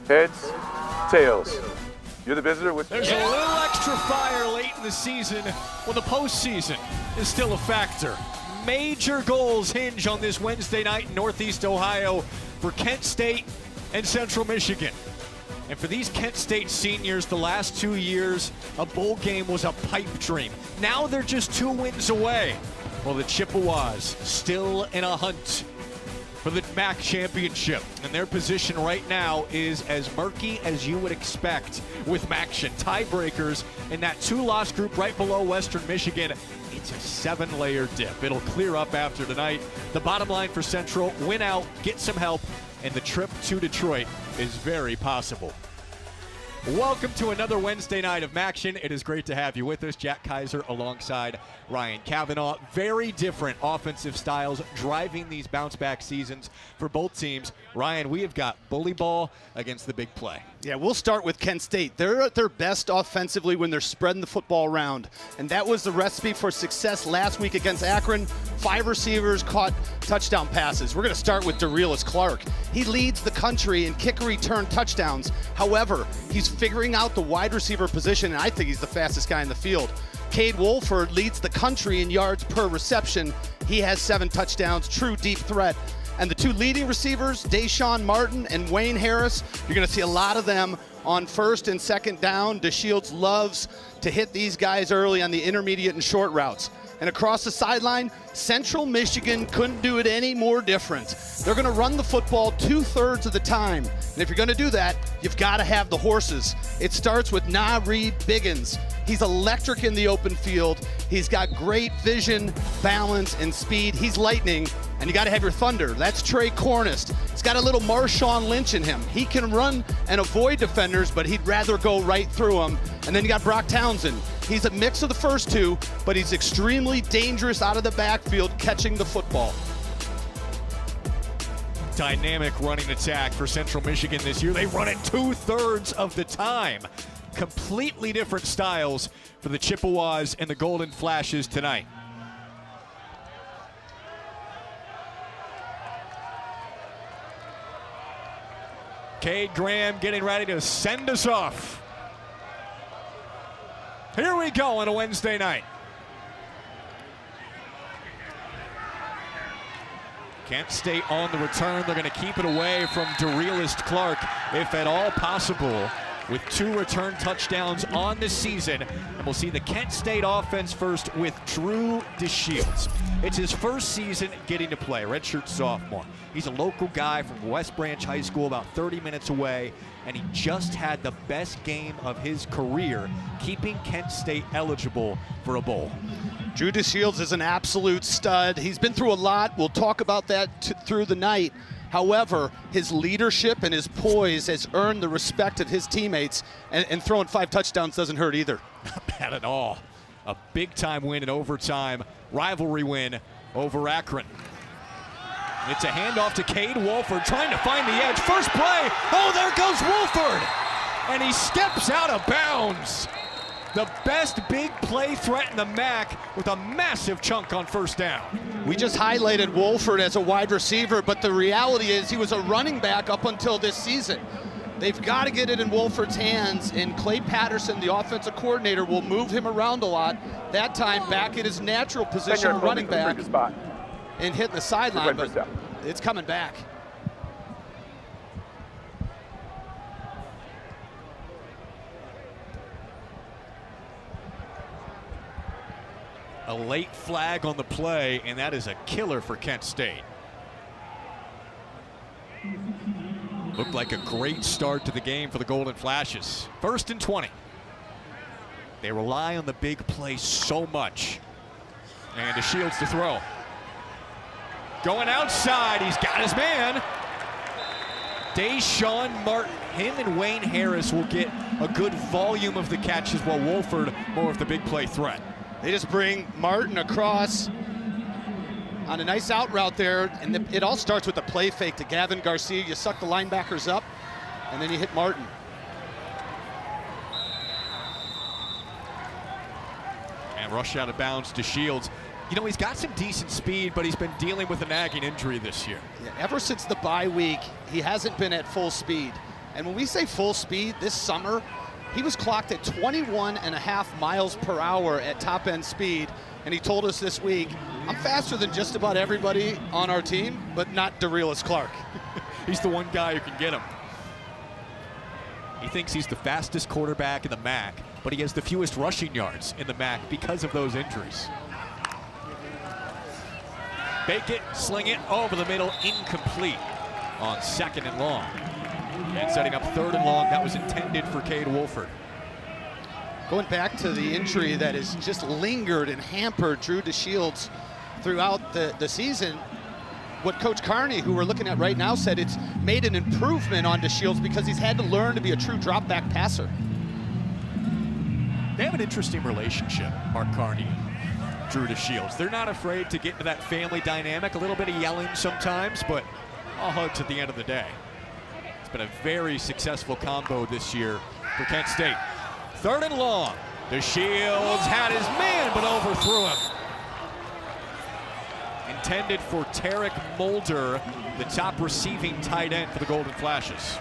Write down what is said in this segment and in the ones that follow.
Heads, tails. You're the visitor with... There's a little extra fire late in the season when the postseason is still a factor. Major goals hinge on this Wednesday night in Northeast Ohio for Kent State and Central Michigan. And for these Kent State seniors, the last 2 years, a bowl game was a pipe dream. Now they're just 2 wins away. Well, the Chippewas still in a hunt for the MAC championship. And their position right now is as murky as you would expect with MACtion. Tiebreakers in that 2-loss group right below Western Michigan. It's a 7-layer dip. It'll clear up after tonight. The bottom line for Central, win out, get some help, and the trip to Detroit is very possible. Welcome to another Wednesday night of MACtion. It is great to have you with us. Jack Kaiser alongside Ryan Kavanaugh. Very different offensive styles driving these bounce-back seasons for both teams. Ryan, we have got bully ball against the big play. Yeah, we'll start with Kent State. They're at their best offensively when they're spreading the football around. And that was the recipe for success last week against Akron. 5 receivers caught touchdown passes. We're going to start with Derelis Clark. He leads the country in kick return touchdowns. However, he's figuring out the wide receiver position, and I think he's the fastest guy in the field. Cade Wolford leads the country in yards per reception. He has 7 touchdowns, true deep threat. And the 2 leading receivers, Deshaun Martin and Wayne Harris, you're going to see a lot of them on first and second down. DeShields loves to hit these guys early on the intermediate and short routes. And across the sideline, Central Michigan couldn't do it any more different. They're going to run the football 2/3 of the time. And if you're going to do that, you've got to have the horses. It starts with Reed Biggins. He's electric in the open field. He's got great vision, balance, and speed. He's lightning, and you got to have your thunder. That's Trey Cornist. He's got a little Marshawn Lynch in him. He can run and avoid defenders, but he'd rather go right through them. And then you got Brock Townsend. He's a mix of the first 2, but he's extremely dangerous out of the backfield catching the football. Dynamic running attack for Central Michigan this year. They run it 2/3 of the time. Completely different styles for the Chippewas and the Golden Flashes tonight. Cade Graham getting ready to send us off. Here we go on a Wednesday night. Kent State on the return. They're going to keep it away from Derelis Clark, if at all possible, with 2 return touchdowns on the season. And we'll see the Kent State offense first with Drew DeShields. It's his first season getting to play, redshirt sophomore. He's a local guy from West Branch High School, about 30 minutes away, and he just had the best game of his career, keeping Kent State eligible for a bowl. Drew DeShields is an absolute stud. He's been through a lot. We'll talk about that through the night. However, his leadership and his poise has earned the respect of his teammates, and throwing 5 touchdowns doesn't hurt either. Not bad at all. A big-time win in overtime, rivalry win over Akron. It's a handoff to Cade Wolford, trying to find the edge. First play, oh, there goes Wolford! And he steps out of bounds. The best big play threat in the MAC with a massive chunk on first down. We just highlighted Wolford as a wide receiver, but the reality is he was a running back up until this season. They've got to get it in Wolford's hands, and Clay Patterson, the offensive coordinator, will move him around a lot. That time back in his natural position, running back, and hitting the sideline, but it's coming back. A late flag on the play, and that is a killer for Kent State. Looked like a great start to the game for the Golden Flashes. 1st and 20. They rely on the big play so much. And DeShields to throw. Going outside, he's got his man. Deshaun Martin, him and Wayne Harris will get a good volume of the catches, while Wolford more of the big play threat. They just bring Martin across on a nice out route there, and it all starts with the play fake to Gavin Garcia. You suck the linebackers up, and then you hit Martin. And rush out of bounds to Shields. You know, he's got some decent speed, but he's been dealing with a nagging injury this year. Yeah, ever since the bye week, he hasn't been at full speed. And when we say full speed this summer, he was clocked at 21.5 miles per hour at top end speed. And he told us this week, I'm faster than just about everybody on our team, but not DeRealis Clark. He's the one guy who can get him. He thinks he's the fastest quarterback in the MAC, but he has the fewest rushing yards in the MAC because of those injuries. Bake it, sling it, over the middle, incomplete on 2nd and long. And setting up 3rd and long, that was intended for Cade Wolford. Going back to the injury that has just lingered and hampered Drew DeShields throughout the season, what Coach Carney, who we're looking at right now, said it's made an improvement on DeShields because he's had to learn to be a true drop-back passer. They have an interesting relationship, Mark Carney, Drew DeShields. They're not afraid to get into that family dynamic, a little bit of yelling sometimes, but all hugs at the end of the day. It's been a very successful combo this year for Kent State. 3rd and long. DeShields had his man, but overthrew him. Intended for Tarek Mulder, the top receiving tight end for the Golden Flashes.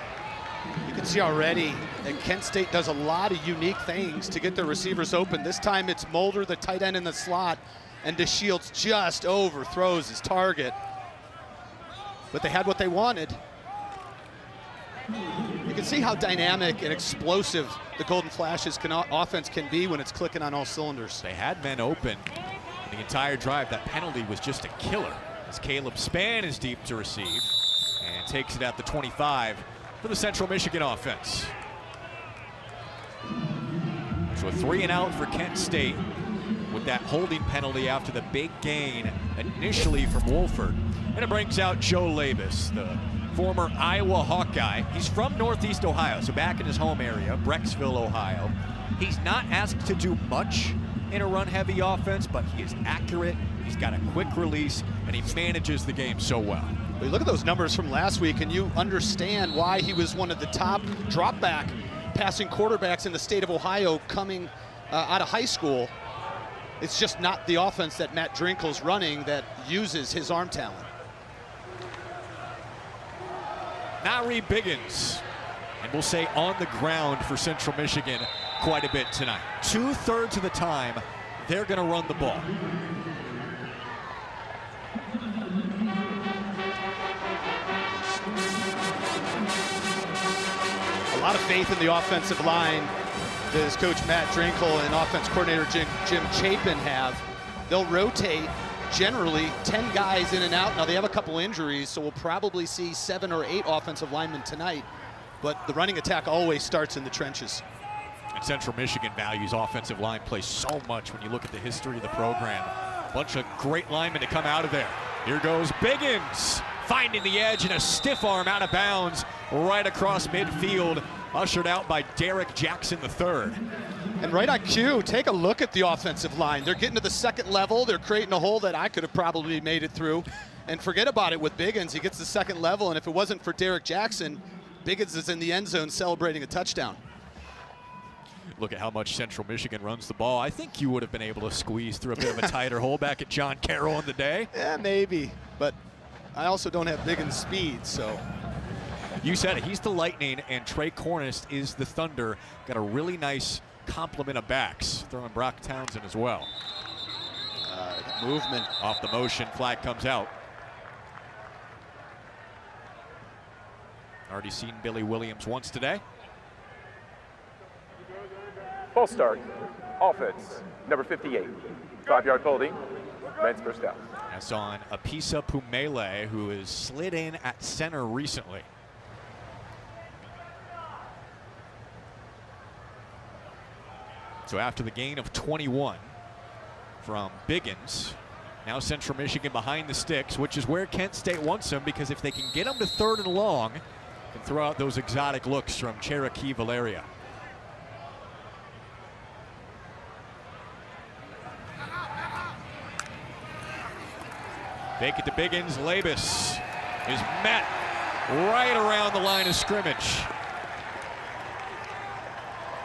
You can see already that Kent State does a lot of unique things to get their receivers open. This time it's Mulder, the tight end in the slot, and DeShields just overthrows his target. But they had what they wanted. You can see how dynamic and explosive the Golden Flashes offense can be when it's clicking on all cylinders. They had men open the entire drive. That penalty was just a killer as Caleb Spann is deep to receive and takes it at the 25 for the Central Michigan offense. So a 3 and out for Kent State with that holding penalty after the big gain initially from Wolford. And it brings out Joe Labus, the former Iowa Hawkeye. He's from Northeast Ohio, so back in his home area, Brecksville, Ohio. He's not asked to do much in a run-heavy offense, but he is accurate, he's got a quick release, and he manages the game so well. We look at those numbers from last week, and you understand why he was one of the top drop-back passing quarterbacks in the state of Ohio coming out of high school. It's just not the offense that Matt Drinkle's running that uses his arm talent. Nari Biggins, and we'll say on the ground for Central Michigan quite a bit tonight. 2/3 of the time, they're going to run the ball. A lot of faith in the offensive line does Coach Matt Drinkle and offense coordinator Jim Chapin have. They'll rotate generally 10 guys in and out. Now they have a couple injuries, so we'll probably see 7 or 8 offensive linemen tonight, but the running attack always starts in the trenches. And Central Michigan values offensive line play so much when you look at the history of the program. A bunch of great linemen to come out of there. Here goes Biggins, finding the edge and a stiff arm out of bounds right across midfield, ushered out by Derek Jackson III. And right on cue, take a look at the offensive line. They're getting to the second level. They're creating a hole that I could have probably made it through. And forget about it with Biggins. He gets the second level, and if it wasn't for Derek Jackson, Biggins is in the end zone celebrating a touchdown. Look at how much Central Michigan runs the ball. I think you would have been able to squeeze through a bit of a tighter hole back at John Carroll in the day. Yeah, maybe. But I also don't have Biggins' speed, so. You said it. He's the Lightning, and Trey Cornish is the Thunder. Got a really nice complement of backs. Throwing Brock Townsend as well. Movement. Off the motion, flag comes out. Already seen Billy Williams once today. False start. Offense, number 58. 5-yard holding. Men's first down. That's on Apisa Pumele, who has slid in at center recently. So after the gain of 21 from Biggins, now Central Michigan behind the sticks, which is where Kent State wants them, because if they can get them to 3rd and long, they can throw out those exotic looks from Cherokee Valeria. Fake it to Biggins. Labus is met right around the line of scrimmage.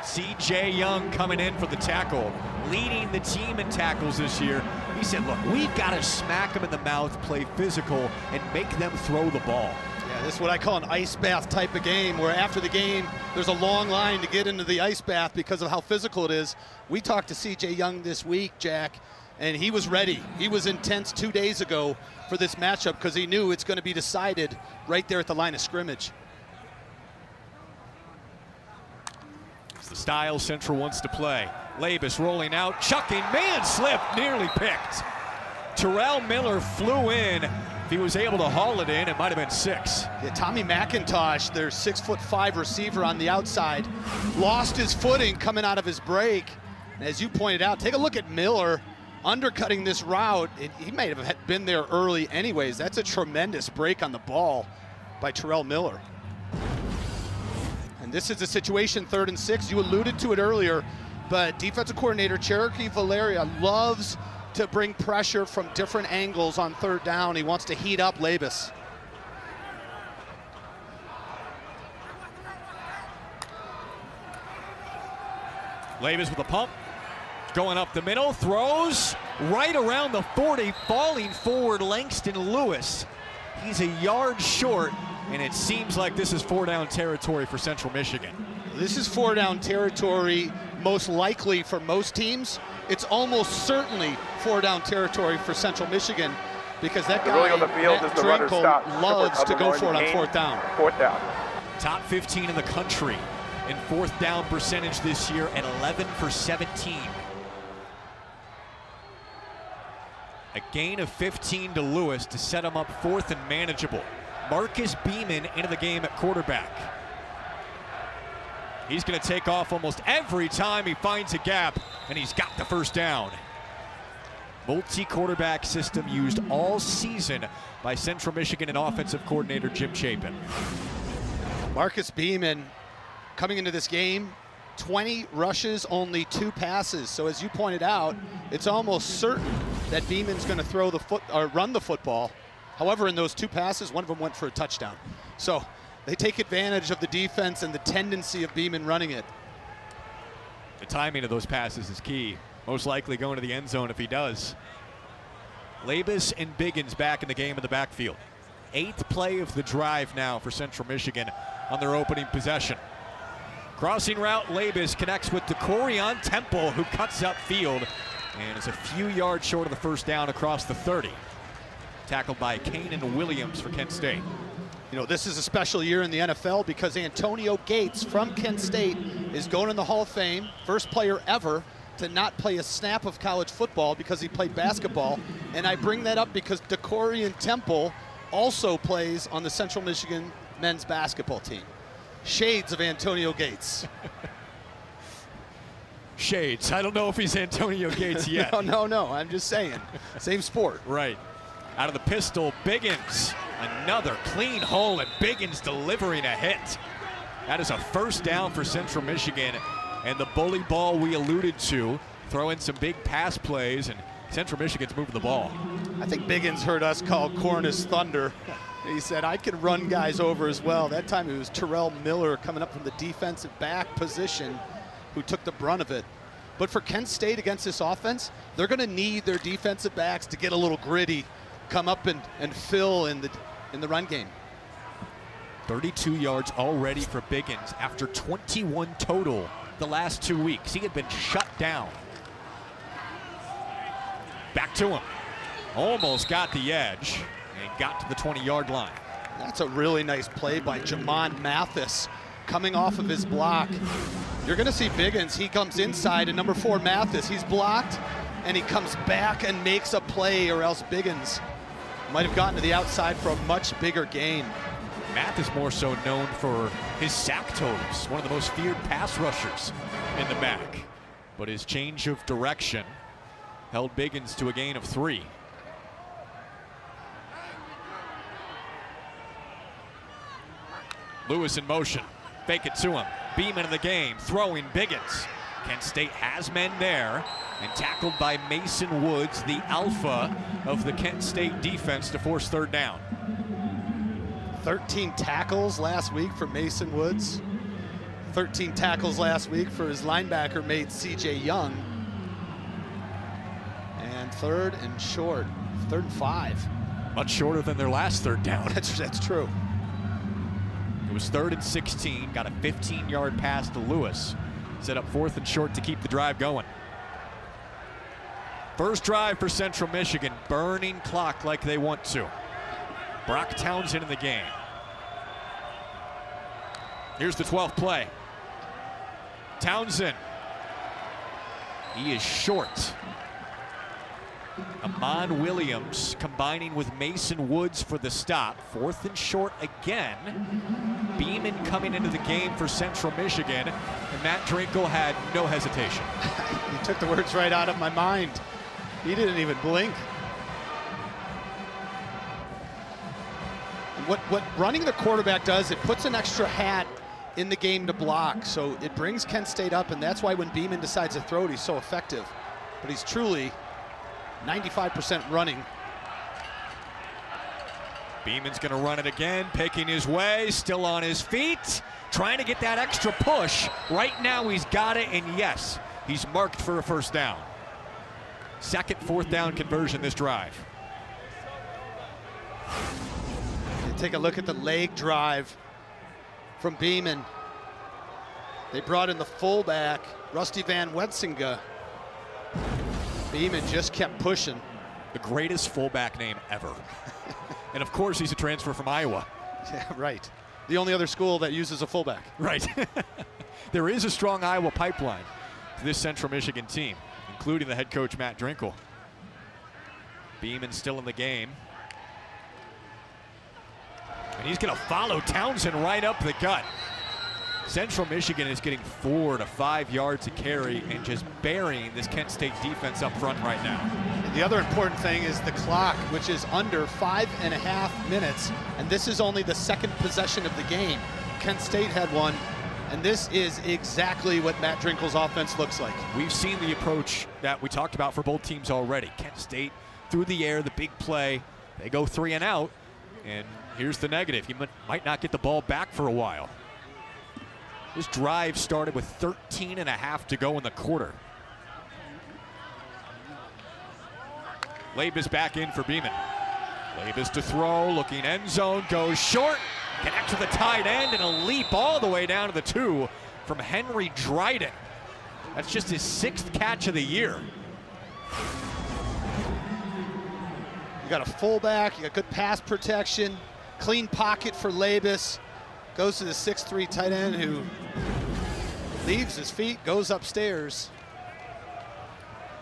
C.J. Young coming in for the tackle, leading the team in tackles this year. He said, look, we've got to smack them in the mouth, play physical, and make them throw the ball. Yeah, this is what I call an ice bath type of game, where after the game, there's a long line to get into the ice bath because of how physical it is. We talked to CJ Young this week, Jack, and he was ready. He was intense 2 days ago for this matchup because he knew it's going to be decided right there at the line of scrimmage. It's the style Central wants to play. Labus rolling out, chucking, man slip, nearly picked. Terrell Miller flew in. If he was able to haul it in, it might have been 6. Yeah, Tommy McIntosh, their 6'5" receiver on the outside, lost his footing coming out of his break. And as you pointed out, take a look at Miller undercutting this route. He might have been there early anyways. That's a tremendous break on the ball by Terrell Miller. And this is a situation 3rd and 6. You alluded to it earlier, but defensive coordinator Cherokee Valeria loves to bring pressure from different angles on 3rd down. He wants to heat up Labus. Labus with a pump, going up the middle, throws right around the 40, falling forward Langston Lewis. He's a yard short, and it seems like this is 4-down territory for Central Michigan. This is 4-down territory, most likely for most teams. It's almost certainly 4-down territory for Central Michigan because that guy, on the field Matt is the runner Drinkle, stop. loves to go for it on Gain, 4th down. 4th down. Top 15 in the country in 4th down percentage this year at 11 for 17. A gain of 15 to Lewis to set him up 4th and manageable. Marcus Beeman into the game at quarterback. He's going to take off almost every time he finds a gap, and he's got the 1st down. Multi-quarterback system used all season by Central Michigan and offensive coordinator Jim Chapin. Marcus Beeman coming into this game, 20 rushes, only 2 passes. So as you pointed out, it's almost certain that Beeman's going to run the football. However, in those 2 passes, one of them went for a touchdown. So they take advantage of the defense and the tendency of Beeman running it. The timing of those passes is key. Most likely going to the end zone if he does. Labus and Biggins back in the game in the backfield. 8th play of the drive now for Central Michigan on their opening possession. Crossing route, Labus connects with Decorion Temple, who cuts upfield and is a few yards short of the 1st down across the 30. Tackled by Kanan Williams for Kent State. You know, this is a special year in the NFL because Antonio Gates from Kent State is going in the Hall of Fame. First player ever to not play a snap of college football because he played basketball. And I bring that up because Decorion Temple also plays on the Central Michigan men's basketball team. Shades of Antonio Gates. Shades. I don't know if he's Antonio Gates yet. No. I'm just saying. Same sport. Right. Out of the pistol, Biggins. Another clean hole, and Biggins delivering a hit. That is a 1st down for Central Michigan. And the bully ball we alluded to, throw in some big pass plays, and Central Michigan's moving the ball. I think Biggins heard us call Cornish Thunder. He said, I can run guys over as well. That time it was Terrell Miller coming up from the defensive back position who took the brunt of it. But for Kent State against this offense, they're going to need their defensive backs to get a little gritty, come up and fill in the run game. 32 yards already for Biggins after 21 total the last 2 weeks. He had been shut down. Back to him. Almost got the edge and got to the 20-yard line. That's a really nice play by Jamon Mathis coming off of his block. You're going to see Biggins. He comes inside, and number 4, Mathis, he's blocked, and he comes back and makes a play, or else Biggins might have gotten to the outside for a much bigger gain. Mathis more so known for his sack totals, one of the most feared pass rushers in the MAC. But his change of direction held Biggins to a gain of 3. Lewis in motion, fake it to him. Beeman in the game, throwing Biggins. Kent State has men there, and tackled by Mason Woods, the alpha of the Kent State defense, to force 3rd down. 13 tackles last week for Mason Woods. 13 tackles last week for his linebacker mate CJ Young. And 3rd and short, 3rd and 5. Much shorter than their last 3rd down. That's true. was 3rd and 16, got a 15-yard pass to Lewis. Set up 4th and short to keep the drive going. First drive for Central Michigan, burning clock like they want to. Brock Townsend in the game. Here's the 12th play. Townsend. He is short. Amon Williams combining with Mason Woods for the stop. 4th and short again. Beeman coming into the game for Central Michigan, and Matt Drinkle had no hesitation. He took the words right out of my mind. He didn't even blink. And what running the quarterback does, it puts an extra hat in the game to block. So it brings Kent State up, and that's why when Beeman decides to throw it, he's so effective. But he's truly 95% running. Beeman's gonna run it again, picking his way, still on his feet, trying to get that extra push. Right now he's got it, and yes, he's marked for a first down. Second 4th down conversion this drive. Take a look at the leg drive from Beeman. They brought in the fullback, Rusty Van Wetsinga. Beeman just kept pushing. The greatest fullback name ever. And of course, he's a transfer from Iowa. Yeah, right. The only other school that uses a fullback. Right. There is a strong Iowa pipeline to this Central Michigan team, including the head coach, Matt Drinkle. Beeman still in the game. And he's going to follow Townsend right up the gut. Central Michigan is getting 4 to 5 yards to carry and just burying this Kent State defense up front right now. And the other important thing is the clock, which is under 5.5 minutes. And this is only the second possession of the game. Kent State had one, and this is exactly what Matt Drinkle's offense looks like. We've seen the approach that we talked about for both teams already. Kent State through the air, the big play. They go 3 and out, and here's the negative. You might not get the ball back for a while. This drive started with 13 and a half to go in the quarter. Labus back in for Beeman. Labus to throw, looking end zone, goes short, connect to the tight end, and a leap all the way down to the 2 from Henry Dryden. That's just his 6th catch of the year. You got a fullback, you got good pass protection, clean pocket for Labus. Goes to the 6'3" tight end who leaves his feet, goes upstairs.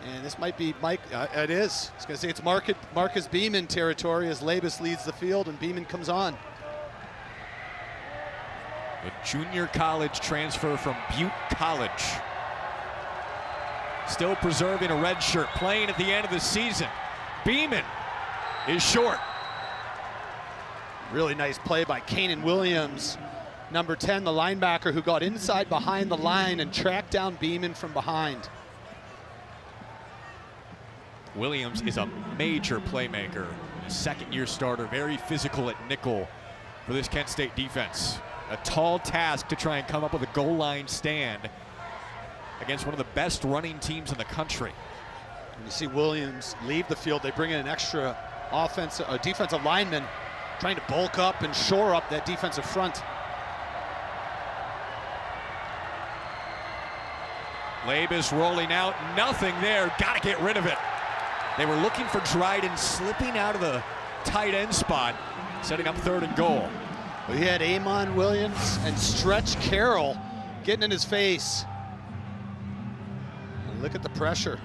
And this might be Mike, it is. I was gonna say it's Marcus Beeman territory as Labus leads the field and Beeman comes on. A junior college transfer from Butte College. Still preserving a red shirt, playing at the end of the season. Beeman is short. Really nice play by Kanan Williams, number 10, the linebacker who got inside behind the line and tracked down Beeman from behind. Williams is a major playmaker, a second-year starter, very physical at nickel for this Kent State defense. A tall task to try and come up with a goal line stand against one of the best running teams in the country. When you see Williams leave the field, they bring in an extra defensive lineman trying to bulk up and shore up that defensive front. Labus rolling out, nothing there, gotta get rid of it. They were looking for Dryden slipping out of the tight end spot, setting up 3rd and goal. We had Amon Williams and Stretch Carroll getting in his face. And look at the pressure.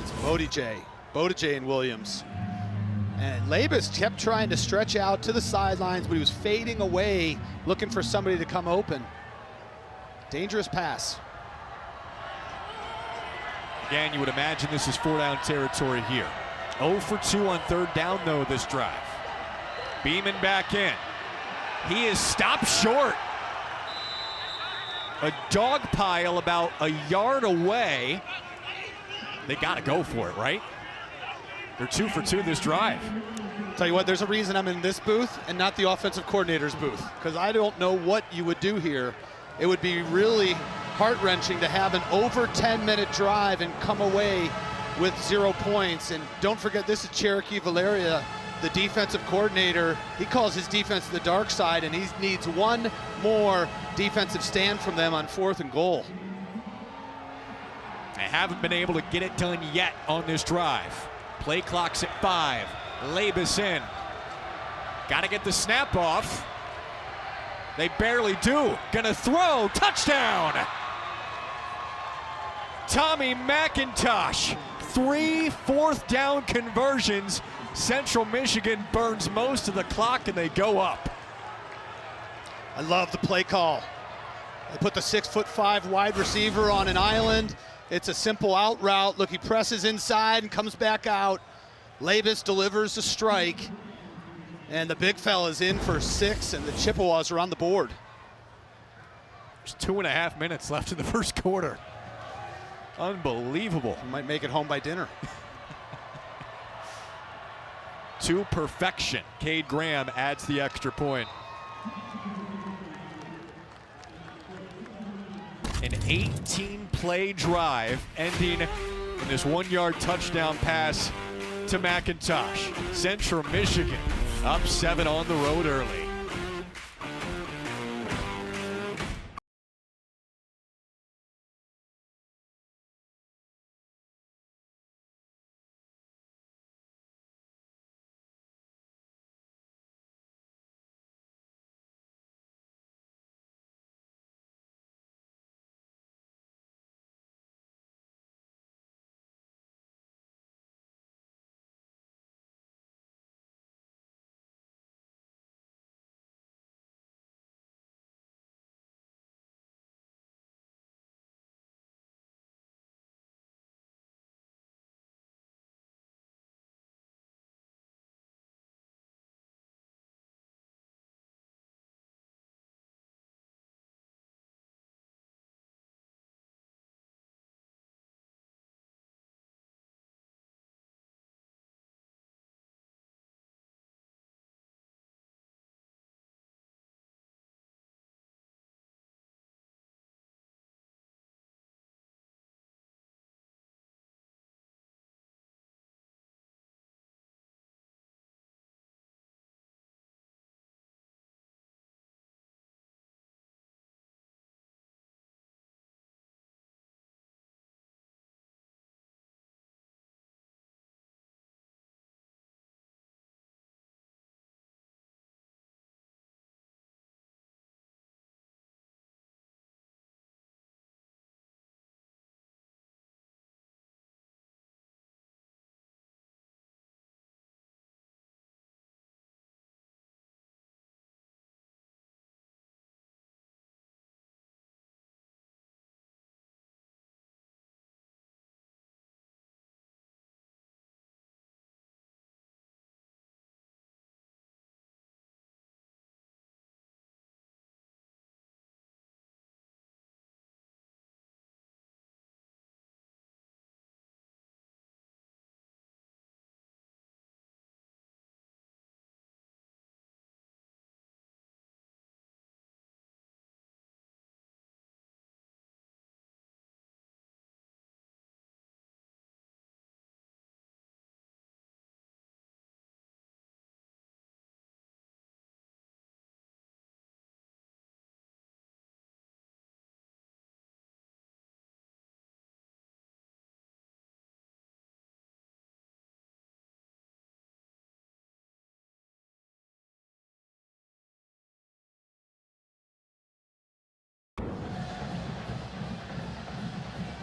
It's Bodijay and Williams. And Labus kept trying to stretch out to the sidelines, but he was fading away, looking for somebody to come open. Dangerous pass. Again, you would imagine this is 4-down territory here. 0 for 2 on 3rd down, though, this drive. Beeman back in. He is stopped short. A dog pile about a yard away. They got to go for it, right? They're 2 for 2 this drive. Tell you what, there's a reason I'm in this booth and not the offensive coordinator's booth, because I don't know what you would do here. It would be really heart-wrenching to have an over 10-minute drive and come away with 0 points. And don't forget, this is Cherokee Valeria, the defensive coordinator, he calls his defense the dark side, and he needs one more defensive stand from them on 4th and goal. They haven't been able to get it done yet on this drive. Play clock's at 5. Labus in. Got to get the snap off. They barely do. Gonna throw. Touchdown! Tommy McIntosh. 3 4th down conversions. Central Michigan burns most of the clock and they go up. I love the play call. They put the 6'5" wide receiver on an island. It's a simple out route. Look, he presses inside and comes back out. Labus delivers a strike. And the big fella's in for 6, and the Chippewas are on the board. There's 2.5 minutes left in the first quarter. Unbelievable. He might make it home by dinner. To perfection. Cade Graham adds the extra point. An 18-play drive ending in this 1-yard touchdown pass to McIntosh. Central Michigan up 7 on the road early.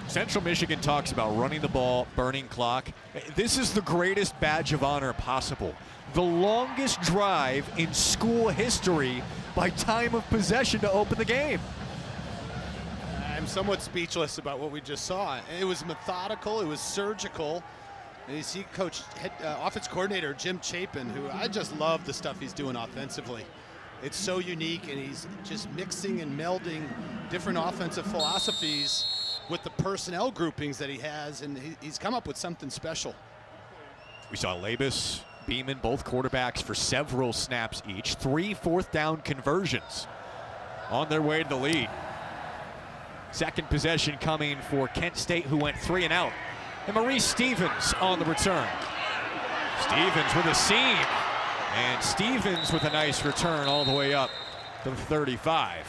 Central Michigan talks about running the ball, burning clock. This is the greatest badge of honor possible. The longest drive in school history by time of possession to open the game. I'm somewhat speechless about what we just saw. It was methodical, it was surgical. And you see offense coordinator Jim Chapin, who I just love the stuff he's doing offensively. It's so unique, and he's just mixing and melding different offensive philosophies with the personnel groupings that he has, and he's come up with something special. We saw Labus, Beeman, both quarterbacks for several snaps each. 3 4th down conversions on their way to the lead. Second possession coming for Kent State, who went 3 and out. And Maurice Stevens on the return. Stevens with a seam. And Stevens with a nice return all the way up to the 35.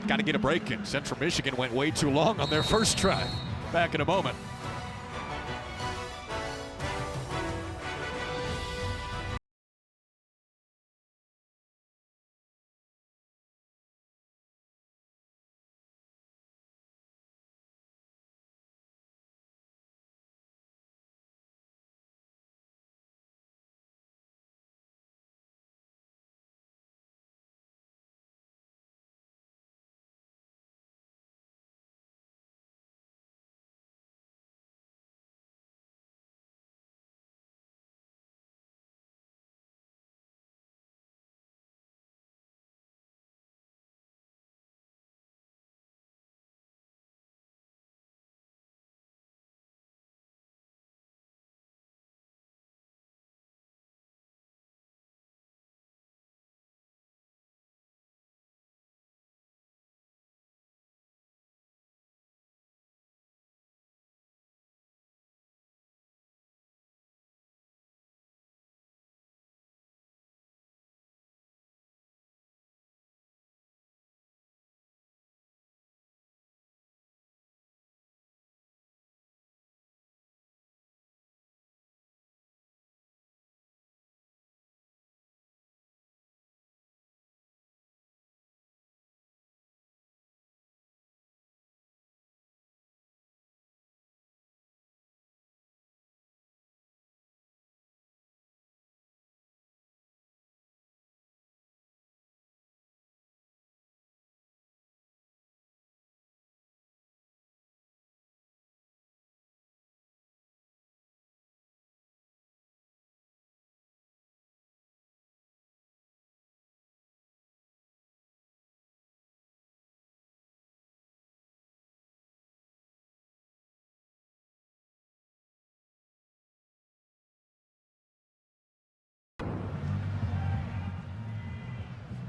Got to get a break in. Central Michigan went way too long on their first try. Back in a moment.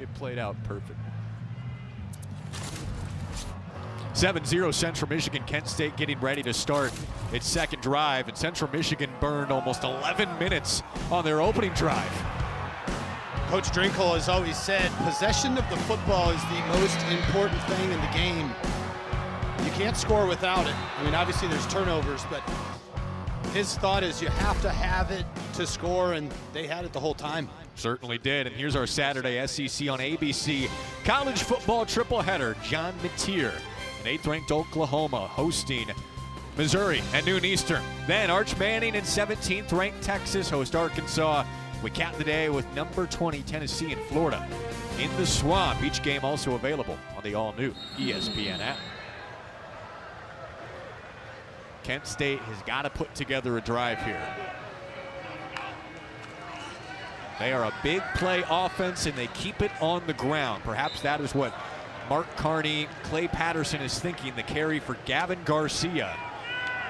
It played out perfect. 7-0 Central Michigan. Kent State getting ready to start its second drive, and Central Michigan burned almost 11 minutes on their opening drive. Coach Drinkle has always said possession of the football is the most important thing in the game. You can't score without it. I mean, obviously there's turnovers, but his thought is you have to have it to score, and they had it the whole time. Certainly did. And here's our Saturday SEC on ABC college football tripleheader. John Mateer and 8th-ranked Oklahoma hosting Missouri at noon Eastern. Then Arch Manning and 17th-ranked Texas host Arkansas. We cap the day with number 20 Tennessee and Florida in the Swamp. Each game also available on the all-new ESPN app. Kent State has got to put together a drive here. They are a big play offense, and they keep it on the ground. Perhaps that is what Mark Carney, Clay Patterson is thinking, the carry for Gavin Garcia.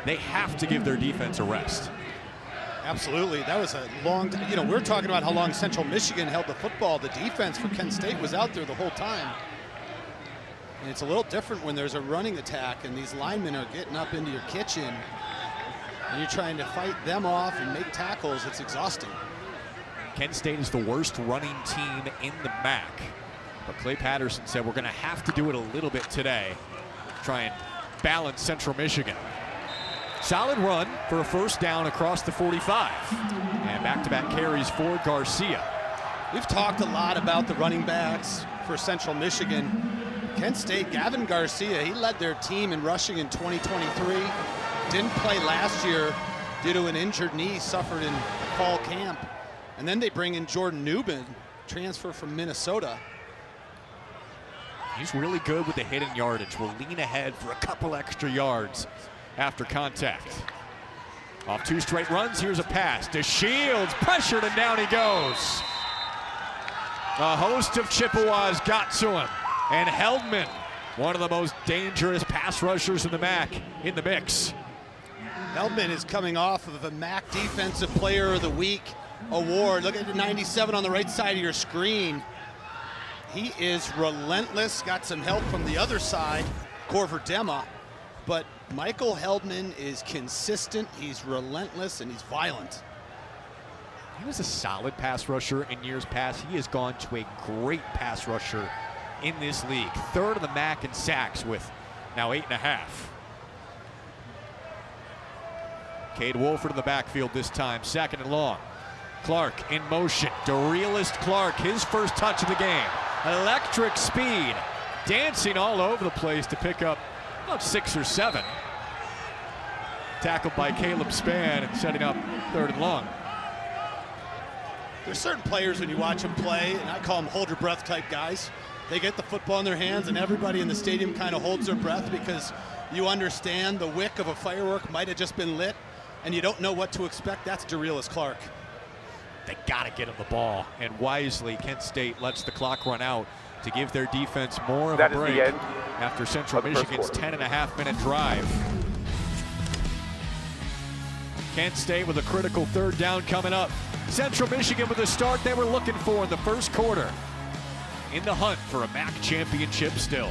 They have to give their defense a rest. Absolutely. That was a long time. You know, we're talking about how long Central Michigan held the football. The defense for Kent State was out there the whole time. And it's a little different when there's a running attack and these linemen are getting up into your kitchen and you're trying to fight them off and make tackles. It's exhausting. Kent State is the worst running team in the MAC. But Clay Patterson said we're going to have to do it a little bit today. Try and balance Central Michigan. Solid run for a first down across the 45. And back-to-back carries for Garcia. We've talked a lot about the running backs for Central Michigan. Kent State, Gavin Garcia, he led their team in rushing in 2023. Didn't play last year due to an injured knee suffered in fall camp. And then they bring in Jordan Newman, transfer from Minnesota. He's really good with the hidden yardage. Will lean ahead for a couple extra yards after contact. Off 2 straight runs, here's a pass to Shields, pressured, and down he goes. A host of Chippewas got to him, and Heldman, one of the most dangerous pass rushers in the MAC, in the mix. Heldman is coming off of a MAC Defensive Player of the Week award. Look at the 97 on the right side of your screen. He is relentless, got some help from the other side, Corver Dema, but Michael Heldman is consistent, he's relentless, and he's violent. He was a solid pass rusher in years past. He has gone to a great pass rusher in this league. Third of the MAC in sacks with now 8.5. Cade Wolford in the backfield this time, second and long. Clark in motion. DeRealist Clark, his first touch of the game. Electric speed, dancing all over the place to pick up about 6 or 7. Tackled by Caleb Spann and setting up third and long. There's certain players when you watch them play, and I call them hold your breath type guys. They get the football in their hands and everybody in the stadium kind of holds their breath because you understand the wick of a firework might have just been lit and you don't know what to expect. That's DeRealist Clark. They got to get him the ball, and wisely Kent State lets the clock run out to give their defense more of a break after Central Michigan's 10.5-minute drive. Kent State with a critical third down coming up. Central Michigan with the start they were looking for in the first quarter. In the hunt for a MAC championship still.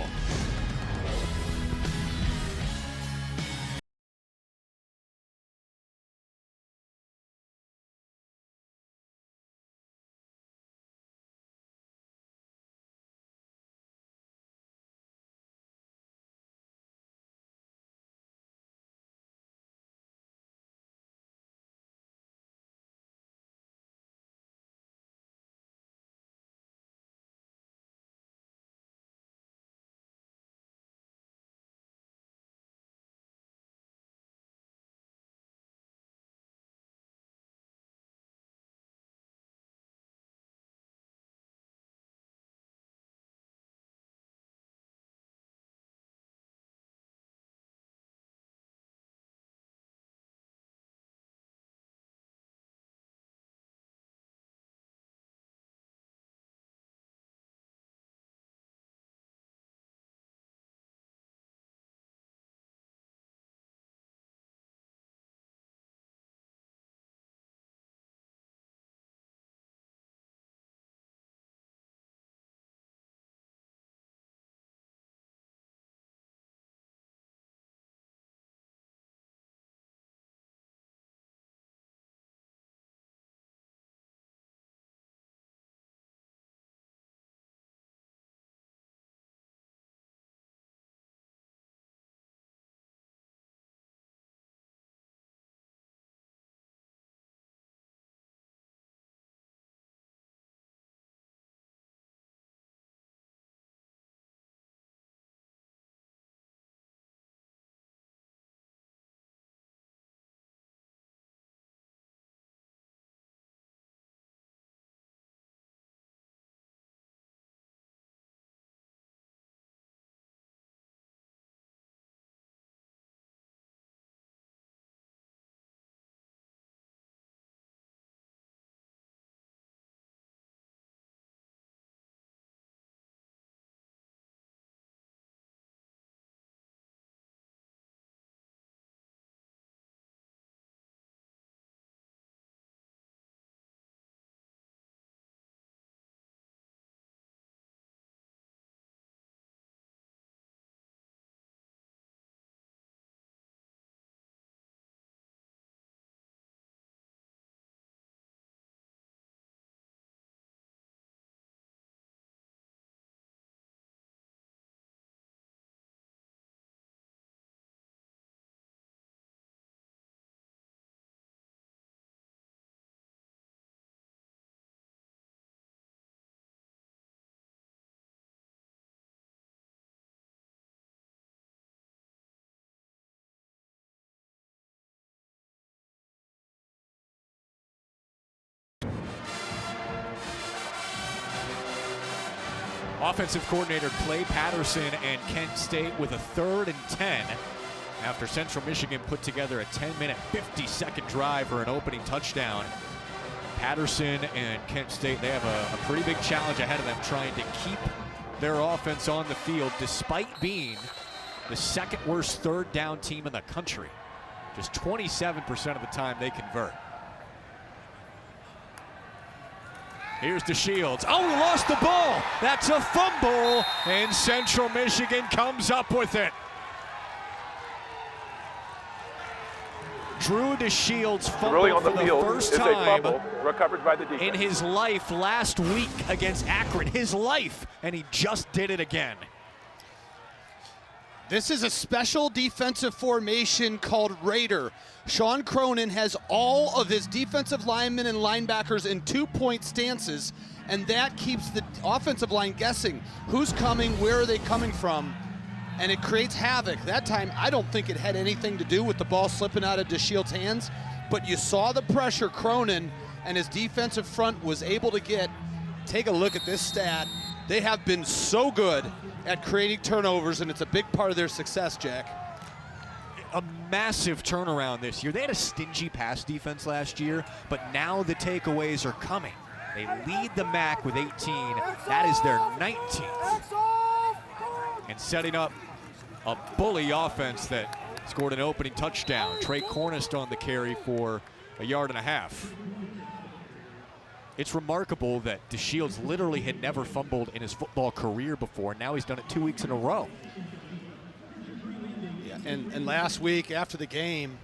Offensive coordinator Clay Patterson and Kent State with a 3rd and 10 after Central Michigan put together a 10-minute, 50-second drive for an opening touchdown. Patterson and Kent State, they have a pretty big challenge ahead of them trying to keep their offense on the field despite being the 2nd worst third down team in the country. Just 27% of the time they convert. Here's DeShields. Oh, he lost the ball. That's a fumble, and Central Michigan comes up with it. Drew DeShields The ruling fumbled on the for the field first is a time fumble recovered by the defense. in his life last week against Akron. His life, and he just did it again. This is a special defensive formation called Raider. Sean Cronin has all of his defensive linemen and linebackers in 2-point stances, and that keeps the offensive line guessing who's coming, where are they coming from, and it creates havoc. That time, I don't think it had anything to do with the ball slipping out of DeShields' hands, but you saw the pressure Cronin and his defensive front was able to get. Take a look at this stat. They have been so good at creating turnovers, and it's a big part of their success, Jack. A massive turnaround this year. They had a stingy pass defense last year, but now the takeaways are coming. They lead the MAC with 18. That is their 19th. And setting up a bully offense that scored an opening touchdown. Trey Cornist on the carry for a yard and a half. It's remarkable that DeShields literally had never fumbled in his football career before. Now he's done it 2 weeks in a row. Yeah, and last week after the game,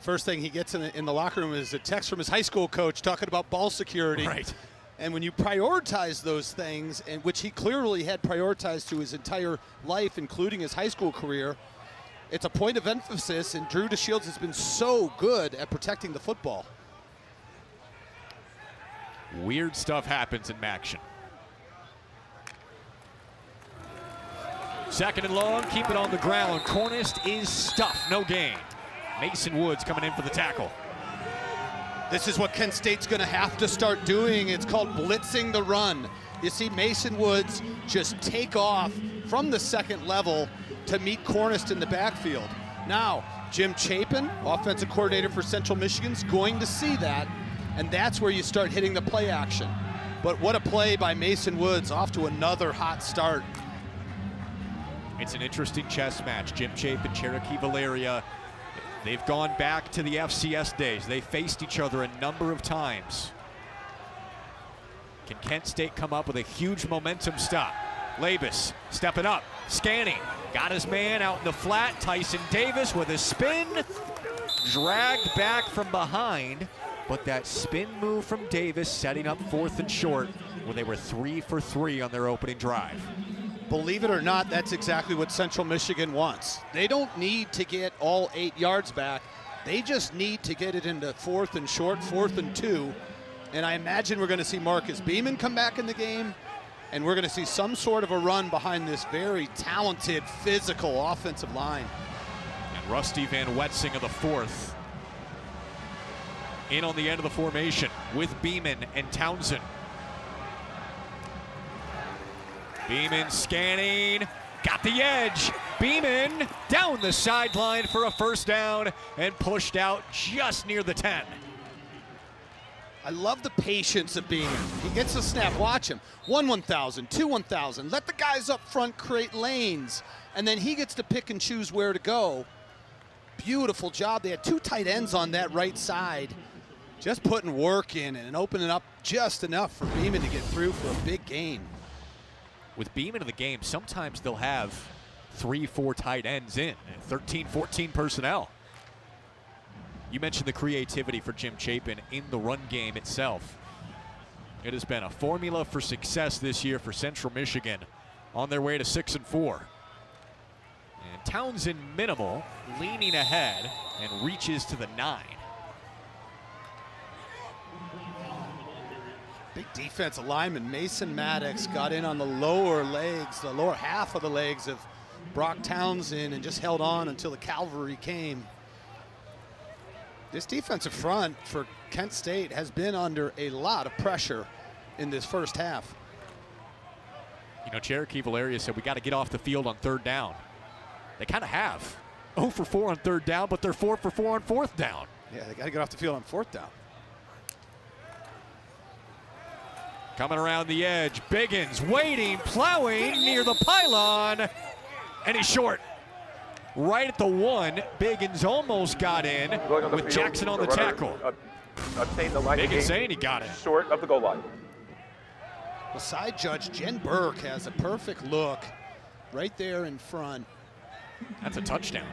first thing he gets in the locker room is a text from his high school coach talking about ball security. Right. And when you prioritize those things, and which he clearly had prioritized through his entire life, including his high school career, it's a point of emphasis, and Drew DeShields has been so good at protecting the football. Weird stuff happens in Maction. Second and long, keep it on the ground. Cornist is stuffed, no gain. Mason Woods coming in for the tackle. This is what Kent State's going to have to start doing. It's called blitzing the run. You see Mason Woods just take off from the second level to meet Cornist in the backfield. Now, Jim Chapin, offensive coordinator for Central Michigan's going to see that, and that's where you start hitting the play action. But what a play by Mason Woods, off to another hot start. It's an interesting chess match. Jim Chapin, Cherokee Valeria. They've gone back to the FCS days. They faced each other a number of times. Can Kent State come up with a huge momentum stop? Labus stepping up, scanning. Got his man out in the flat. Tyson Davis with a spin. Dragged back from behind. But that spin move from Davis setting up 4th and short when they were 3 for 3 on their opening drive. Believe it or not, that's exactly what Central Michigan wants. They don't need to get all 8 yards back. They just need to get it into 4th and short, 4th and 2. And I imagine we're going to see Marcus Beeman come back in the game, and we're going to see some sort of a run behind this very talented, physical offensive line. And Rusty Van Wetzing of the 4th in on the end of the formation with Beeman and Townsend. Beeman scanning, got the edge. Beeman down the sideline for a first down and pushed out just near the 10. I love the patience of Beeman. He gets the snap, watch him. 1,000, 2 1,000. Let the guys up front create lanes, and then he gets to pick and choose where to go. Beautiful job. They had 2 tight ends on that right side. Just putting work in and opening up just enough for Beeman to get through for a big gain. With Beeman in the game, sometimes they'll have 3-4 tight ends in, 13-14 personnel. You mentioned the creativity for Jim Chapin in the run game itself. It has been a formula for success this year for Central Michigan on their way to 6-4. And Townsend minimal, leaning ahead and reaches to the 9. Big defensive lineman Mason Maddox got in on the lower legs, the lower half of the legs of Brock Townsend, and just held on until the cavalry came. This defensive front for Kent State has been under a lot of pressure in this first half. You know, Cherokee Valeria said we got to get off the field on 3rd down. They kind of have. 0 for 4 on 3rd down, but they're 4 for 4 on 4th down. Yeah, they got to get off the field on 4th down. Coming around the edge, Biggins waiting, plowing near the pylon, and he's short. Right at the 1, Biggins almost got in with field, Jackson on the tackle. Obtained the line Biggins saying he got it. Short of the goal line. The side judge, Jen Burke, has a perfect look right there in front. That's a touchdown.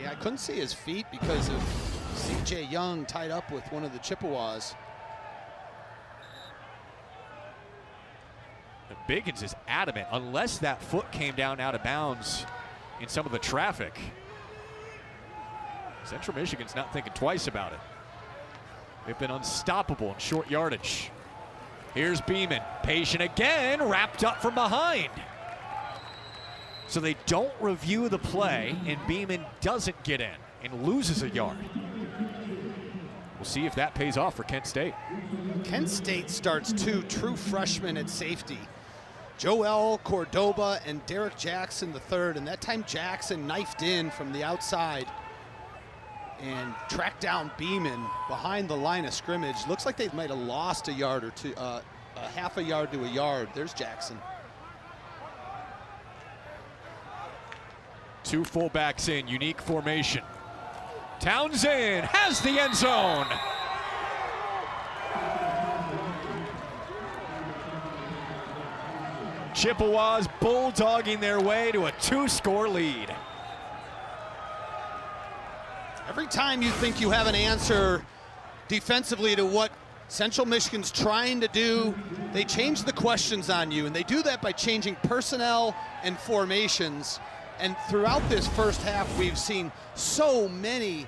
Yeah, I couldn't see his feet because of C.J. Young tied up with one of the Chippewas. And Biggins is adamant, unless that foot came down out of bounds in some of the traffic. Central Michigan's not thinking twice about it. They've been unstoppable in short yardage. Here's Beeman, patient again, wrapped up from behind. So they don't review the play, and Beeman doesn't get in and loses a yard. We'll see if that pays off for Kent State. Kent State starts 2 true freshmen at safety. Joel Cordoba and Derek Jackson III, and that time Jackson knifed in from the outside and tracked down Beeman behind the line of scrimmage. Looks like they might have lost a yard or two, a half a yard to a yard. There's Jackson. 2 fullbacks in, unique formation. Townsend has the end zone. Chippewas bulldogging their way to a 2-score lead. Every time you think you have an answer defensively to what Central Michigan's trying to do, they change the questions on you, and they do that by changing personnel and formations. And throughout this first half, we've seen so many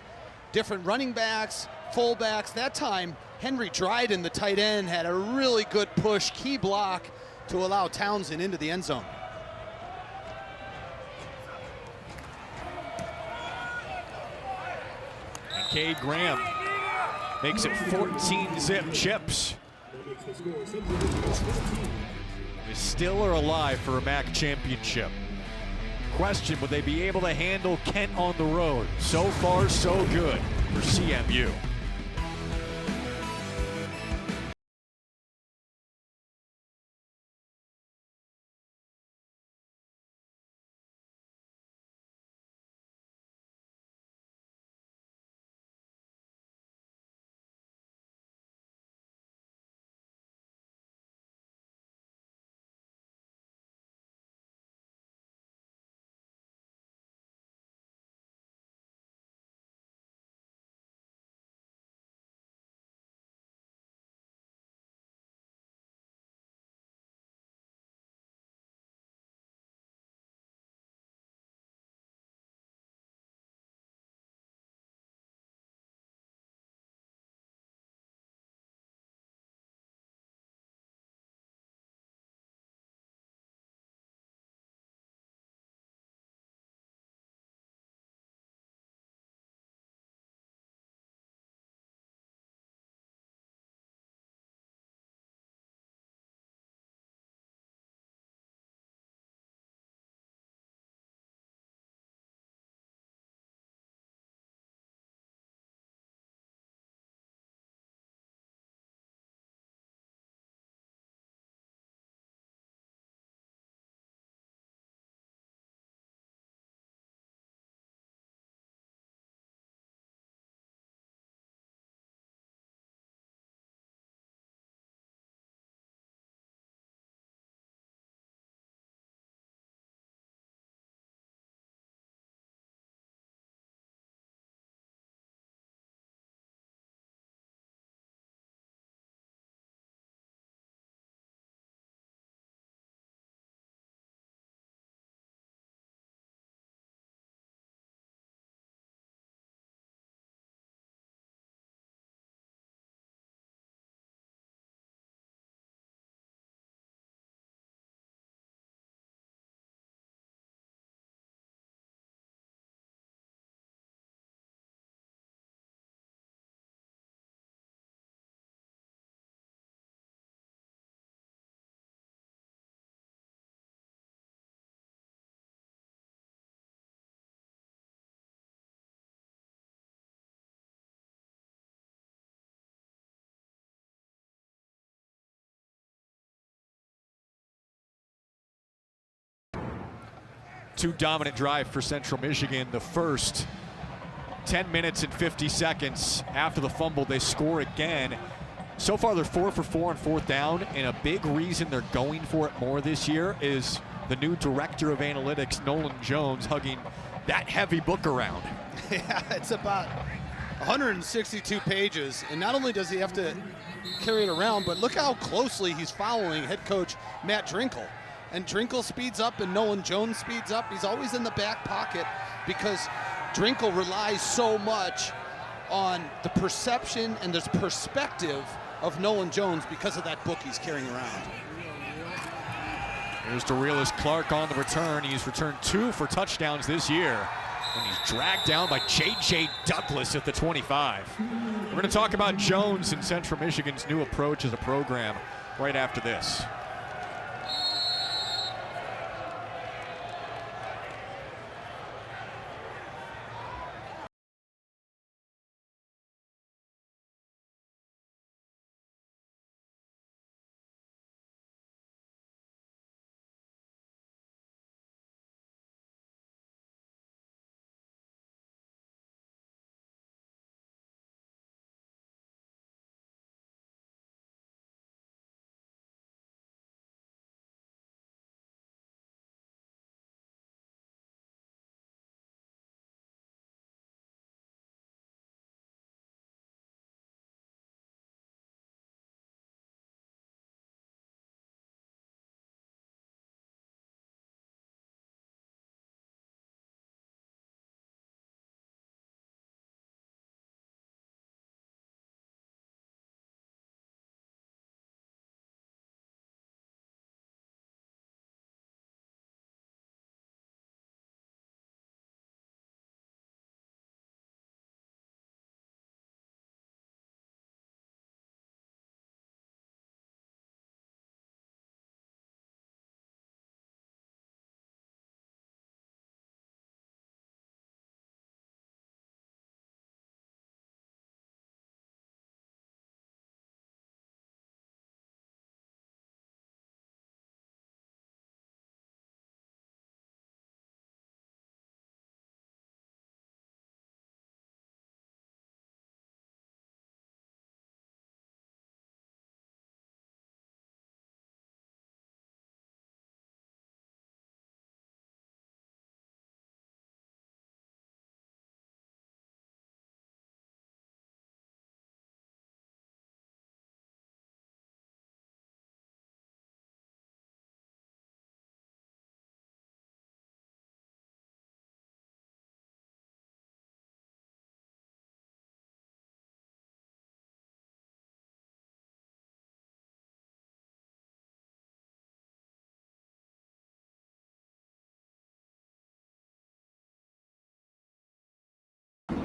different running backs, fullbacks. That time, Henry Dryden, the tight end, had a really good push, key block to allow Townsend into the end zone. And Cade Graham makes it 14-zip Chips. They still are alive for a MAC championship. Question, would they be able to handle Kent on the road? So far, so good for CMU. Two dominant drive for Central Michigan. The first 10 minutes and 50 seconds after the fumble, they score again. So far, they're 4 for 4 on 4th down, and a big reason they're going for it more this year is the new director of analytics, Nolan Jones, hugging that heavy book around. Yeah, it's about 162 pages, and not only does he have to carry it around, but look how closely he's following head coach Matt Drinkle. And Drinkle speeds up and Nolan Jones speeds up. He's always in the back pocket because Drinkle relies so much on the perception and the perspective of Nolan Jones because of that book he's carrying around. Here's DeRealis Clark on the return. He's returned 2 for touchdowns this year. And he's dragged down by J.J. Douglas at the 25. We're going to talk about Jones and Central Michigan's new approach as a program right after this.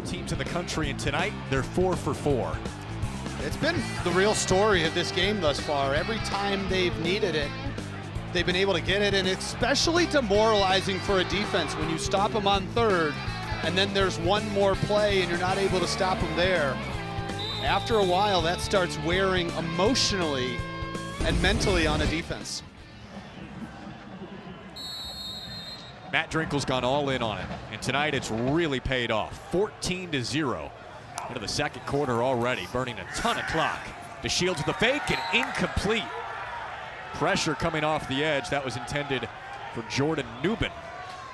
Teams in the country, and tonight they're 4 for 4. It's been the real story of this game thus far. Every time they've needed it, they've been able to get it, and especially demoralizing for a defense when you stop them on third and then there's one more play and you're not able to stop them there. After a while, that starts wearing emotionally and mentally on a defense. Matt Drinkle's gone all in on it, and tonight it's really paid off. 14-0 into the second quarter already, burning a ton of clock. DeShields with the fake and incomplete. Pressure coming off the edge. That was intended for Jordan Newman.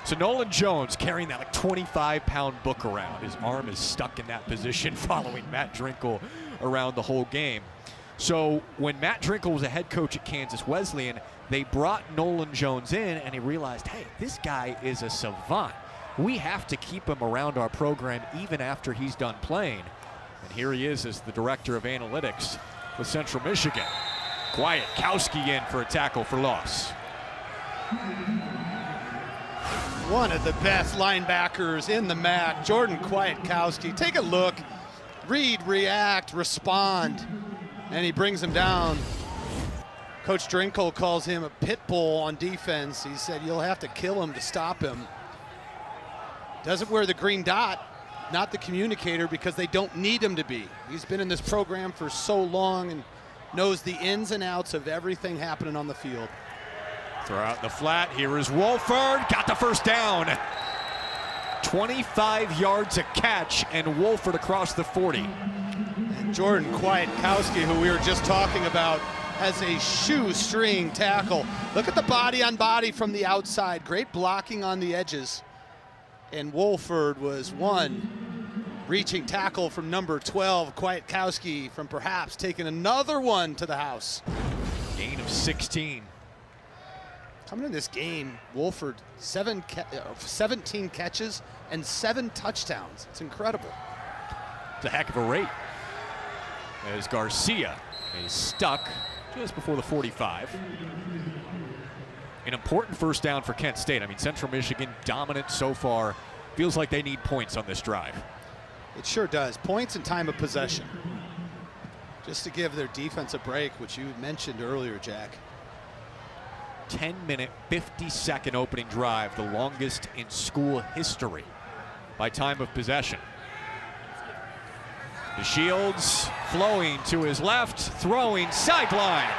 So Nolan Jones carrying that like 25-pound book around. His arm is stuck in that position following Matt Drinkle around the whole game. So when Matt Drinkle was a head coach at Kansas Wesleyan, they brought Nolan Jones in, and he realized, hey, this guy is a savant. We have to keep him around our program even after he's done playing. And here he is as the director of analytics with Central Michigan. Kwiatkowski in for a tackle for loss. One of the best linebackers in the MAC, Jordan Kwiatkowski. Take a look, read, react, respond, and he brings him down. Coach Drinkle calls him a pit bull on defense. He said you'll have to kill him to stop him. Doesn't wear the green dot, not the communicator, because they don't need him to be. He's been in this program for so long and knows the ins and outs of everything happening on the field. Throw out the flat. Here is Wolford. Got the first down. 25 yards a catch, and Wolford across the 40. And Jordan Kwiatkowski, who we were just talking about, has a shoestring tackle. Look at the body on body from the outside. Great blocking on the edges. And Wolford was one reaching tackle from number 12, Kwiatkowski, from perhaps taking another one to the house. Gain of 16. Coming in this game, Wolford, 17 catches and 7 touchdowns. It's incredible. It's a heck of a rate. As Garcia is stuck just before the 45. An important first down for Kent State. I mean, Central Michigan dominant so far. Feels like they need points on this drive. It sure does. Points and time of possession. Just to give their defense a break, which you mentioned earlier, Jack. 10-minute, 50-second opening drive, the longest in school history by time of possession. DeShields flowing to his left, throwing sideline.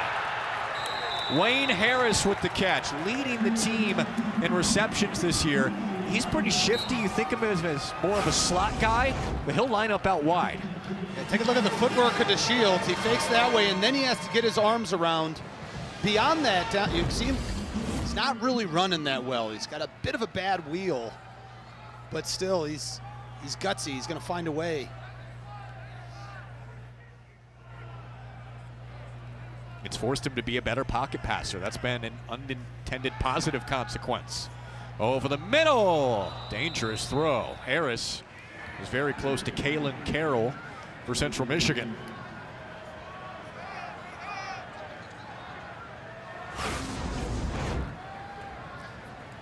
Wayne Harris with the catch, leading the team in receptions this year. He's pretty shifty. You think of him as more of a slot guy, but he'll line up out wide. Yeah, take a look at the footwork of DeShields. He fakes that way, and then he has to get his arms around. Beyond that, you see him, he's not really running that well. He's got a bit of a bad wheel, but still, he's gutsy. He's going to find a way. It's forced him to be a better pocket passer. That's been an unintended positive consequence. Over the middle, dangerous throw. Harris is very close to Kalen Carroll for Central Michigan.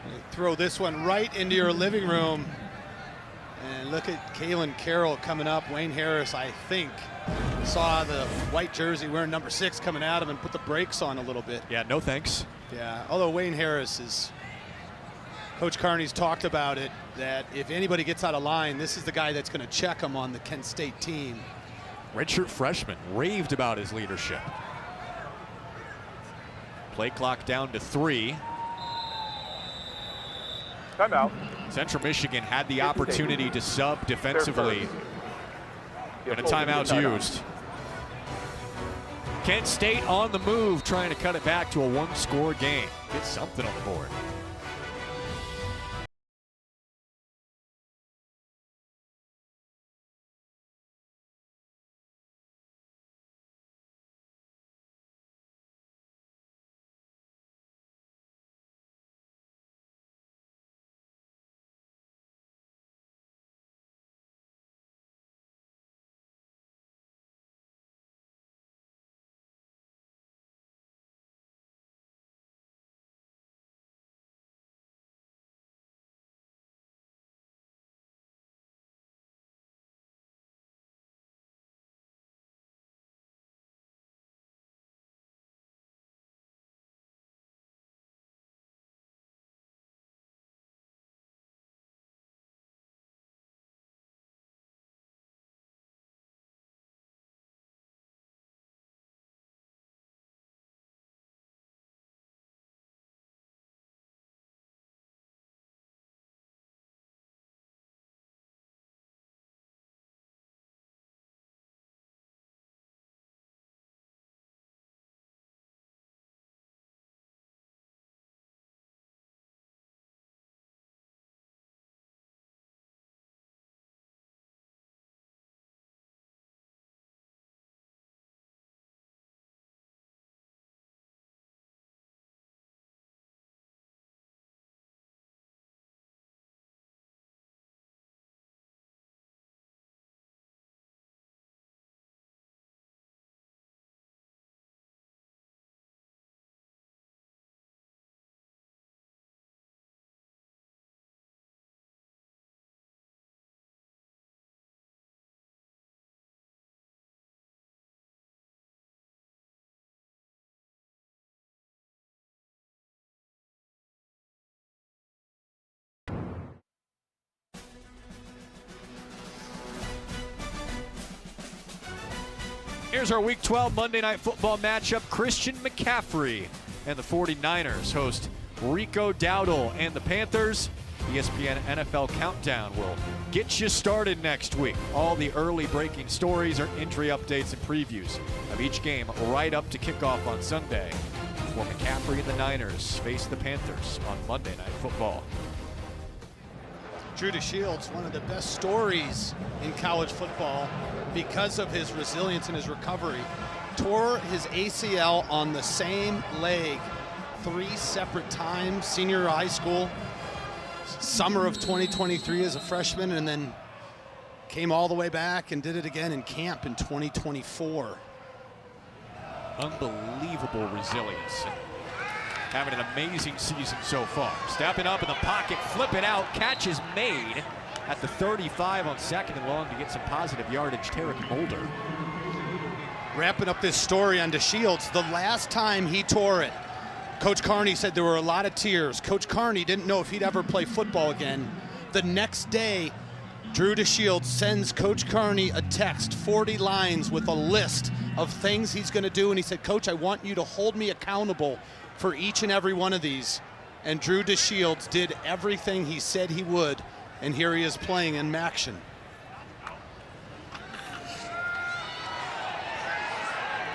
You throw this one right into your living room. And look at Kalen Carroll coming up. Wayne Harris, I think, saw the white jersey wearing number 6 coming at him and put the brakes on a little bit. Yeah, no thanks. Yeah, although Wayne Harris is, Coach Carney's talked about it, that if anybody gets out of line, this is the guy that's going to check him on the Kent State team. Redshirt freshman raved about his leadership. Play clock down to 3. Timeout. Central Michigan had the opportunity to sub defensively, and a timeout's used. Kent State on the move, trying to cut it back to a 1-score game. Get something on the board. Here's our Week 12 Monday Night Football matchup. Christian McCaffrey and the 49ers host Rico Dowdle and the Panthers. ESPN NFL Countdown will get you started next week. All the early breaking stories or injury updates and previews of each game right up to kickoff on Sunday, before McCaffrey and the Niners face the Panthers on Monday Night Football. Drew DeShields, one of the best stories in college football because of his resilience and his recovery. Tore his ACL on the same leg 3 separate times, senior high school, summer of 2023 as a freshman, and then came all the way back and did it again in camp in 2024. Unbelievable resilience. Having an amazing season so far. Stepping up in the pocket, flipping out, catch is made at the 35 on 2nd and long to get some positive yardage. Tarek Mulder. Wrapping up this story on DeShields, the last time he tore it, Coach Carney said there were a lot of tears. Coach Carney didn't know if he'd ever play football again. The next day, Drew DeShields sends Coach Carney a text, 40 lines with a list of things he's going to do, and he said, Coach, I want you to hold me accountable for each and every one of these. And Drew DeShields did everything he said he would, and here he is playing in action.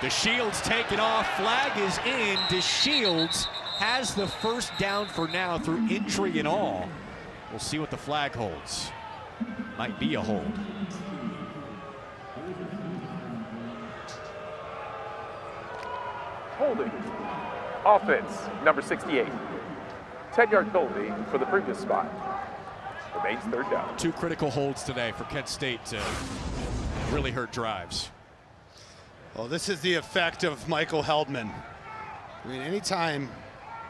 DeShields taking off, flag is in. DeShields has the first down for now through injury and all. We'll see what the flag holds. Might be a hold. Holding. Offense, number 68. 10-yard penalty for the previous spot. Remains 3rd down. 2 critical holds today for Kent State to really hurt drives. Well, this is the effect of Michael Heldman. I mean, anytime,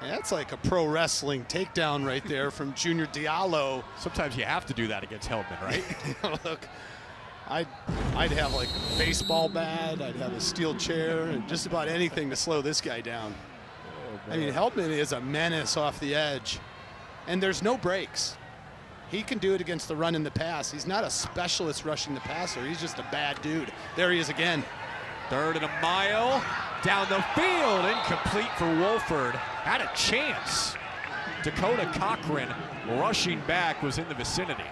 that's like a pro wrestling takedown right there from Junior Diallo. Sometimes you have to do that against Heldman, right? Look, I'd have like a baseball bat, I'd have a steel chair, and just about anything to slow this guy down. I mean, Heldman is a menace off the edge, and there's no breaks. He can do it against the run and the pass. He's not a specialist rushing the passer. He's just a bad dude. There he is again. 3rd and a mile. Down the field. Incomplete for Wolford. Had a chance. Dakota Cochran rushing back was in the vicinity.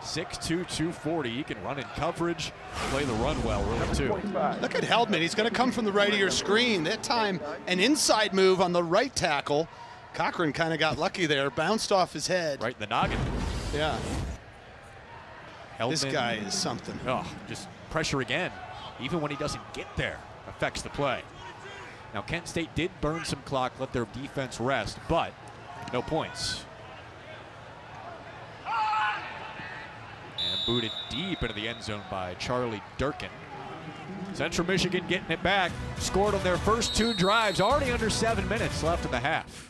6'2", 240. He can run in coverage, play the run well, really, too. Look at Heldman. He's going to come from the right of your screen. That time, an inside move on the right tackle. Cochran kind of got lucky there. Bounced off his head. Right in the noggin. Yeah. Heldman, This guy is something. Oh, just pressure again. Even when he doesn't get there, affects the play. Now, Kent State did burn some clock, let their defense rest, but no points. And booted deep into the end zone by Charlie Durkin. Central Michigan getting it back. Scored on their first 2 drives, already under 7 minutes left in the half.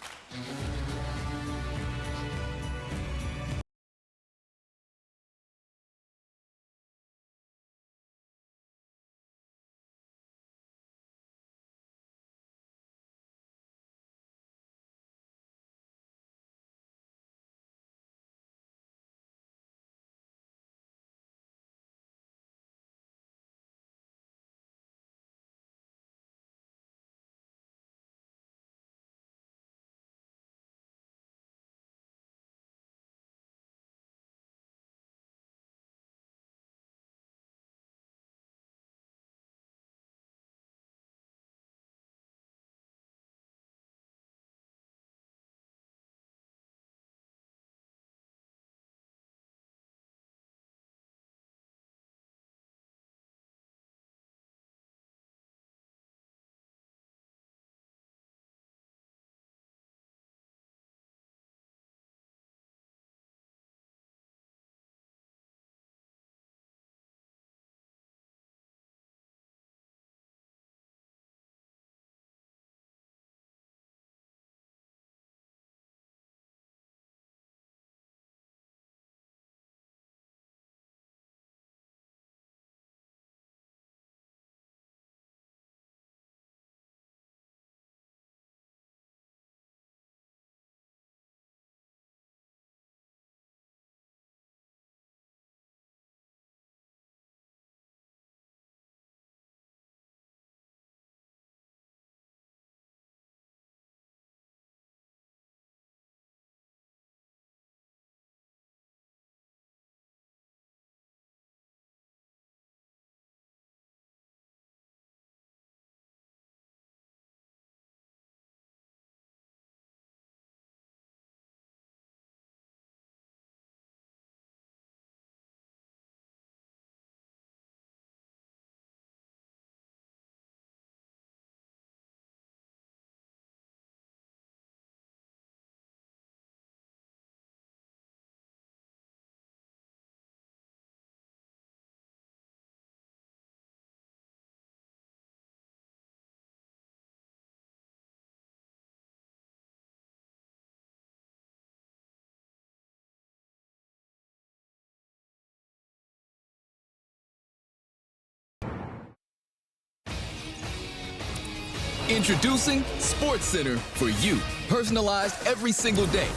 Introducing SportsCenter for you, personalized every single day.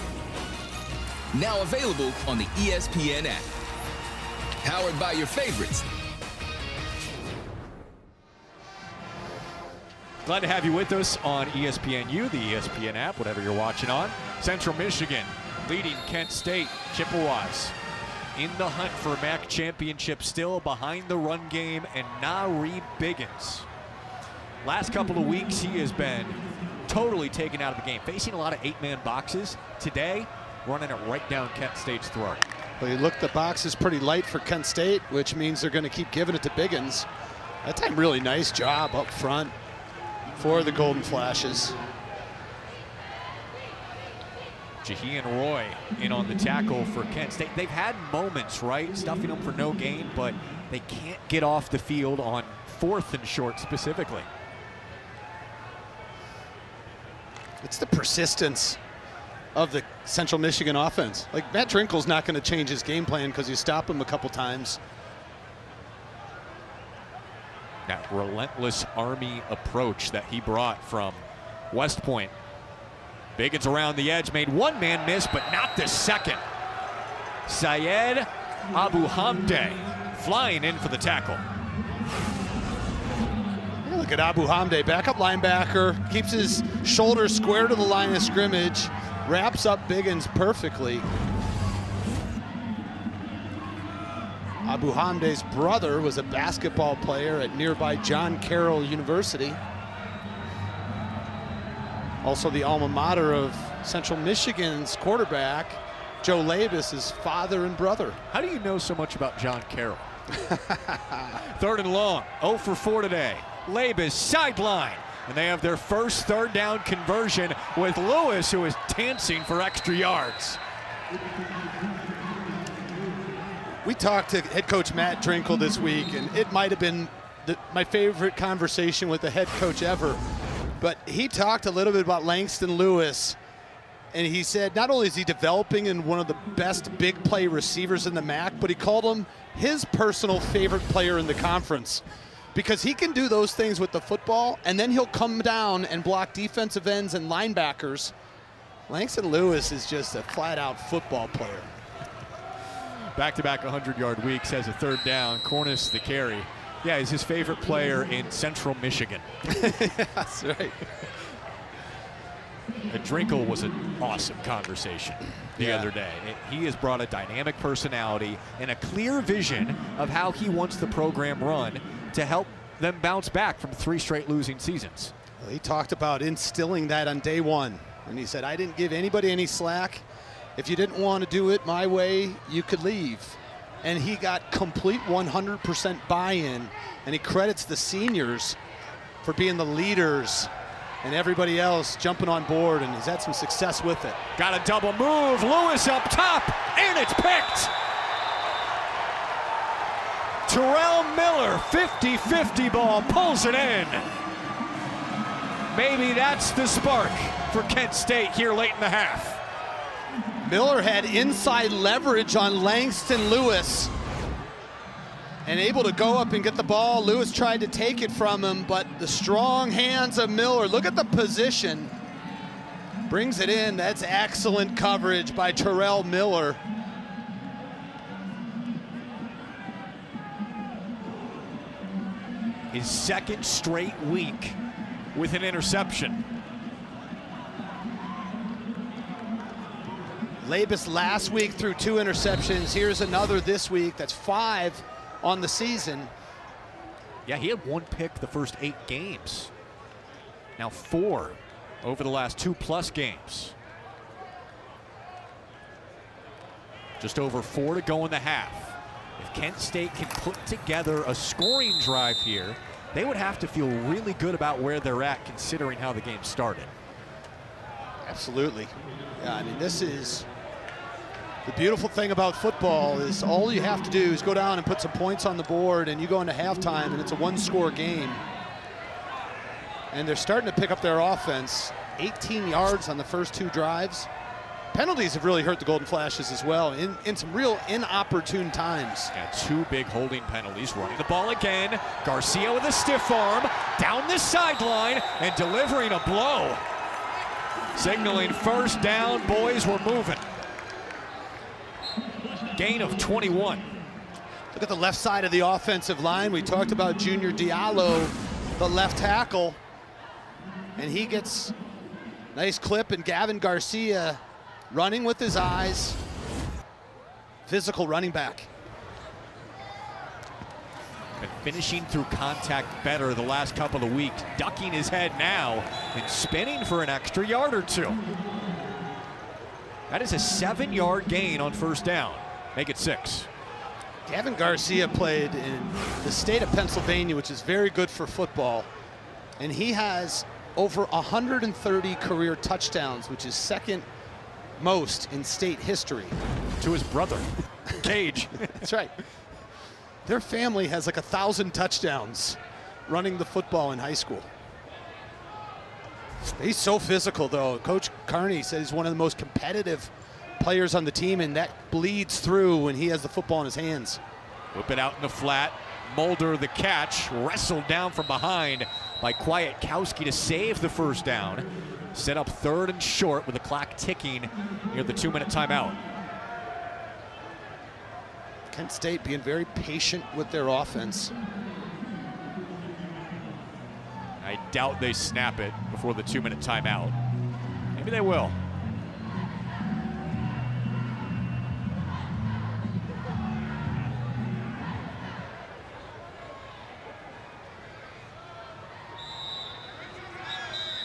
Now available on the ESPN app. Powered by your favorites. Glad to have you with us on ESPNU, the ESPN app, whatever you're watching on. Central Michigan leading Kent State, Chippewas in the hunt for a MAC championship, still behind the run game, and Nari Biggins. Last couple of weeks, he has been totally taken out of the game, facing a lot of 8-man boxes. Today, running it right down Kent State's throat. Well, you look, the box is pretty light for Kent State, which means they're going to keep giving it to Biggins. That time, really nice job up front for the Golden Flashes. Jahian Roy in on the tackle for Kent State. They've had moments, right, stuffing them for no gain, but they can't get off the field on 4th and short specifically. It's the persistence of the Central Michigan offense. Like, Matt Drinkle's not going to change his game plan because you stop him a couple times. That relentless Army approach that he brought from West Point. Biggins around the edge, made one man miss, but not the second. Syed Abu Hamde flying in for the tackle. Look at Abu Hamde, backup linebacker, keeps his shoulders square to the line of scrimmage, wraps up Biggins perfectly. Abu Hamde's brother was a basketball player at nearby John Carroll University. Also the alma mater of Central Michigan's quarterback, Joe Labus' father and brother. How do you know so much about John Carroll? 3rd and long, 0 for 4 today. Labus sideline, and they have their first 3rd down conversion with Lewis, who is dancing for extra yards. We talked to head coach Matt Drinkle this week, and it might have been my favorite conversation with a head coach ever. But he talked a little bit about Langston Lewis, and he said not only is he developing in one of the best big play receivers in the MAC, but he called him his personal favorite player in the conference, because he can do those things with the football, and then he'll come down and block defensive ends and linebackers. Langston Lewis is just a flat-out football player. Back-to-back 100-yard weeks, has a 3rd down. Cornish the carry. Yeah, he's his favorite player in Central Michigan. That's right. Drinkle was an awesome conversation the other day. He has brought a dynamic personality and a clear vision of how he wants the program run to help them bounce back from 3 straight losing seasons. Well, he talked about instilling that on day one, and he said, I didn't give anybody any slack. If you didn't want to do it my way, you could leave. And he got complete 100% buy-in, and he credits the seniors for being the leaders and everybody else jumping on board, and he's had some success with it. Got a double move, Lewis up top, and it's picked. Terrell Miller, 50-50 ball, pulls it in. Maybe that's the spark for Kent State here late in the half. Miller had inside leverage on Langston Lewis and able to go up and get the ball. Lewis tried to take it from him, but the strong hands of Miller, look at the position, brings it in. That's excellent coverage by Terrell Miller. His 2nd straight week with an interception. Labus last week threw 2 interceptions. Here's another this week. That's 5 on the season. Yeah, he had 1 pick the first 8 games. Now 4 over the last 2+ games. Just over 4 to go in the half. If Kent State can put together a scoring drive here, they would have to feel really good about where they're at considering how the game started. Absolutely. Yeah, I mean, this is the beautiful thing about football is all you have to do is go down and put some points on the board, and you go into halftime and it's a 1-score game. And they're starting to pick up their offense. 18 yards on the first 2 drives. Penalties have really hurt the Golden Flashes as well in some real inopportune times. Yeah, 2 big holding penalties. Running the ball again. Garcia with a stiff arm down the sideline and delivering a blow. Signaling first down. Boys, we're moving. Gain of 21. Look at the left side of the offensive line. We talked about Junior Diallo, the left tackle, and he gets nice clip, and Gavin Garcia running with his eyes. Physical running back. Been finishing through contact better the last couple of weeks, ducking his head now and spinning for an extra yard or 2. That is a 7-yard gain on first down. Make it 6. Gavin Garcia played in the state of Pennsylvania, which is very good for football, and he has over 130 career touchdowns, which is second most in state history. To his brother, Cage. That's right. Their family has like 1,000 touchdowns running the football in high school. He's so physical, though. Coach Carney said he's one of the most competitive players on the team, and that bleeds through when he has the football in his hands. Whip it out in the flat. Mulder the catch, wrestled down from behind by Kwiatkowski to save the first down. Set up 3rd and short with the clock ticking near the 2-minute timeout. Kent State being very patient with their offense. I doubt they snap it before the 2-minute timeout. Maybe they will.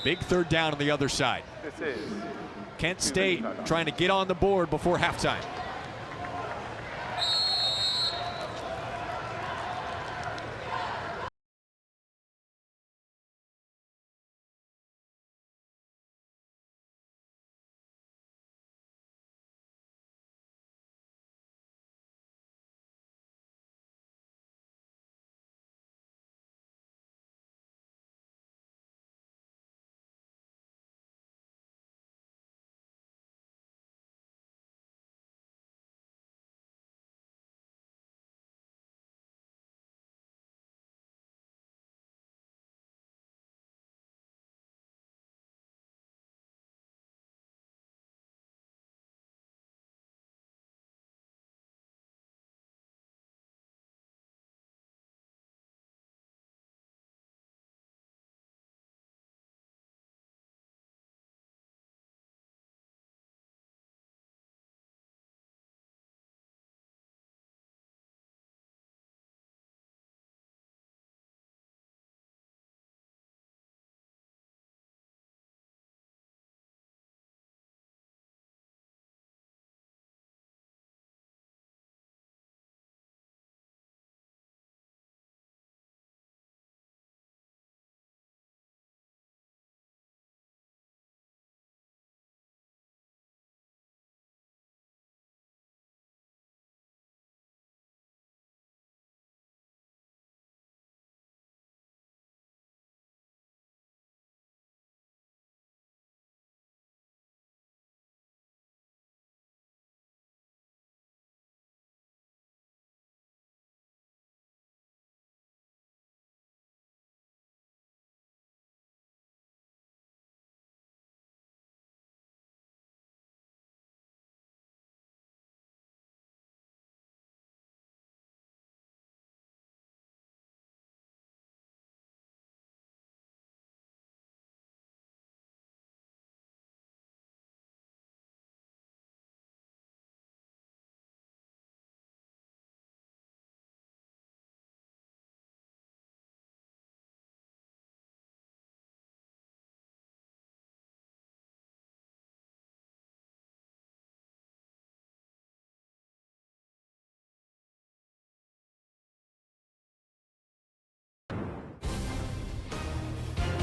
Big 3rd down on the other side. This is Kent State trying to get on the board before halftime.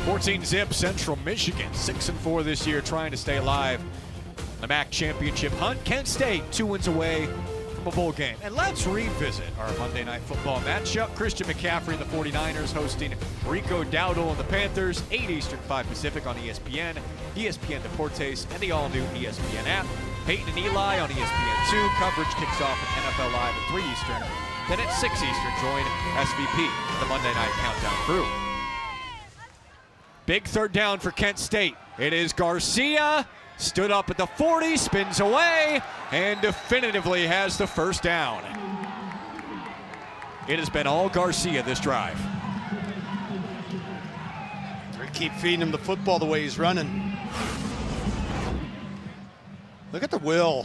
(14-zip) Central Michigan, 6-4 this year, trying to stay alive. The MAC championship hunt. Kent State 2 wins away from a bowl game. And let's revisit our Monday Night Football matchup. Christian McCaffrey and the 49ers hosting Rico Dowdle and the Panthers, 8 Eastern, 5 Pacific on ESPN, ESPN Deportes, and the all-new ESPN app. Peyton and Eli on ESPN2. Coverage kicks off at NFL Live at 3 Eastern. Then at 6 Eastern, join SVP, the Monday Night Countdown crew. Big third down for Kent State. It is Garcia. Stood up at the 40, spins away, and definitively has the first down. It has been all Garcia this drive. Keep feeding him the football the way he's running. Look at the will.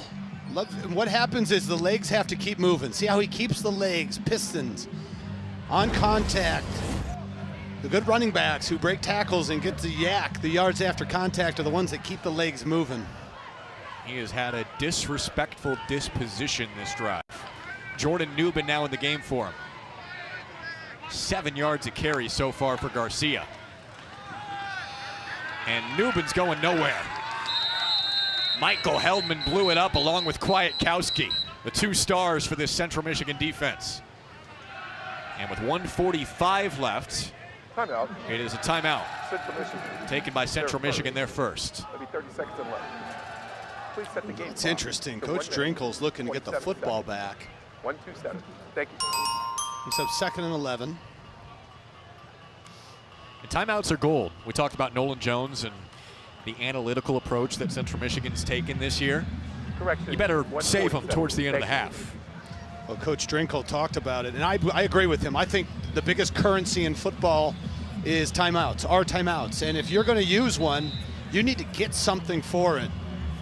What happens is the legs have to keep moving. See how he keeps the legs, pistons, on contact. The good running backs who break tackles and get the yards after contact, are the ones that keep the legs moving. He has had a disrespectful disposition this drive. Jordan Newman now in the game for him. 7 yards a carry so far for Garcia. And Newman's going nowhere. Michael Heldman blew it up along with Kwiatkowski, the 2 stars for this Central Michigan defense. And with 1:45 left, timeout. It is a timeout. Central Michigan. Taken by Central Michigan there first. There'll be 30 seconds left. Please set the game. It's interesting. Coach Drinkle's looking to get the football back. 1-2-7. Thank you. He's up 2nd and 11. And timeouts are gold. We talked about Nolan Jones and the analytical approach that Central Michigan's taken this year. Correction. You better save them towards the end of the half. Well, Coach Drinkle talked about it, and I agree with him. I think the biggest currency in football is timeouts, are timeouts. And if you're going to use one, you need to get something for it.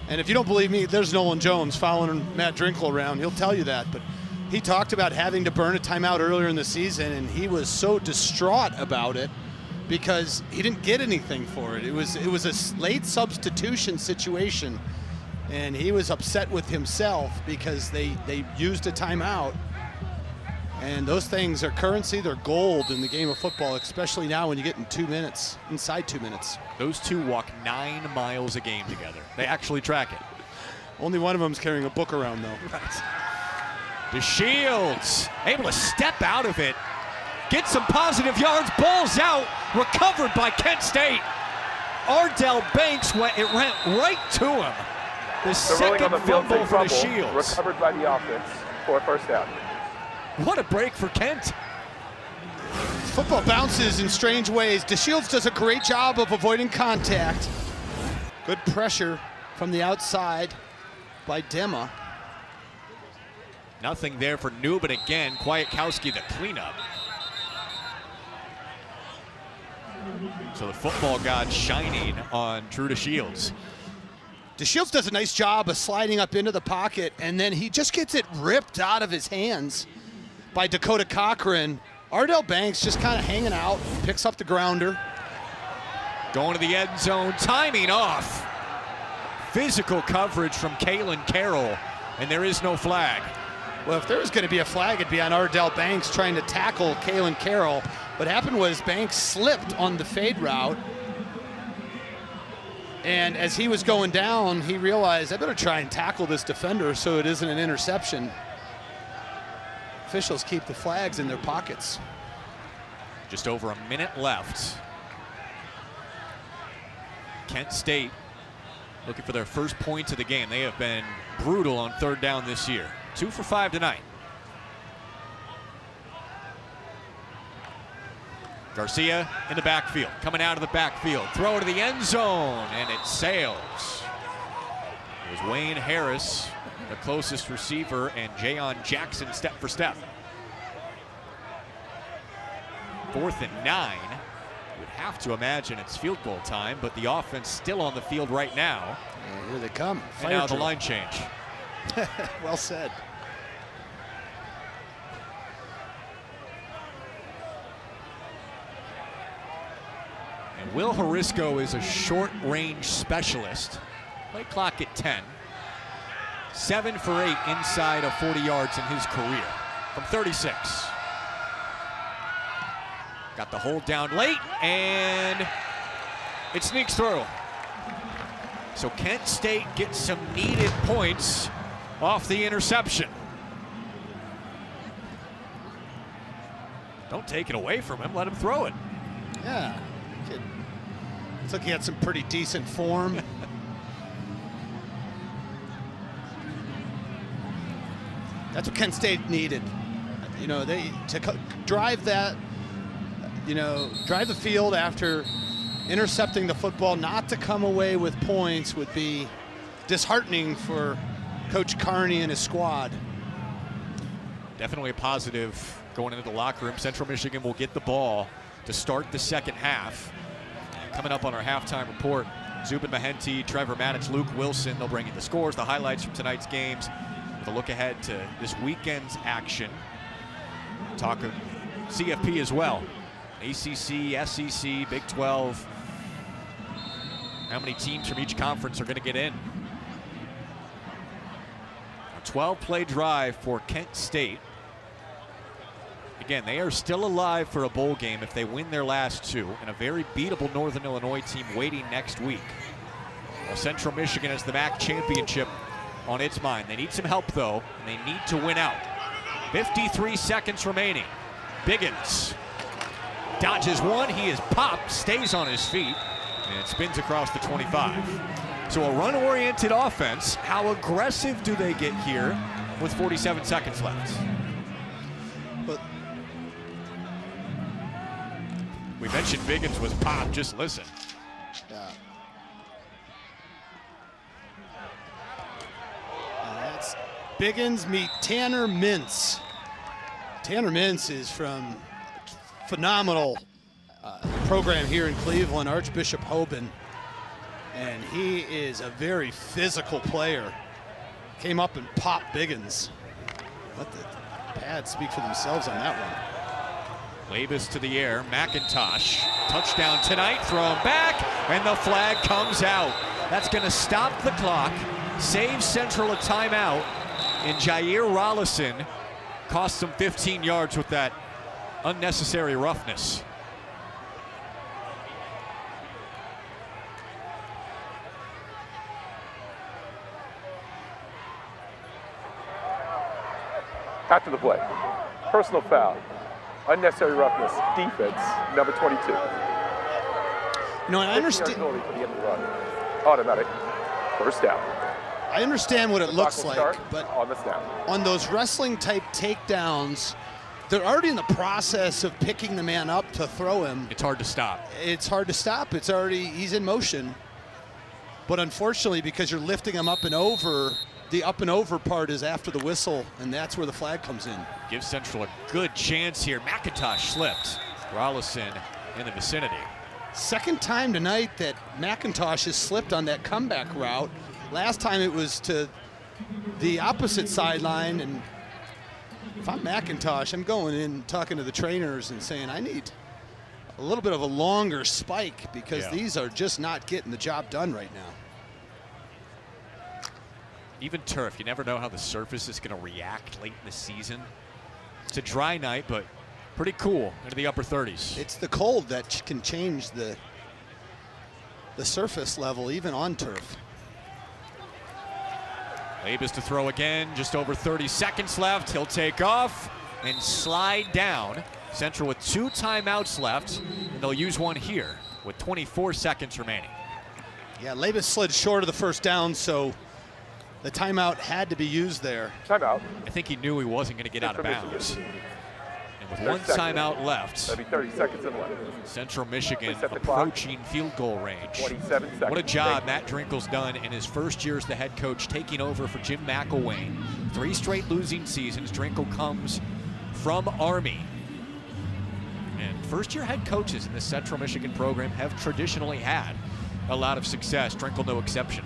And if you don't believe me, there's Nolan Jones following Matt Drinkle around. He'll tell you that. But he talked about having to burn a timeout earlier in the season, and he was so distraught about it because he didn't get anything for it. It was a late substitution situation, and he was upset with himself because they used a timeout. And those things are currency, they're gold in the game of football, especially now when you get in 2 minutes, inside 2 minutes. Those two walk 9 miles a game together. They actually track it. Only one of them's carrying a book around, though. Right. DeShields able to step out of it, get some positive yards, balls out, recovered by Kent State. Ardell Banks went right to him. The second fumble for DeShields. Recovered by the offense for a first down. What a break for Kent. Football bounces in strange ways. DeShields does a great job of avoiding contact. Good pressure from the outside by Dema. Nothing there for New, but again, Kwiatkowski the cleanup. So the football god shining on Drew DeShields. DeShields does a nice job of sliding up into the pocket, and then he just gets it ripped out of his hands by Dakota Cochran. Ardell Banks just kind of hanging out, picks up the grounder. Going to the end zone, timing off. Physical coverage from Kalen Carroll, and there is no flag. Well, if there was going to be a flag, it'd be on Ardell Banks trying to tackle Kalen Carroll. What happened was Banks slipped on the fade route, and as he was going down, he realized, I better try and tackle this defender so it isn't an interception. Officials keep the flags in their pockets. Just over a minute left. Kent State looking for their first points of the game. They have been brutal on third down this year. 2 for 5 tonight. Garcia in the backfield, coming out of the backfield. Throw to the end zone, and it sails. It was Wayne Harris, the closest receiver, and Jayon Jackson step for step. 4th and 9. You would have to imagine it's field goal time, but the offense still on the field right now. And here they come. And now the line change. Well said. And Will Horisco is a short-range specialist. Play clock at 10. 7 for 8 inside of 40 yards in his career from 36. Got the hold down late, and it sneaks through. So Kent State gets some needed points off the interception. Don't take it away from him, let him throw it. Yeah. Looks like he had some pretty decent form. That's what Kent State needed. You know, drive that, drive the field after intercepting the football, not to come away with points would be disheartening for Coach Carney and his squad. Definitely a positive going into the locker room. Central Michigan will get the ball to start the second half. Coming up on our halftime report, Zubin Mehenti, Trevor Maddich, Luke Wilson, they'll bring you the scores, the highlights from tonight's games, with a look ahead to this weekend's action. Talk of CFP as well. ACC, SEC, Big 12. How many teams from each conference are going to get in? A 12-play drive for Kent State. Again, they are still alive for a bowl game if they win their last two, and a very beatable Northern Illinois team waiting next week. Well, Central Michigan has the MAC championship on its mind. They need some help, though, and they need to win out. 53 seconds remaining. Biggins dodges one. He is popped, stays on his feet, and spins across the 25. So a run-oriented offense. How aggressive do they get here with 47 seconds left? But we mentioned Biggins was popped. Just listen. Yeah. That's Biggins meet Tanner Mintz. Tanner Mintz is from phenomenal program here in Cleveland, Archbishop Hoban, and he is a very physical player. Came up and popped Biggins. Let the pads speak for themselves on that one. Labus to the air, McIntosh. Touchdown tonight, thrown back, and the flag comes out. That's gonna stop the clock, save Central a timeout, and Jair Rollison cost them 15 yards with that unnecessary roughness. After the play, personal foul, unnecessary roughness, defense, number 22. No, I understand. Automatic, first down. I understand what it looks Clock like, will start but on the snap. on those wrestling type takedowns, they're already in the process of picking the man up to throw him. It's hard to stop. It's hard to stop. It's already, he's in motion. But unfortunately, because you're lifting him up and over, the up and over part is after the whistle, and that's where the flag comes in. Gives Central a good chance here. McIntosh slipped. Rollison in the vicinity. Second time tonight that McIntosh has slipped on that comeback route. Last time it was to the opposite sideline, and if I'm McIntosh, I'm going in talking to the trainers and saying I need a little bit of a longer spike because these are just not getting the job done right now. Even turf, you never know how the surface is going to react late in the season. It's a dry night, but pretty cool into the upper 30s. It's the cold that can change the surface level, even on turf. Labus to throw again, just over 30 seconds left. He'll take off and slide down. Central with 2 timeouts left, and they'll use one here with 24 seconds remaining. Yeah, Labus slid short of the first down, so the timeout had to be used there. Timeout. I think he knew he wasn't going to get out of bounds. And with 1 timeout left, That'll be 30 seconds and left. Central Michigan Reset the clock. approaching field goal range. 27 seconds. What a job Matt Drinkle's done in his first year as the head coach, taking over for Jim McElwain. 3 straight losing seasons. Drinkle comes from Army. And first-year head coaches in the Central Michigan program have traditionally had a lot of success. Drinkle no exception.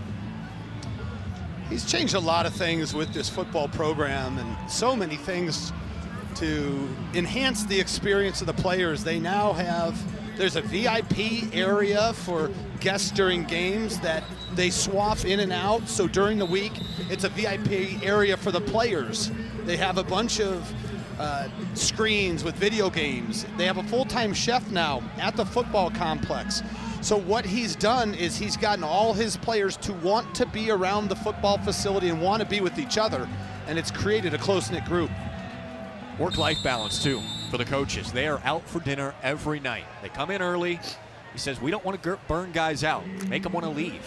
He's changed a lot of things with this football program, and so many things to enhance the experience of the players. They now have, there's a VIP area for guests during games that they swap in and out. So during the week, it's a VIP area for the players. They have a bunch of screens with video games. They have a full-time chef now at the football complex. So what he's done is he's gotten all his players to want to be around the football facility and want to be with each other, and it's created a close-knit group. Work-life balance, too, for the coaches. They are out for dinner every night. They come in early. He says, we don't want to burn guys out, make them want to leave.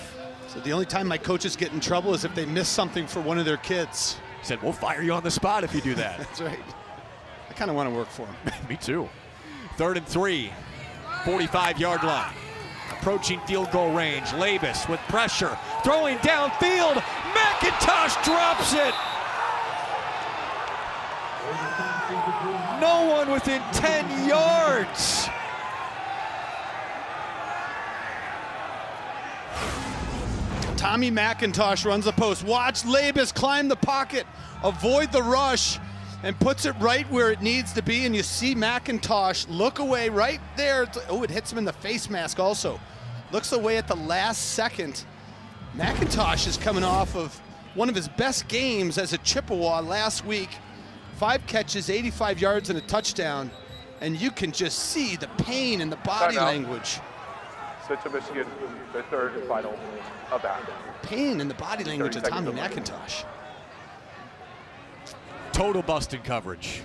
So the only time my coaches get in trouble is if they miss something for one of their kids. Said, we'll fire you on the spot if you do that. That's right. I kind of want to work for him. Me too. 3rd and 3, 45-yard line. Approaching field goal range. Labus with pressure. Throwing downfield. McIntosh drops it. No one within 10 yards. Tommy McIntosh runs the post. Watch Labus climb the pocket, avoid the rush, and puts it right where it needs to be. And you see McIntosh look away right there. Oh, it hits him in the face mask also. Looks away at the last second. McIntosh is coming off of one of his best games as a Chippewa last week. 5 catches, 85 yards, and a touchdown. And you can just see the pain in the body language. Central Michigan, their 3rd and final of that. Pain in the body language of Tommy McIntosh. Total busted coverage.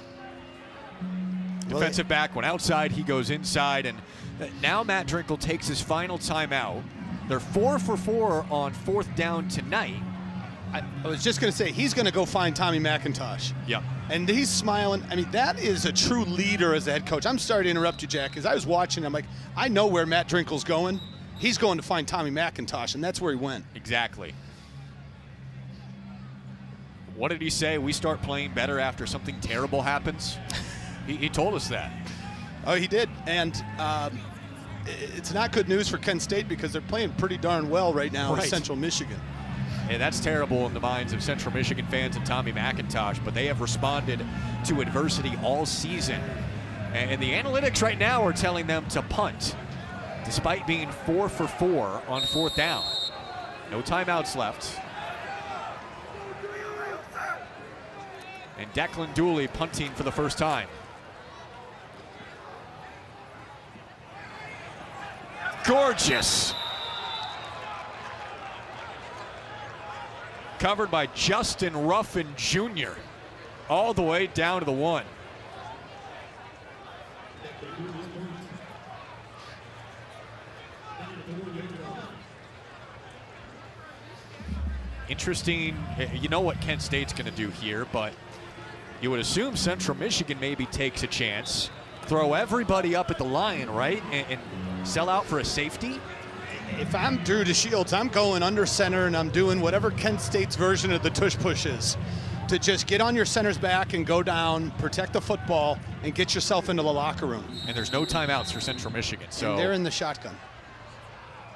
Defensive back went outside, he goes inside, and now Matt Drinkle takes his final timeout. They're 4 for 4 on 4th down tonight. I was just going to say, he's going to go find Tommy McIntosh. Yeah. And he's smiling. I mean, that is a true leader as a head coach. I'm sorry to interrupt you, Jack, because I was watching. I'm like, I know where Matt Drinkle's going. He's going to find Tommy McIntosh, and that's where he went. Exactly. What did he say? We start playing better after something terrible happens? He told us that. Oh, he did. And it's not good news for Kent State because they're playing pretty darn well right now in Central Michigan. And that's terrible in the minds of Central Michigan fans and Tommy McIntosh, but they have responded to adversity all season. And the analytics right now are telling them to punt, despite being 4 for 4 on 4th down. No timeouts left. And Declan Dooley punting for the first time. Gorgeous. Covered by Justin Ruffin Jr. all the way down to the 1. Interesting. You know what Kent State's going to do here, but you would assume Central Michigan maybe takes a chance, throw everybody up at the line, right, and sell out for a safety. If I'm Drew DeShields, I'm going under center and I'm doing whatever Kent State's version of the tush push is, to just get on your center's back and go down, protect the football, and get yourself into the locker room. And there's no timeouts for Central Michigan, so and they're in the shotgun.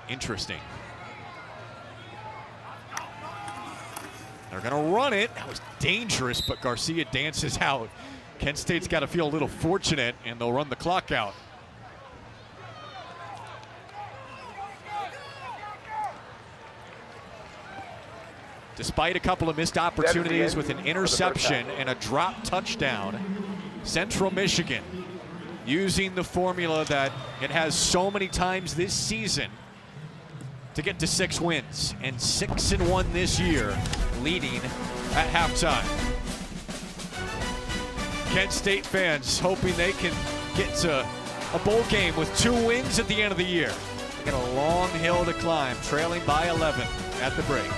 Interesting. They're going to run it. That was dangerous, but Garcia dances out. Kent State's got to feel a little fortunate, and they'll run the clock out. Despite a couple of missed opportunities with an interception and a drop touchdown, Central Michigan using the formula that it has so many times this season to get to 6 wins, and 6-1 this year, leading at halftime. Kent State fans hoping they can get to a bowl game with 2 wins at the end of the year. They got a long hill to climb, trailing by 11 at the break.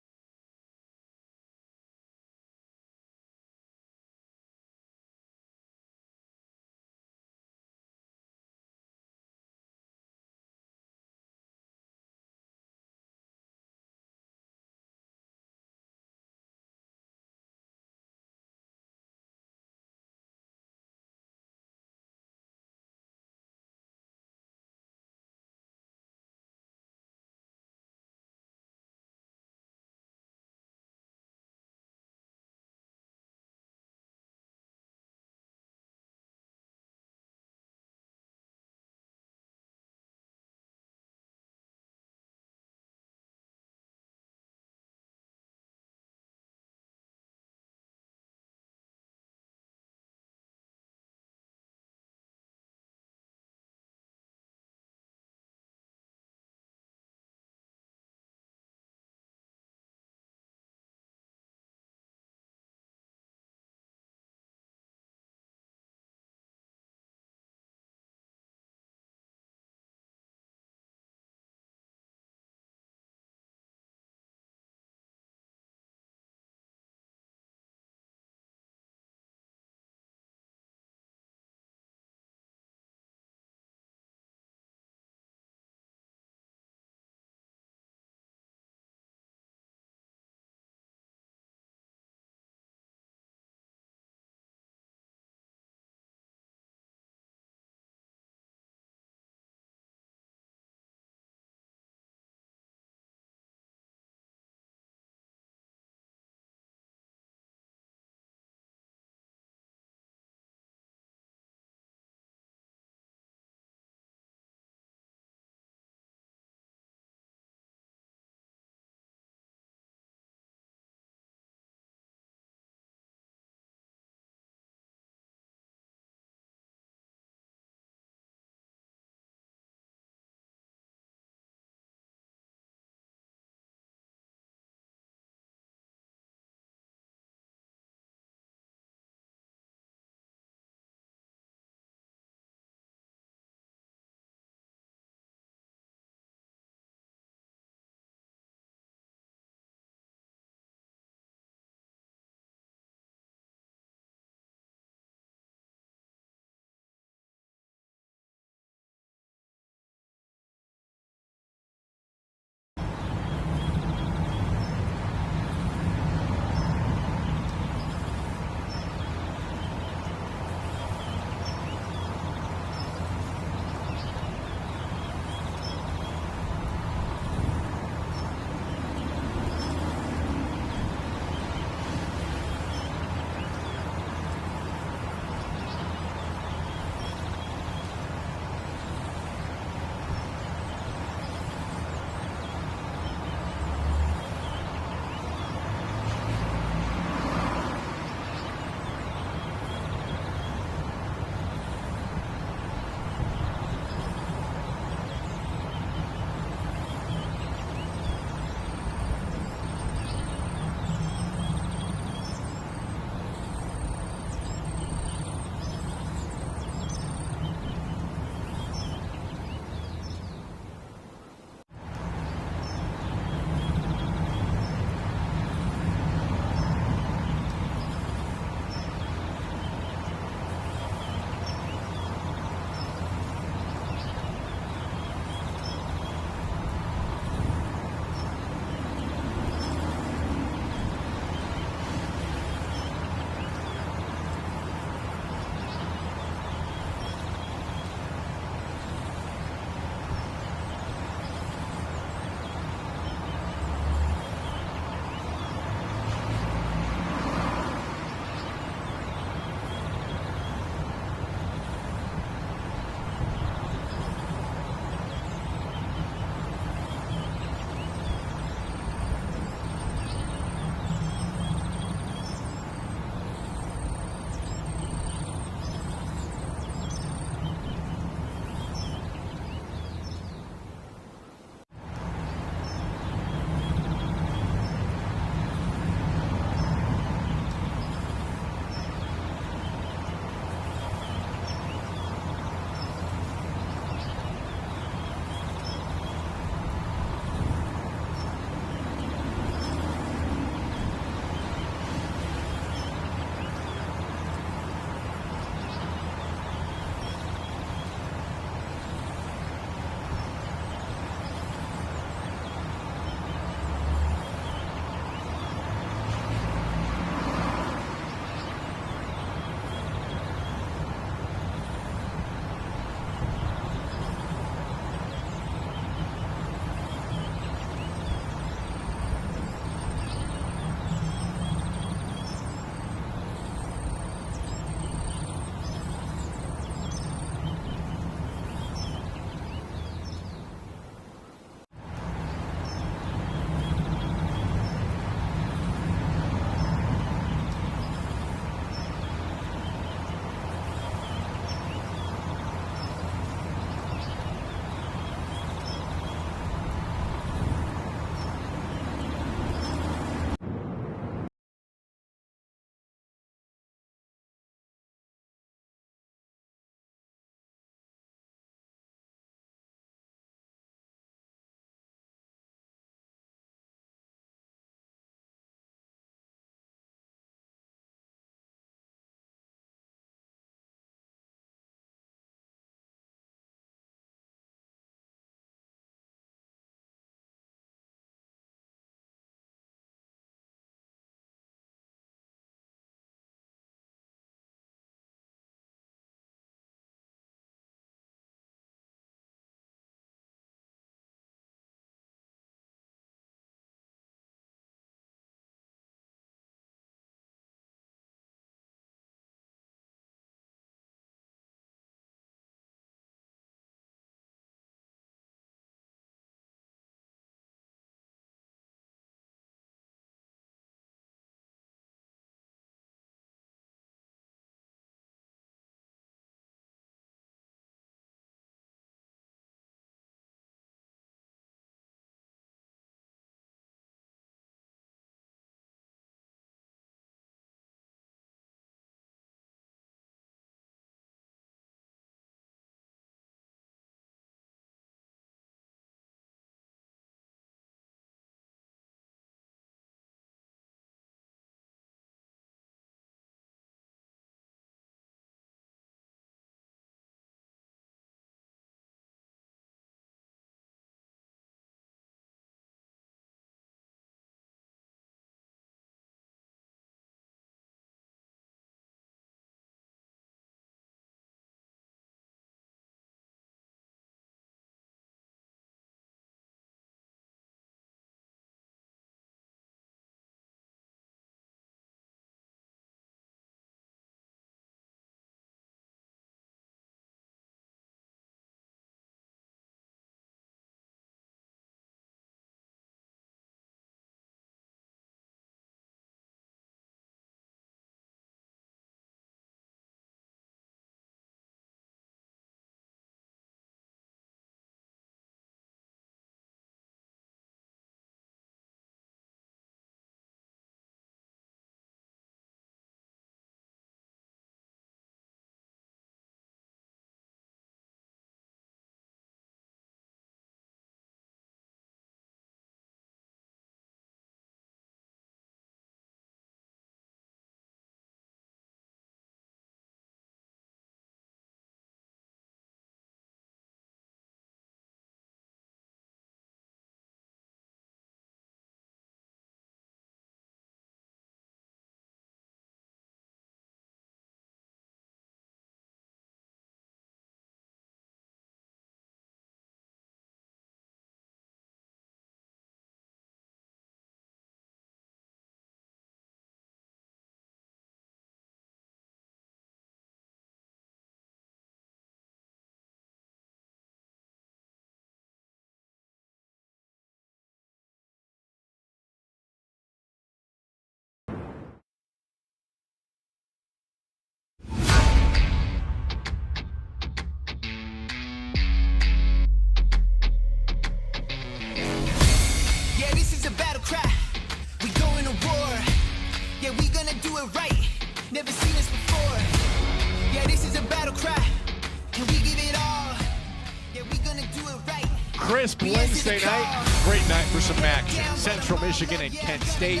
crisp Wednesday night. Great night for some action. Central Michigan and Kent State.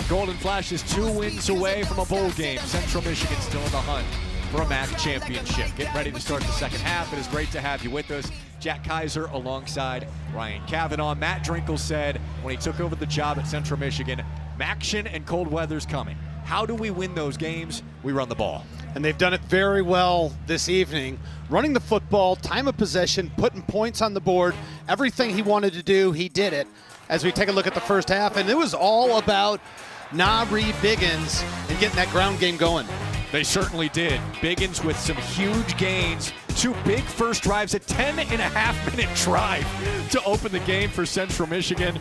Golden Flashes 2 wins away from a bowl game. Central Michigan still in the hunt for a MAC championship. Getting ready to start the second half. It is great to have you with us. Jack Kaiser alongside Ryan Kavanaugh. Matt Drinkle said when he took over the job at Central Michigan, action and cold weather's coming. How do we win those games? We run the ball. And they've done it very well this evening. Running the football, time of possession, putting points on the board. Everything he wanted to do, he did it. As we take a look at the first half, and it was all about Nari Biggins and getting that ground game going. They certainly did. Biggins with some huge gains. 2 big first drives, a 10.5-minute drive to open the game for Central Michigan.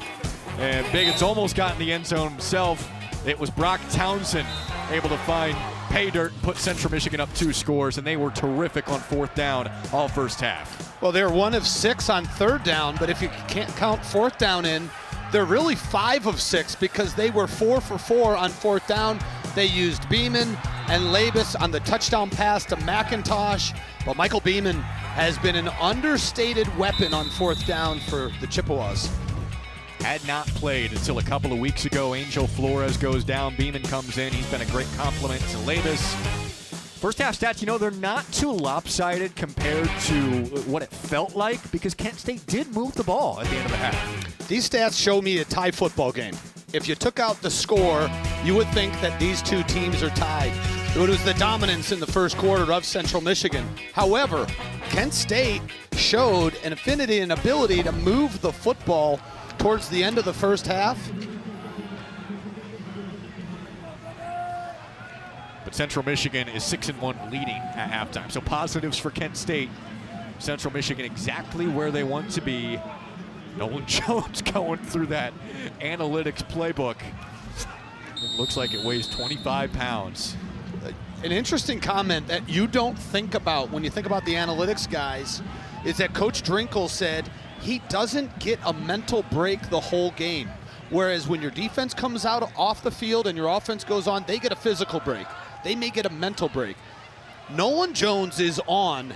And Biggins almost got in the end zone himself. It was Brock Townsend able to find pay dirt and put Central Michigan up 2 scores, and they were terrific on 4th down all first half. Well, they're 1 of 6 on 3rd down, but if you can't count 4th down in, they're really 5 of 6 because they were 4 for 4 on 4th down. They used Beeman and Labus on the touchdown pass to McIntosh, but Michael Beeman has been an understated weapon on 4th down for the Chippewas. Had not played until a couple of weeks ago. Angel Flores goes down. Beeman comes in. He's been a great compliment to Labus. First half stats, they're not too lopsided compared to what it felt like because Kent State did move the ball at the end of the half. These stats show me a tie football game. If you took out the score, you would think that these 2 teams are tied. It was the dominance in the first quarter of Central Michigan. However, Kent State showed an affinity and ability to move the football towards the end of the first half. But Central Michigan is 6-1 leading at halftime. So positives for Kent State. Central Michigan exactly where they want to be. Nolan Jones going through that analytics playbook. It looks like it weighs 25 pounds. An interesting comment that you don't think about when you think about the analytics guys is that Coach Drinkle said he doesn't get a mental break the whole game. Whereas when your defense comes out off the field and your offense goes on, they get a physical break. They may get a mental break. Nolan Jones is on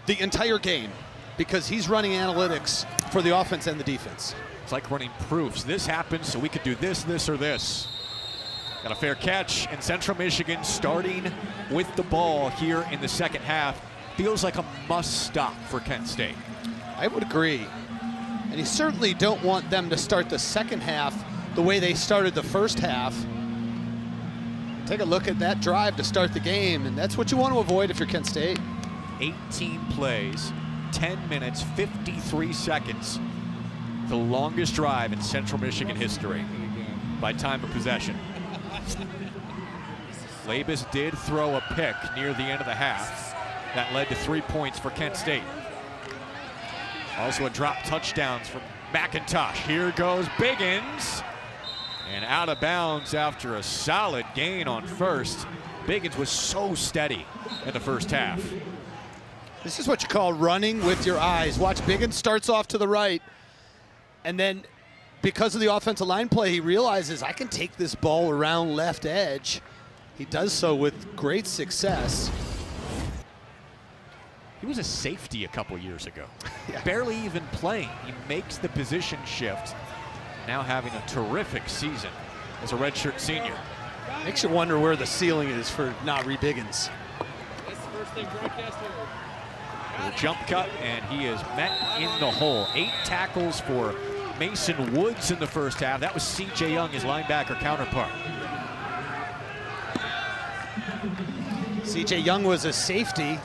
the entire game because he's running analytics for the offense and the defense. It's like running proofs. This happens, so we could do this, this, or this. Got a fair catch, and Central Michigan starting with the ball here in the second half feels like a must stop for Kent State. I would agree. And you certainly don't want them to start the second half the way they started the first half. Take a look at that drive to start the game, and that's what you want to avoid if you're Kent State. 18 plays, 10 minutes, 53 seconds. The longest drive in Central Michigan history by time of possession. Labus did throw a pick near the end of the half. That led to 3 points for Kent State. Also a drop touchdowns from McIntosh. Here goes Biggins. And out of bounds after a solid gain on first. Biggins was so steady in the first half. This is what you call running with your eyes. Watch, Biggins starts off to the right, and then because of the offensive line play, he realizes I can take this ball around left edge. He does so with great success. He was a safety a couple years ago. Yeah. Barely even playing. He makes the position shift. Now having a terrific season as a redshirt senior. Makes you wonder where the ceiling is for Nari Biggins. That's the first thing broadcast here. With a jump cut, and he is met in the hole. 8 tackles for Mason Woods in the first half. That was C.J. Young, his linebacker counterpart. C.J. Young was a safety,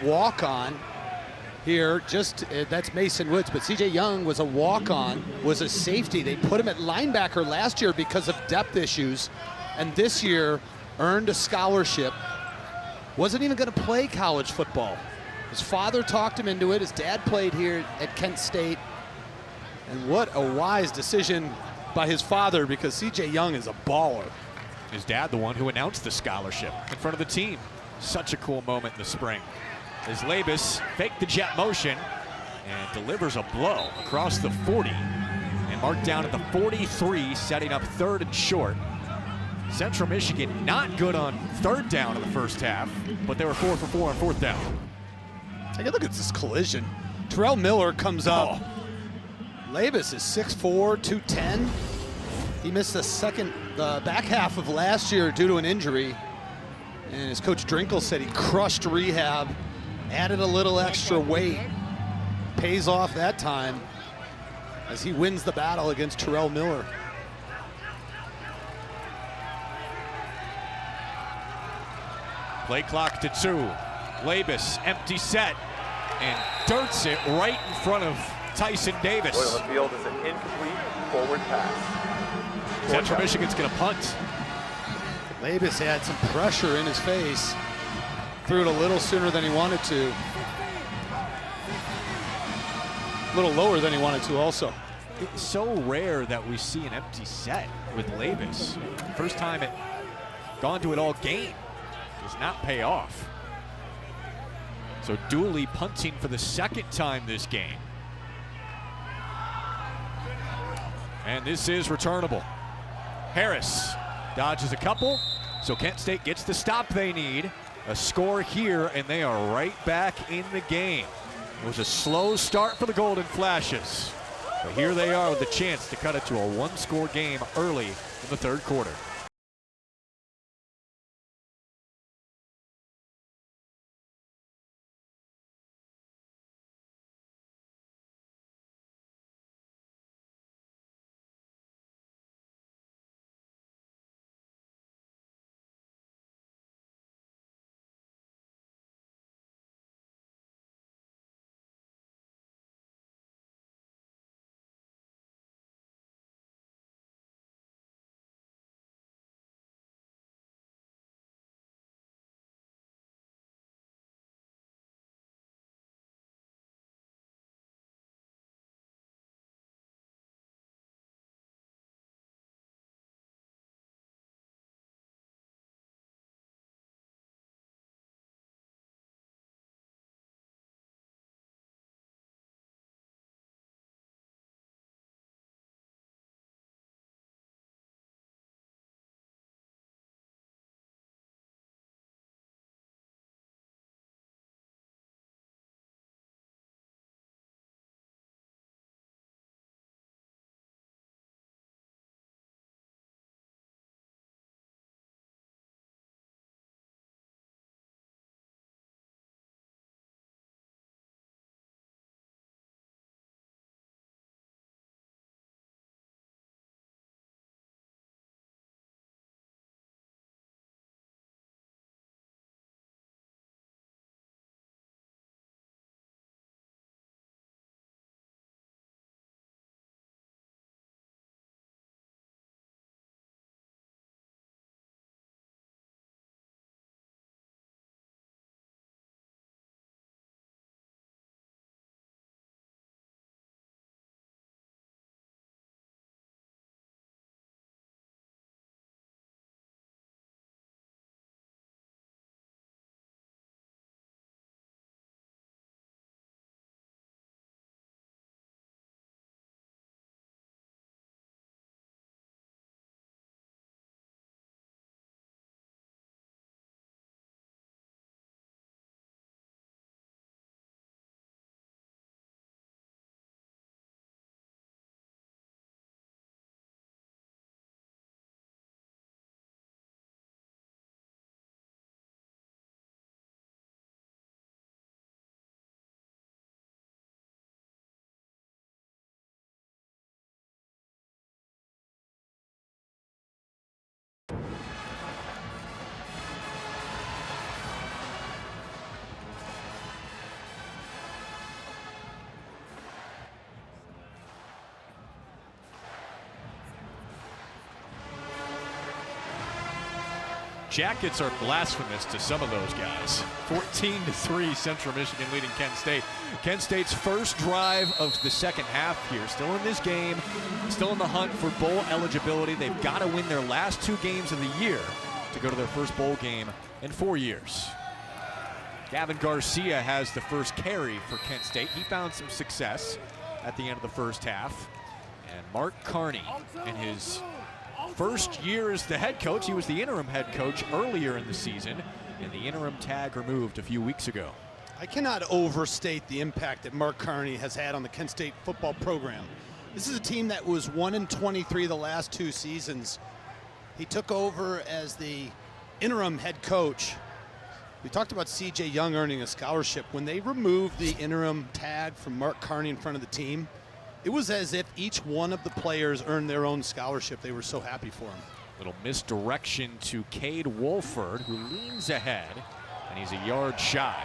walk-on here. That's Mason Woods, but C.J. Young was a walk-on, was a safety. They put him at linebacker last year because of depth issues, and this year earned a scholarship. Wasn't even going to play college football. His father talked him into it. His dad played here at Kent State. And what a wise decision by his father, because C.J. Young is a baller. His dad, the one who announced the scholarship in front of the team. Such a cool moment in the spring. As Labus faked the jet motion and delivers a blow across the 40 and marked down at the 43, setting up 3rd and short. Central Michigan not good on 3rd down in the first half, but they were 4 for 4 on 4th down. Take a look at this collision. Terrell Miller comes up. Labus is 6'4", 210. He missed the back half of last year due to an injury. And as Coach Drinkle said, he crushed rehab, added a little extra weight. Pays off that time as he wins the battle against Terrell Miller. Play clock to 2. Labus, empty set, and dirts it right in front of Tyson Davis. Boy, on the field is an incomplete forward pass. Central Michigan's going to punt. Labus had some pressure in his face. Threw it a little sooner than he wanted to. A little lower than he wanted to also. It's so rare that we see an empty set with Labus. First time it gone to it all game. Does not pay off. So Dooley punting for the second time this game. And this is returnable. Harris dodges a couple, so Kent State gets the stop they need. A score here, and they are right back in the game. It was a slow start for the Golden Flashes, but here they are with a chance to cut it to a one-score game early in the third quarter. Jackets are blasphemous to some of those guys. 14-3, Central Michigan leading Kent State. Kent State's first drive of the second half here. Still in this game, still in the hunt for bowl eligibility. They've got to win their last 2 games of the year to go to their first bowl game in 4 years. Gavin Garcia has the first carry for Kent State. He found some success at the end of the first half. And Mark Carney in his first year as the head coach. He was the interim head coach earlier in the season, and the interim tag removed a few weeks ago. I cannot overstate the impact that Mark Carney has had on the Kent State football program. This is a team that was 1-23 the last 2 seasons. He took over as the interim head coach. We talked about C.J. Young earning a scholarship. When they removed the interim tag from Mark Carney in front of the team, it was as if each one of the players earned their own scholarship. They were so happy for him. Little misdirection to Cade Wolford, who leans ahead, and he's a yard shy.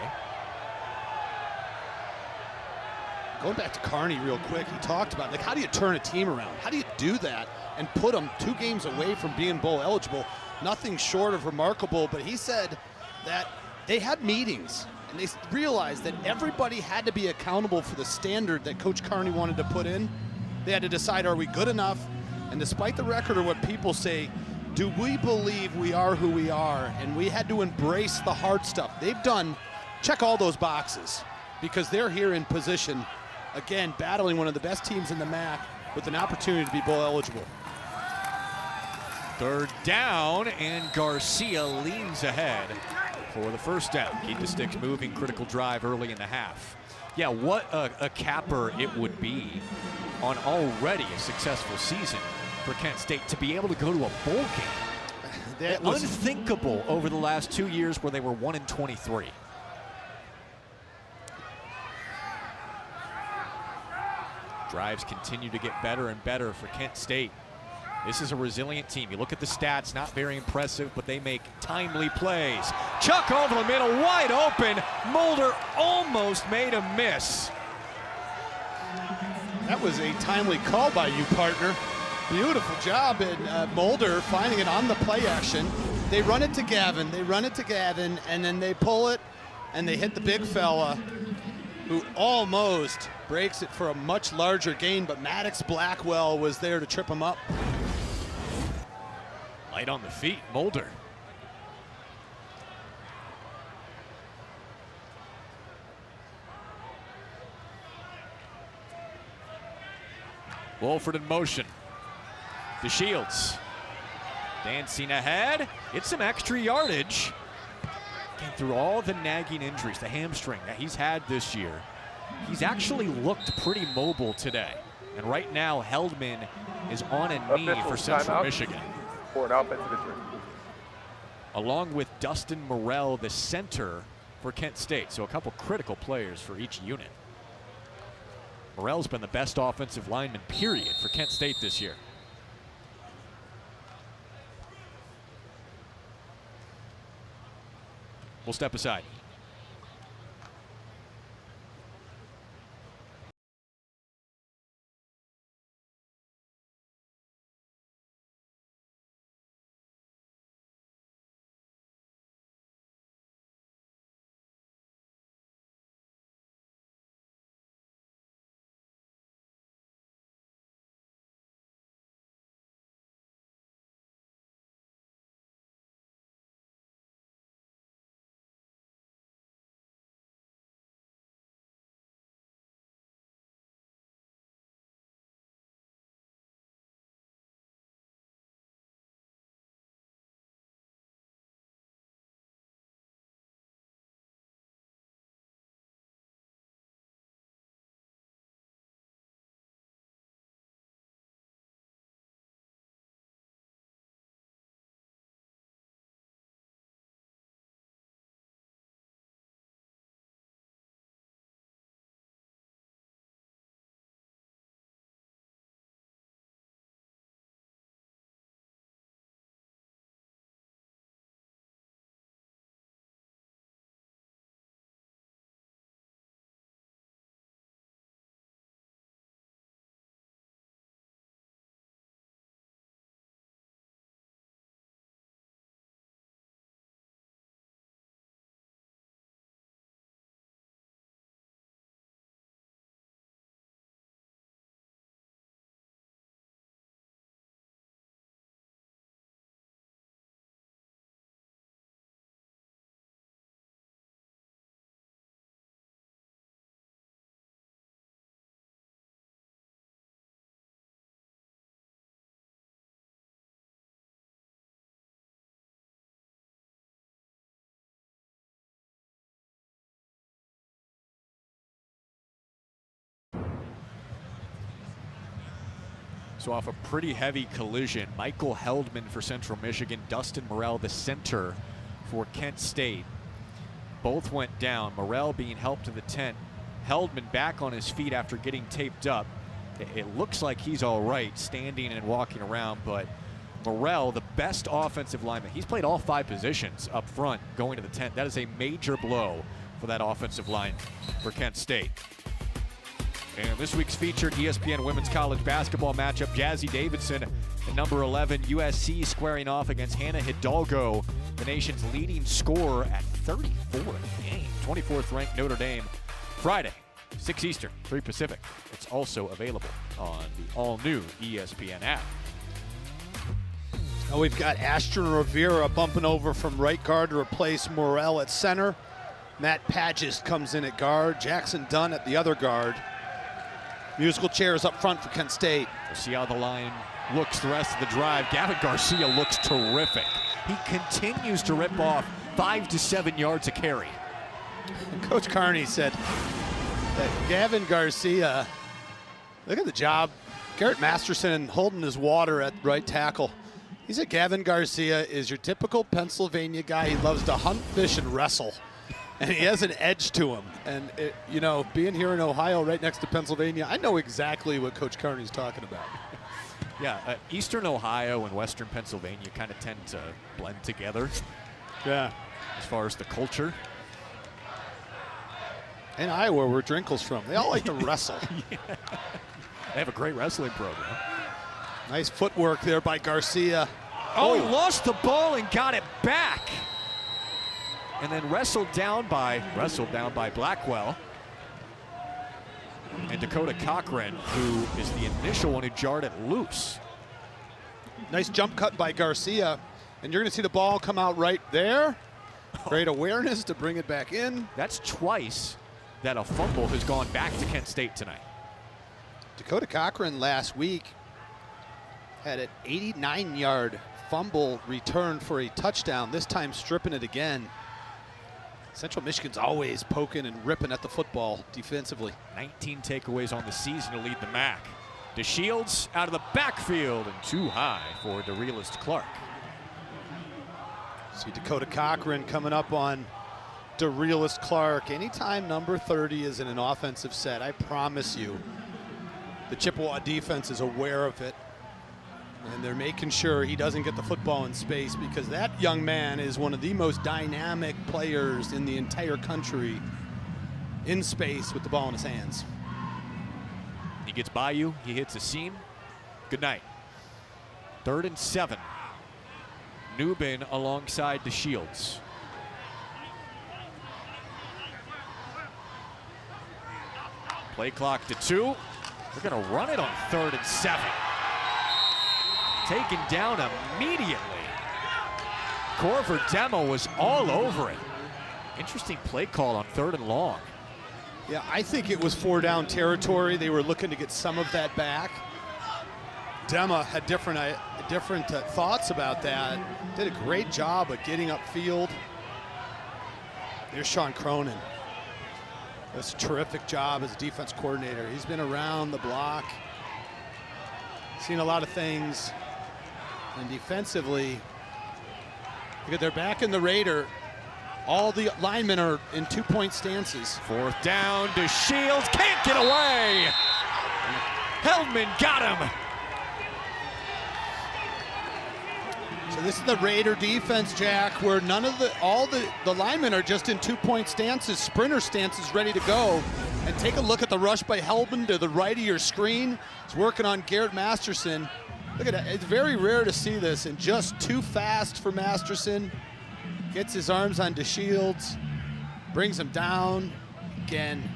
Going back to Carney real quick, he talked about, like, how do you turn a team around? How do you do that and put them 2 games away from being bowl eligible? Nothing short of remarkable, but he said that they had meetings and they realized that everybody had to be accountable for the standard that Coach Carney wanted to put in. They had to decide, are we good enough? And despite the record or what people say, do we believe we are who we are? And we had to embrace the hard stuff. They've done, check all those boxes, because they're here in position, again, battling one of the best teams in the MAC with an opportunity to be bowl eligible. 3rd down, and Garcia leans ahead for the first down. Keep the sticks moving, critical drive early in the half. Yeah, what a capper it would be on already a successful season for Kent State to be able to go to a bowl game. That was unthinkable over the last 2 years where they were 1-23. Drives continue to get better and better for Kent State. This is a resilient team. You look at the stats, not very impressive, but they make timely plays. Chuck over the middle, wide open. Mulder almost made a miss. That was a timely call by you, partner. Beautiful job in Mulder finding it on the play action. They run it to Gavin, and then they pull it, and they hit the big fella who almost breaks it for a much larger gain, but Maddox Blackwell was there to trip him up. Light on the feet, Mulder. Wolford in motion. DeShields dancing ahead. It's some extra yardage. Getting through all the nagging injuries, the hamstring that he's had this year, he's actually looked pretty mobile today. And right now, Heldman is on a knee for Central Michigan. For an offensive injury. Along with Dustin Morrell, the center for Kent State. So a couple critical players for each unit. Morrell's been the best offensive lineman, period, for Kent State this year. We'll step aside. So off a pretty heavy collision, Michael Heldman for Central Michigan, Dustin Morrell, the center for Kent State. Both went down, Morrell being helped to the tent. Heldman back on his feet after getting taped up. It looks like he's all right, standing and walking around, but Morrell, the best offensive lineman, he's played all 5 positions up front going to the tent. That is a major blow for that offensive line for Kent State. And this week's featured ESPN women's college basketball matchup, Jazzy Davidson and number 11 USC squaring off against Hannah Hidalgo, the nation's leading scorer at 34 in the game. 24th ranked Notre Dame. Friday, 6 Eastern, 3 Pacific. It's also available on the all-new ESPN app. Now we've got Ashton Rivera bumping over from right guard to replace Morrell at center. Matt Pagist comes in at guard. Jackson Dunn at the other guard. Musical chairs up front for Kent State. We'll see how the line looks the rest of the drive. Gavin Garcia looks terrific. He continues to rip off 5 to 7 yards a carry. And Coach Carney said that Gavin Garcia, look at the job. Garrett Masterson holding his water at right tackle. He said Gavin Garcia is your typical Pennsylvania guy. He loves to hunt, fish, and wrestle. And he has an edge to him. And, you know, being here in Ohio right next to Pennsylvania, I know exactly what Coach Carney's talking about. Yeah, Eastern Ohio and Western Pennsylvania kind of tend to blend together. Yeah. As far as the culture. In Iowa, where Drinkle's from, they all like to wrestle. Yeah. They have a great wrestling program. Nice footwork there by Garcia. Oh, he lost the ball and got it back. And then wrestled down by Blackwell. And Dakota Cochran, who is the initial one who jarred it loose. Nice jump cut by Garcia. And you're going to see the ball come out right there. Great awareness to bring it back in. That's twice that a fumble has gone back to Kent State tonight. Dakota Cochran last week had an 89-yard fumble return for a touchdown, this time stripping it again. Central Michigan's always poking and ripping at the football defensively. 19 takeaways on the season to lead the MAC. DeShields out of the backfield and too high for DeRealist Clark. See Dakota Cochran coming up on DeRealist Clark. Anytime number 30 is in an offensive set, I promise you, the Chippewa defense is aware of it. And they're making sure he doesn't get the football in space, because that young man is one of the most dynamic players in the entire country in space with the ball in his hands. He gets by you, he hits a seam. Good night. 3rd and 7. Newbin alongside DeShields. Play clock to 2. They're going to run it on 3rd and 7. Taken down immediately. Corver Demo was all over it. Interesting play call on 3rd and long. Yeah, I think it was 4-down territory. They were looking to get some of that back. Dema had different thoughts about that. Did a great job of getting upfield. There's Sean Cronin. Does a terrific job as a defense coordinator. He's been around the block, seen a lot of things. And defensively, because they're back in the Raider, all the linemen are in 2-point stances. 4th down, DeShields can't get away. Heldman got him. So this is the Raider defense, Jack, where all the linemen are just in 2-point stances, sprinter stances, ready to go. And take a look at the rush by Heldman to the right of your screen. He's working on Garrett Masterson. Look at that, it's very rare to see this, and just too fast for Masterson. Gets his arms on DeShields, brings him down. Again,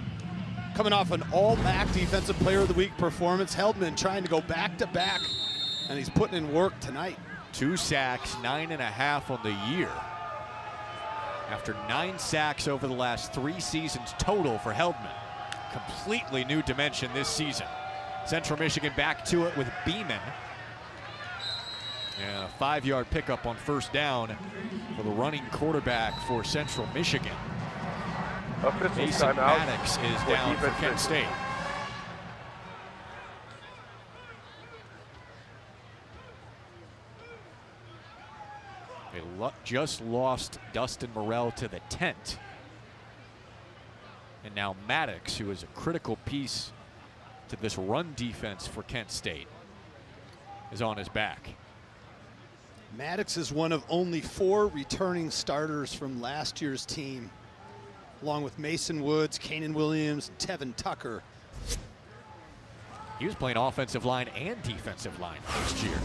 coming off an all-MAC Defensive Player of the Week performance. Heldman trying to go back-to-back, and he's putting in work tonight. 2 sacks, 9.5 on the year. After 9 sacks over the last 3 seasons total for Heldman. Completely new dimension this season. Central Michigan back to it with Beeman. And a 5-yard pickup on 1st down for the running quarterback for Central Michigan. Mason Maddox is down for Kent State. They just lost Dustin Morrell to the tent. And now Maddox, who is a critical piece to this run defense for Kent State, is on his back. Maddox is one of only 4 returning starters from last year's team, along with Mason Woods, Kanan Williams, and Tevin Tucker. He was playing offensive line and defensive line last year.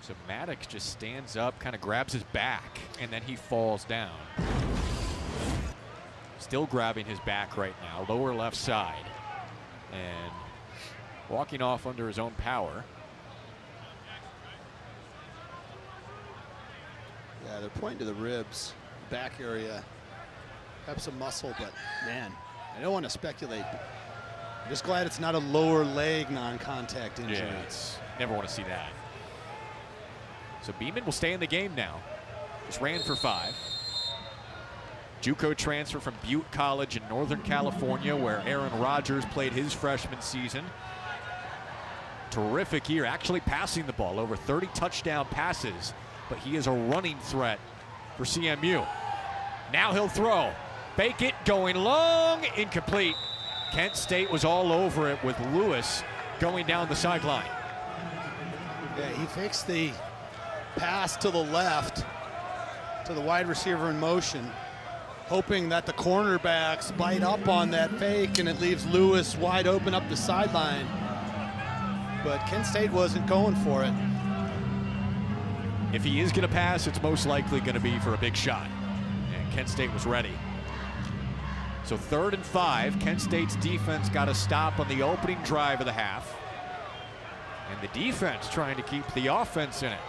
So Maddox just stands up, kind of grabs his back, and then he falls down. Still grabbing his back right now, lower left side. And walking off under his own power. Yeah, they're pointing to the ribs, back area. Perhaps a muscle, but man, I don't want to speculate. I'm just glad it's not a lower leg non-contact injury. Yeah, never want to see that. So Beeman will stay in the game now. Just ran for 5. JUCO transfer from Butte College in Northern California, where Aaron Rodgers played his freshman season. Terrific year, actually passing the ball, over 30 touchdown passes, but he is a running threat for CMU. Now he'll throw. Fake it, going long, incomplete. Kent State was all over it with Lewis going down the sideline. Yeah, he fakes the pass to the left to the wide receiver in motion, hoping that the cornerbacks bite up on that fake and it leaves Lewis wide open up the sideline. But Kent State wasn't going for it. If he is going to pass, it's most likely going to be for a big shot. And Kent State was ready. So 3rd and 5, Kent State's defense got a stop on the opening drive of the half. And the defense trying to keep the offense in it.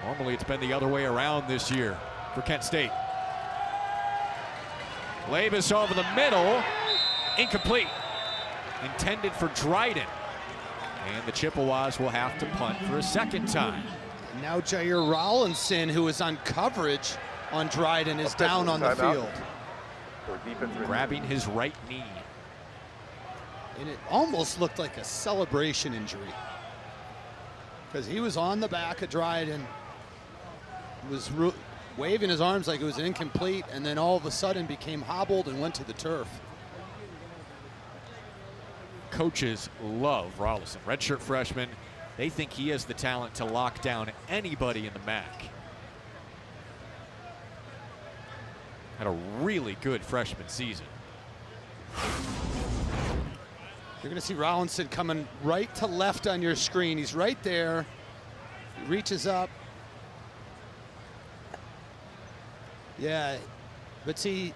Normally it's been the other way around this year for Kent State. Labus over the middle, incomplete. Intended for Dryden. And the Chippewas will have to punt for a second time. Now Jair Rollinson, who is on coverage on Dryden, is down on the field. Grabbing his right knee. And it almost looked like a celebration injury, because he was on the back of Dryden, was waving his arms like it was incomplete, and then all of a sudden became hobbled and went to the turf. Coaches love Rollinson, redshirt freshman. They think he has the talent to lock down anybody in the MAC. Had a really good freshman season. You're going to see Rollinson coming right to left on your screen. He's right there. He reaches up. Yeah, but see,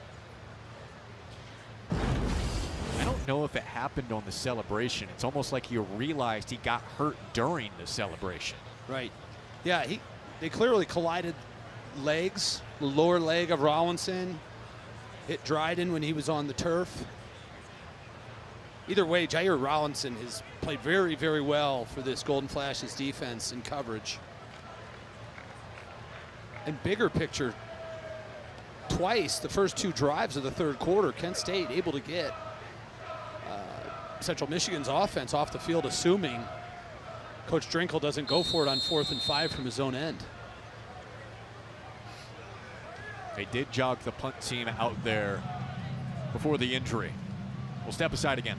I don't know if it happened on the celebration. It's almost like he realized he got hurt during the celebration. right. Yeah, they clearly collided legs. The lower leg of Rollinson hit Dryden when he was on the turf. Either way, Jair Rollinson has played very, very well for this Golden Flashes defense in coverage. And bigger picture, twice the first 2 drives of the 3rd quarter, Kent State able to get Central Michigan's offense off the field, assuming Coach Drinkle doesn't go for it on 4th and 5 from his own end. They did jog the punt team out there before the injury. We'll step aside again.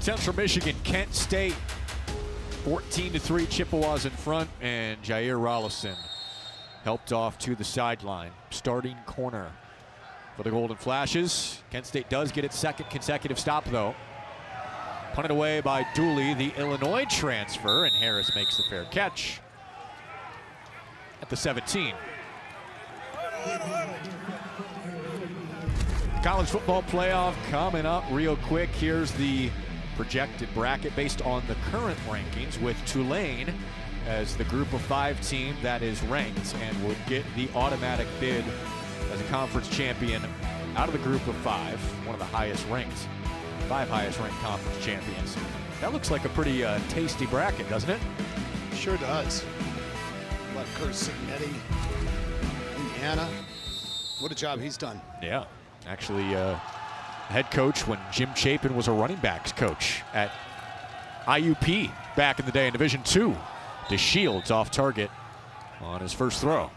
Central Michigan, Kent State, 14-3 Chippewas in front, and Jair Rollison helped off to the sideline. Starting corner for the Golden Flashes. Kent State does get its second consecutive stop, though. Punted away by Dooley, the Illinois transfer, and Harris makes the fair catch at the 17. College football playoff coming up real quick. Here's the projected bracket based on the current rankings, with Tulane as the group of 5 team that is ranked and would get the automatic bid as a conference champion out of the group of 5, one of the highest ranked, 5 highest ranked conference champions. That looks like a pretty tasty bracket, doesn't it? Sure does. What, Curtis Signetti, Indiana. What a job he's done. Yeah, actually head coach when Jim Chapin was a running backs coach at IUP back in the day in Division II. DeShields off target on his first throw.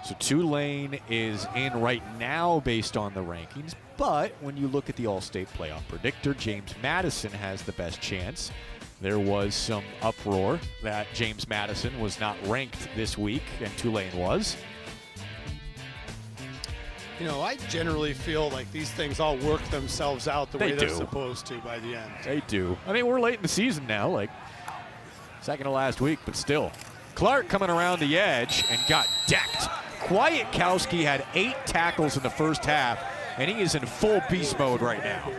So Tulane is in right now based on the rankings, but when you look at the All-State Playoff predictor, James Madison has the best chance. There was some uproar that James Madison was not ranked this week, and Tulane was. You know, I generally feel like these things all work themselves out the way they're do. supposed to by the end. They do. I mean, we're late in the season now, like second to last week, but still. Clark coming around the edge and got decked. Kwiatkowski had 8 tackles in the first half, and he is in full beast mode right now.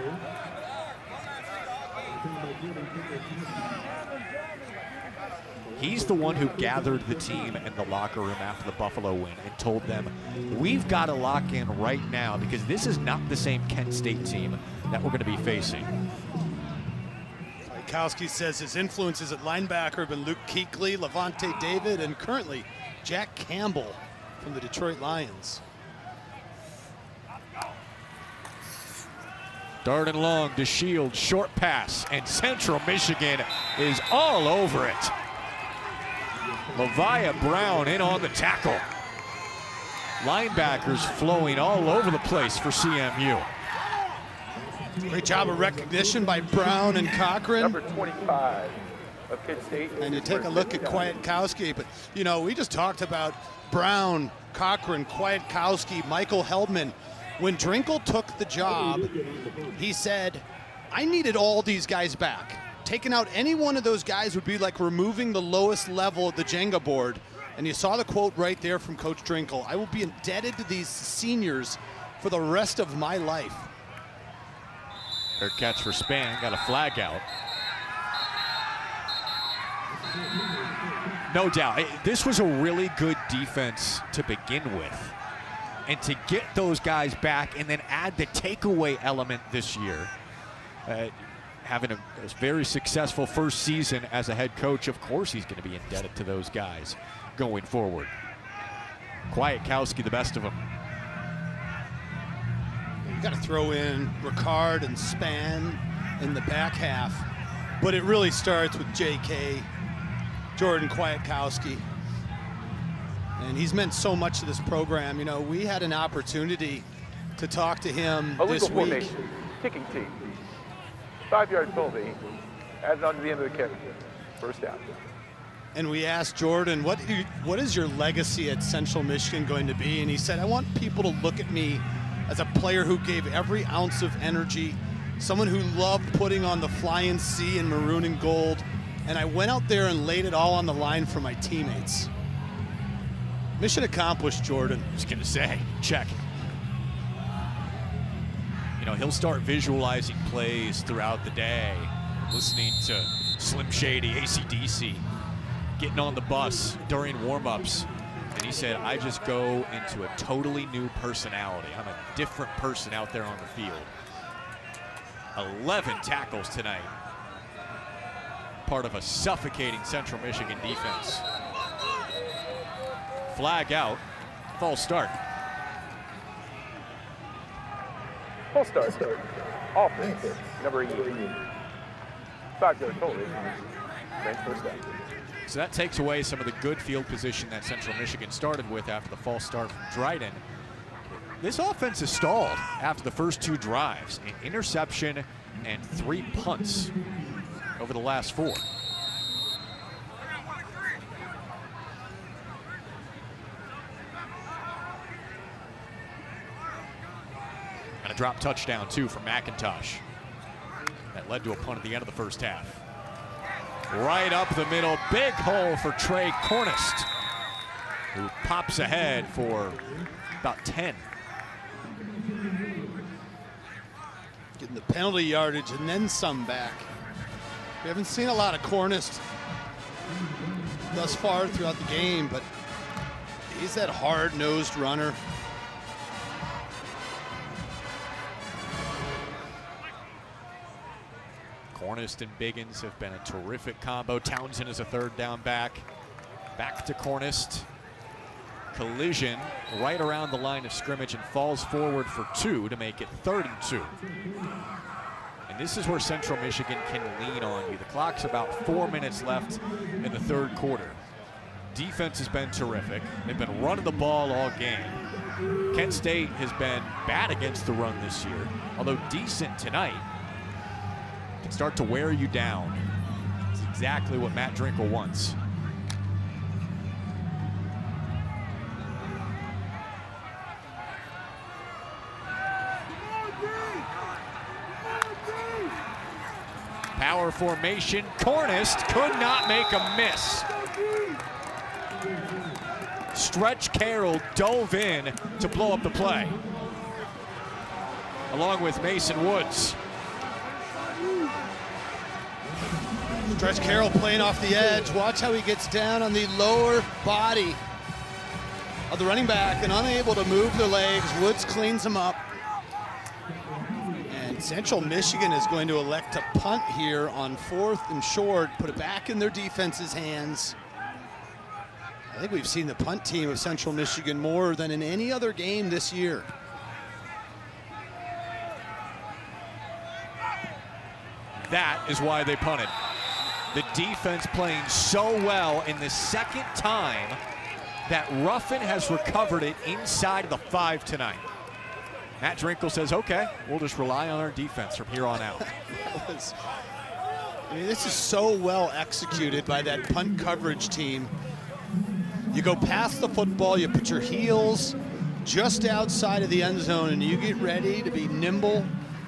He's the one who gathered the team in the locker room after the Buffalo win and told them, we've got to lock in right now because this is not the same Kent State team that we're going to be facing. Kwiatkowski says his influences at linebacker have been Luke Kuechly, Levante David, and currently Jack Campbell from the Detroit Lions. Darting long to Shield, short pass, and Central Michigan is all over it. Leviah Brown in on the tackle. Linebackers flowing all over the place for CMU. Great job of recognition by Brown and Cochran. Number 25 of Kent State. And you take a look at Kwiatkowski, but you know, we just talked about Brown, Cochran, Kwiatkowski, Michael Heldman. When Drinkle took the job, he said, I needed all these guys back. Taking out any one of those guys would be like removing the lowest level of the Jenga board. And you saw the quote right there from Coach Drinkle. I will be indebted to these seniors for the rest of my life. Fair catch for Span, got a flag out. No doubt, this was a really good defense to begin with. And to get those guys back and then add the takeaway element this year, having a very successful first season as a head coach, of course he's going to be indebted to those guys going forward. Kwiatkowski, the best of them. You got to throw in Ricard and Span in the back half, but it really starts with J.K., Jordan Kwiatkowski. And he's meant so much to this program. You know, we had an opportunity to talk to him this week. Formation, kicking team. 5-yard penalty, added on to the end of the kick. First down. And we asked Jordan, what is your legacy at Central Michigan going to be? And he said, I want people to look at me as a player who gave every ounce of energy, someone who loved putting on the flying C in maroon and gold, and I went out there and laid it all on the line for my teammates. Mission accomplished, Jordan. I was going to say, check. You know, he'll start visualizing plays throughout the day, listening to Slim Shady, AC/DC, getting on the bus during warm-ups. And he said, I just go into a totally new personality. I'm a different person out there on the field. 11 tackles tonight. Part of a suffocating Central Michigan defense. Flag out, false start. False start. Offense, number 8. 5-yard penalty. Ranks first down. So that takes away some of the good field position that Central Michigan started with after the false start from Dryden. This offense is stalled after the first 2 drives, an interception and 3 punts over the last 4. And a drop touchdown, too, for McIntosh. That led to a punt at the end of the first half. Right up the middle, big hole for Trey Cornist, who pops ahead for about 10. Getting the penalty yardage and then some back. We haven't seen a lot of Cornist thus far throughout the game, but he's that hard-nosed runner. Cornist and Biggins have been a terrific combo. Townsend is a 3rd down back. Back to Cornist. Collision right around the line of scrimmage and falls forward for 2 to make it 3rd and 2. And this is where Central Michigan can lean on you. The clock's about 4 minutes left in the 3rd quarter. Defense has been terrific. They've been running the ball all game. Kent State has been bad against the run this year, although decent tonight. Can start to wear you down. It's exactly what Matt Drinkle wants. Power formation. Cornist could not make a miss. Stretch Carroll dove in to blow up the play, along with Mason Woods. Stretch Carroll playing off the edge. Watch how he gets down on the lower body of the running back and unable to move their legs. Woods cleans him up. And Central Michigan is going to elect to punt here on 4th and short, put it back in their defense's hands. I think we've seen the punt team of Central Michigan more than in any other game this year. That is why they punted. The defense playing so well in the 2nd time that Ruffin has recovered it inside of the 5 tonight. Matt Drinkle says, okay, we'll just rely on our defense from here on out. I mean, this is so well executed by that punt coverage team. You go past the football, you put your heels just outside of the end zone, and you get ready to be nimble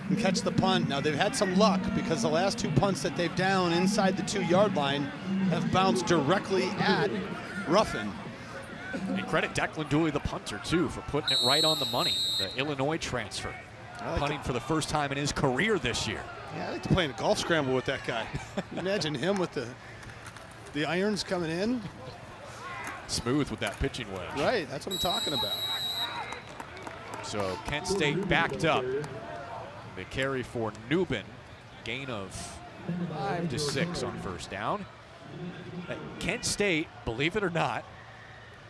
and catch the punt. Now, they've had some luck because the last 2 punts that they've down inside the 2-yard line have bounced directly at Ruffin. And credit Declan Dooley, the punter, too, for putting it right on the money. The Illinois transfer, punting for the first time in his career this year. Yeah, I like to play in a golf scramble with that guy. Imagine him with the irons coming in. Smooth with that pitching wedge. Right, that's what I'm talking about. So Kent State backed up. The carry for Newbin, gain of 5 to 6 on 1st down. Kent State, believe it or not,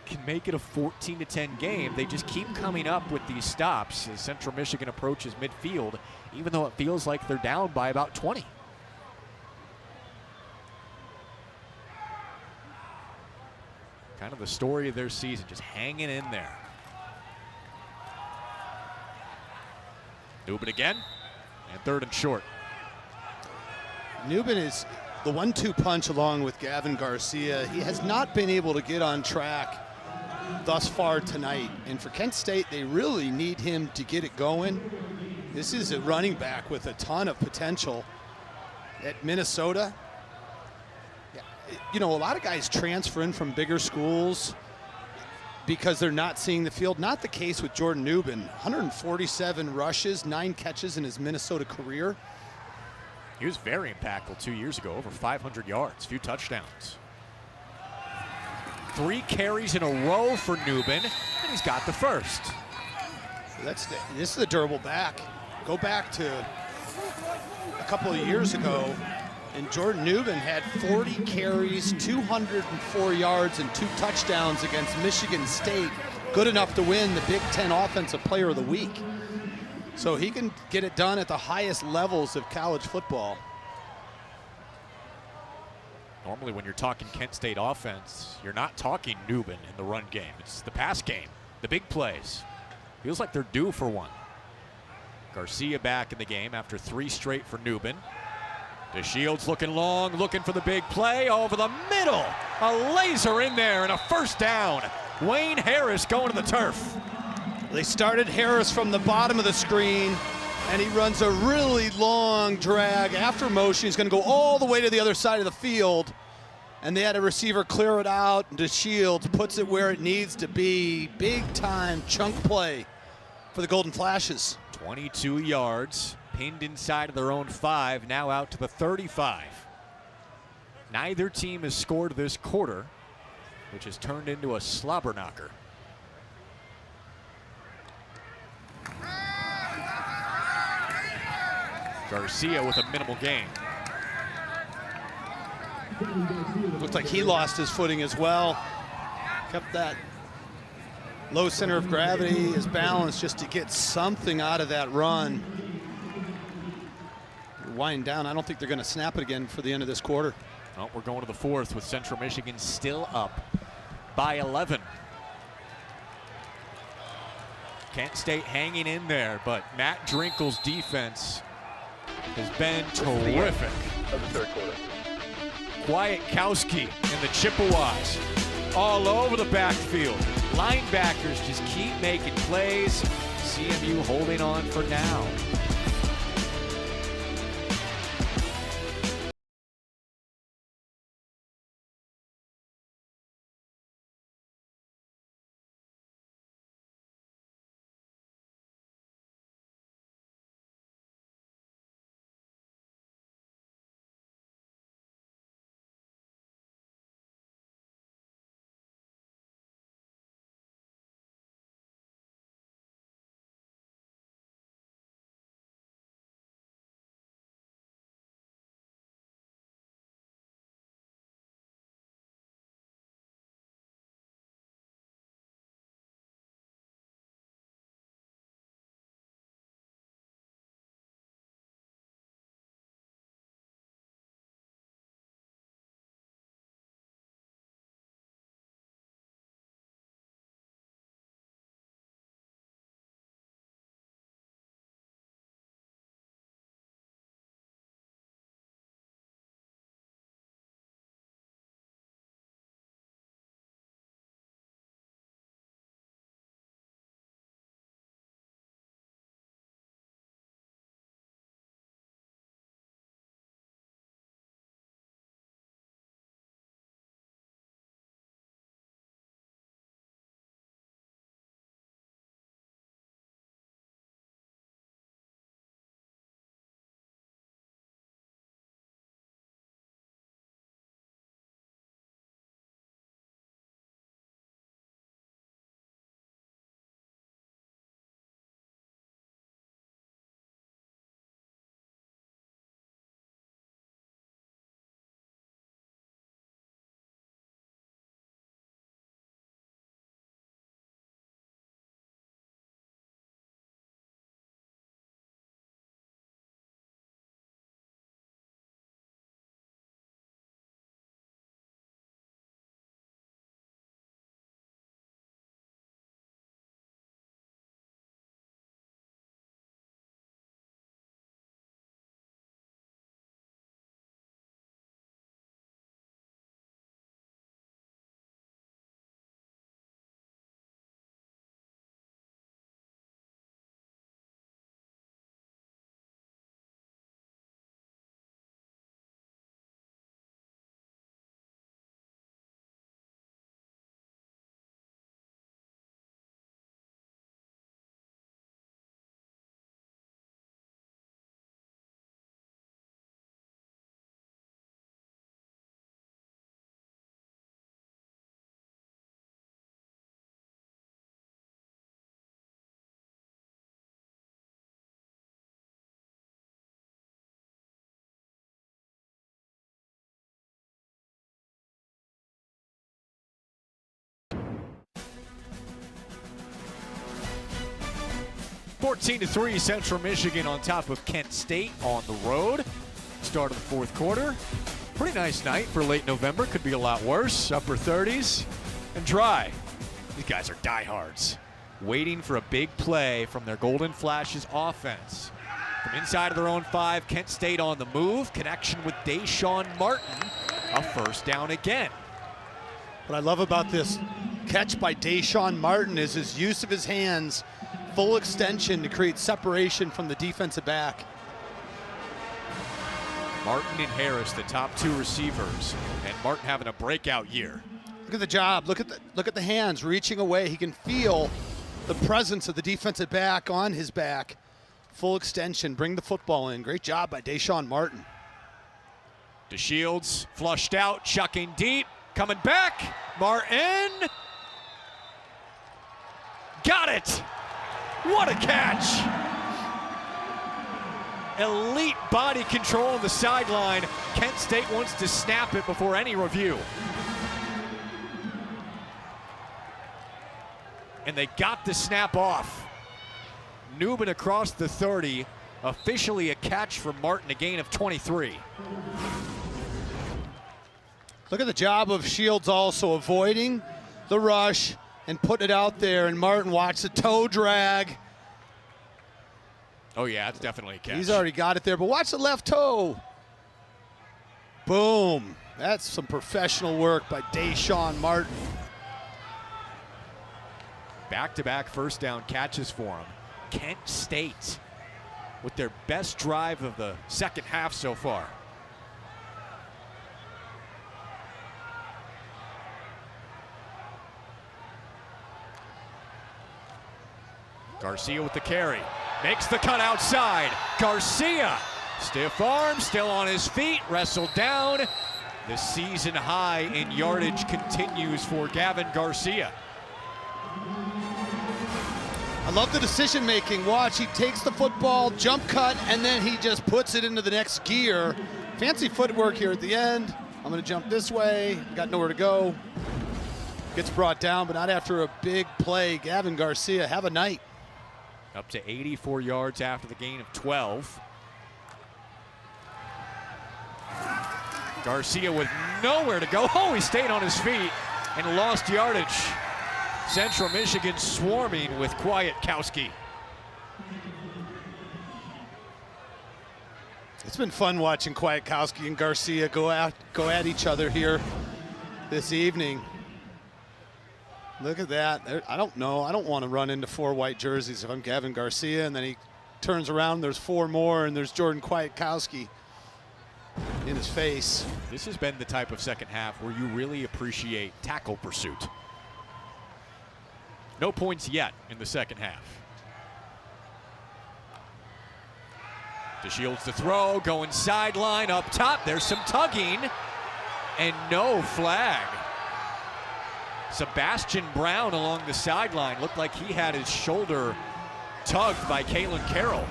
can make it a 14-10 game. They just keep coming up with these stops as Central Michigan approaches midfield, even though it feels like they're down by about 20. Kind of the story of their season, just hanging in there. Newbin again, and 3rd and short. Newbin is the 1-2 punch along with Gavin Garcia. He has not been able to get on track thus far tonight. And for Kent State, they really need him to get it going. This is a running back with a ton of potential at Minnesota. Yeah, you know, a lot of guys transfer in from bigger schools because they're not seeing the field. Not the case with Jordan Newbin. 147 rushes, 9 catches in his Minnesota career. He was very impactful 2 years ago, over 500 yards, few touchdowns. 3 carries in a row for Newbin, and he's got the first. This is a durable back. Go back to a couple of years ago, and Jordan Newbin had 40 carries, 204 yards, and 2 touchdowns against Michigan State. Good enough to win the Big Ten Offensive Player of the Week. So he can get it done at the highest levels of college football. Normally when you're talking Kent State offense, you're not talking Newbin in the run game. It's the pass game, the big plays. Feels like they're due for one. Garcia back in the game after 3 straight for Newman. DeShields looking long, looking for the big play over the middle. A laser in there and a first down. Wayne Harris going to the turf. They started Harris from the bottom of the screen, and he runs a really long drag after motion. He's going to go all the way to the other side of the field, and they had a receiver clear it out, and DeShields puts it where it needs to be. Big time chunk play for the Golden Flashes. 22 yards, pinned inside of their own 5, now out to the 35. Neither team has scored this quarter, which has turned into a slobber knocker. Garcia with a minimal gain. Looks like he lost his footing as well. Kept that low center of gravity, his balance, just to get something out of that run. Winding down. I don't think they're going to snap it again for the end of this quarter. Oh, we're going to the 4th with Central Michigan still up by 11. Kent State hanging in there, but Matt Drinkle's defense has been terrific. Of the 3rd quarter. Kwiatkowski and the Chippewas all over the backfield. Linebackers just keep making plays. CMU holding on for now. (14-3) Central Michigan on top of Kent State on the road. Start of the 4th quarter. Pretty nice night for late November. Could be a lot worse. Upper 30s and dry. These guys are diehards. waiting for a big play from their Golden Flashes offense. From inside of their own 5, Kent State on the move. Connection with Deshaun Martin. A first down again. What I love about this catch by Deshaun Martin is his use of his hands, full extension to create separation from the defensive back. Martin and Harris, the top 2 receivers, and Martin having a breakout year. Look at the job. Look at the hands reaching away. He can feel the presence of the defensive back on his back. Full extension, bring the football in. Great job by Deshaun Martin. DeShields flushed out, chucking deep, coming back. Martin got it. What a catch. Elite body control on the sideline. Kent State wants to snap it before any review. And they got the snap off. Newman across the 30, officially a catch for Martin, a gain of 23. Look at the job of Shields also avoiding the rush and putting it out there, and Martin watch the toe drag. Oh yeah, it's definitely a catch. He's already got it there, but watch the left toe. Boom. That's some professional work by Deshaun Martin. Back-to-back first down catches for him. Kent State with their best drive of the second half so far. Garcia with the carry. Makes the cut outside. Garcia, stiff arm, still on his feet, wrestled down. The season high in yardage continues for Gavin Garcia. I love the decision making. Watch, he takes the football, jump cut, and then he just puts it into the next gear. Fancy footwork here at the end. I'm gonna jump this way, got nowhere to go. Gets brought down, but not after a big play. Gavin Garcia, have a night. Up to 84 yards after the gain of 12. Garcia with nowhere to go. Oh, he stayed on his feet and lost yardage. Central Michigan swarming with Kwiatkowski. It's been fun watching Kwiatkowski and Garcia go at each other here this evening. Look at that. I don't know. I don't want to run into 4 white jerseys if I'm Gavin Garcia, and then he turns around, there's 4 more, and there's Jordan Kwiatkowski in his face. This has been the type of second half where you really appreciate tackle pursuit. No points yet in the second half. DeShields to throw, going sideline up top. There's some tugging and no flag. Sebastian Brown along the sideline looked like he had his shoulder tugged by Kalen Carroll.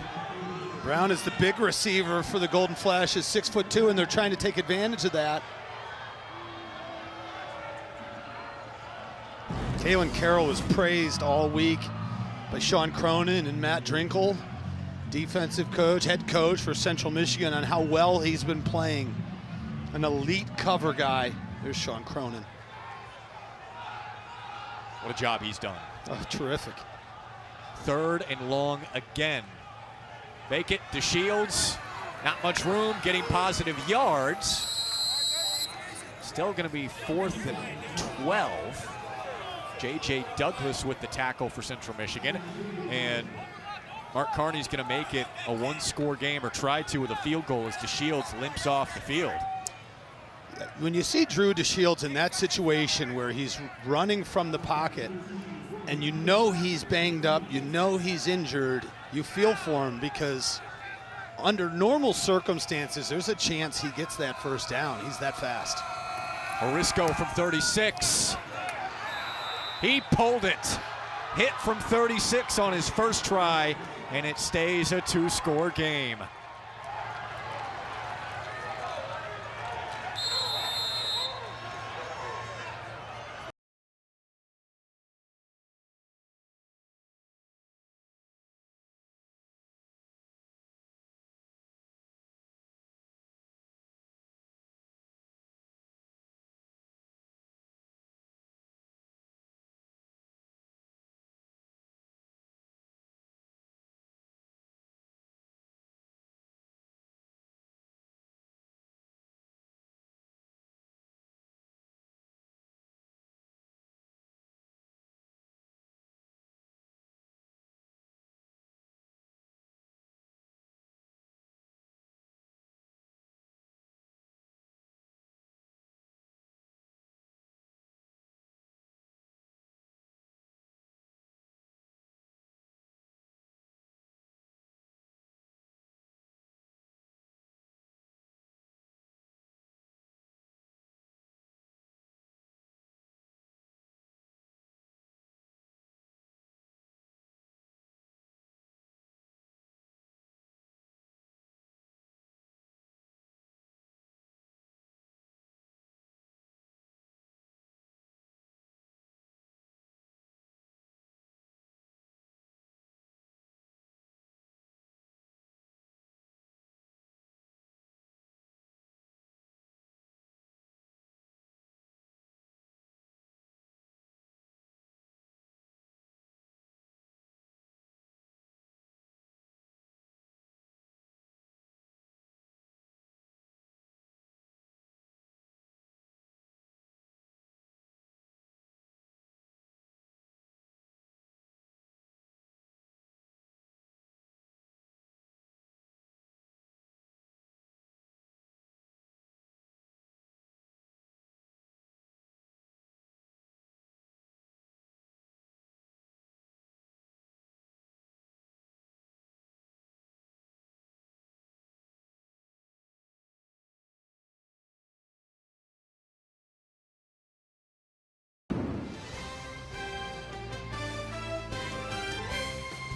Brown is the big receiver for the Golden Flashes, 6'2", and they're trying to take advantage of that. Kalen Carroll was praised all week by Sean Cronin and Matt Drinkle, defensive coach, head coach for Central Michigan, on how well he's been playing. An elite cover guy. There's Sean Cronin. What a job he's done. Oh, terrific. 3rd and long again. Fake it, DeShields. Not much room, getting positive yards. Still going to be 4th and 12. J.J. Douglas with the tackle for Central Michigan. And Mark Carney's going to make it a 1-score game, or try to, with a field goal as DeShields limps off the field. When you see Drew DeShields in that situation where he's running from the pocket and you know he's banged up, you know he's injured, you feel for him, because under normal circumstances, there's a chance he gets that first down. He's that fast. Orisco from 36. He pulled it. Hit from 36 on his first try, and it stays a 2-score game.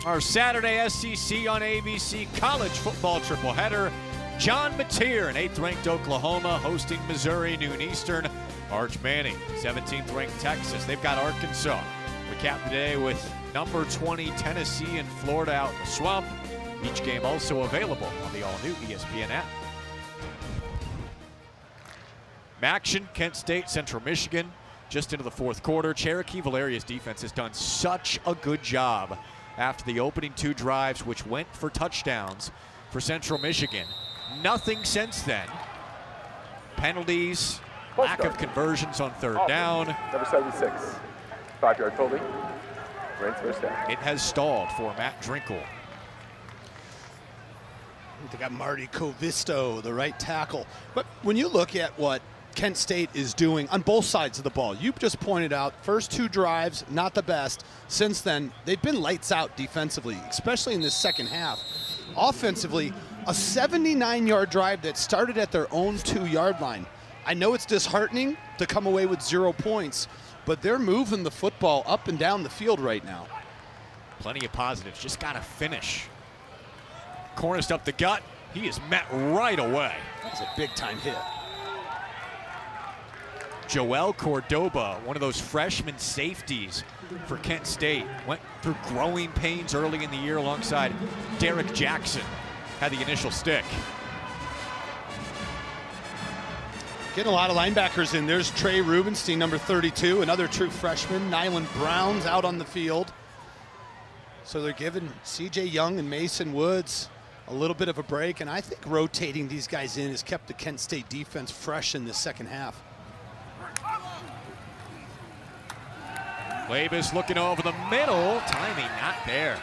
Our Saturday SEC on ABC college football tripleheader. John Mateer in 8th-ranked Oklahoma hosting Missouri, noon Eastern. Arch Manning, 17th-ranked Texas. They've got Arkansas. We cap the day with number 20 Tennessee and Florida out in the swamp. Each game also available on the all-new ESPN app. Action, Kent State, Central Michigan, just into the fourth quarter. Cherokee Valeria's defense has done such a good job after the opening 2 drives, which went for touchdowns for Central Michigan. Nothing since then. Penalties, lack of conversions on 3rd down. Number 76, 5-yard holding. Rains first down. It has stalled for Matt Drinkle. They got Marty Covisto, the right tackle. But when you look at what Kent State is doing on both sides of the ball, you just pointed out first 2 drives, not the best. Since then, they've been lights out defensively, especially in this second half. Offensively, a 79-yard drive that started at their own 2-yard line. I know it's disheartening to come away with 0 points, but they're moving the football up and down the field right now. Plenty of positives, just got to finish. Corners up the gut, he is met right away. That's a big-time hit. Joel Cordoba, one of those freshman safeties for Kent State, went through growing pains early in the year alongside Derek Jackson, had the initial stick. Getting a lot of linebackers in. There's Trey Rubenstein, number 32, another true freshman. Nyland Brown's out on the field. So they're giving C.J. Young and Mason Woods a little bit of a break, and I think rotating these guys in has kept the Kent State defense fresh in the second half. Labus looking over the middle, timing not there.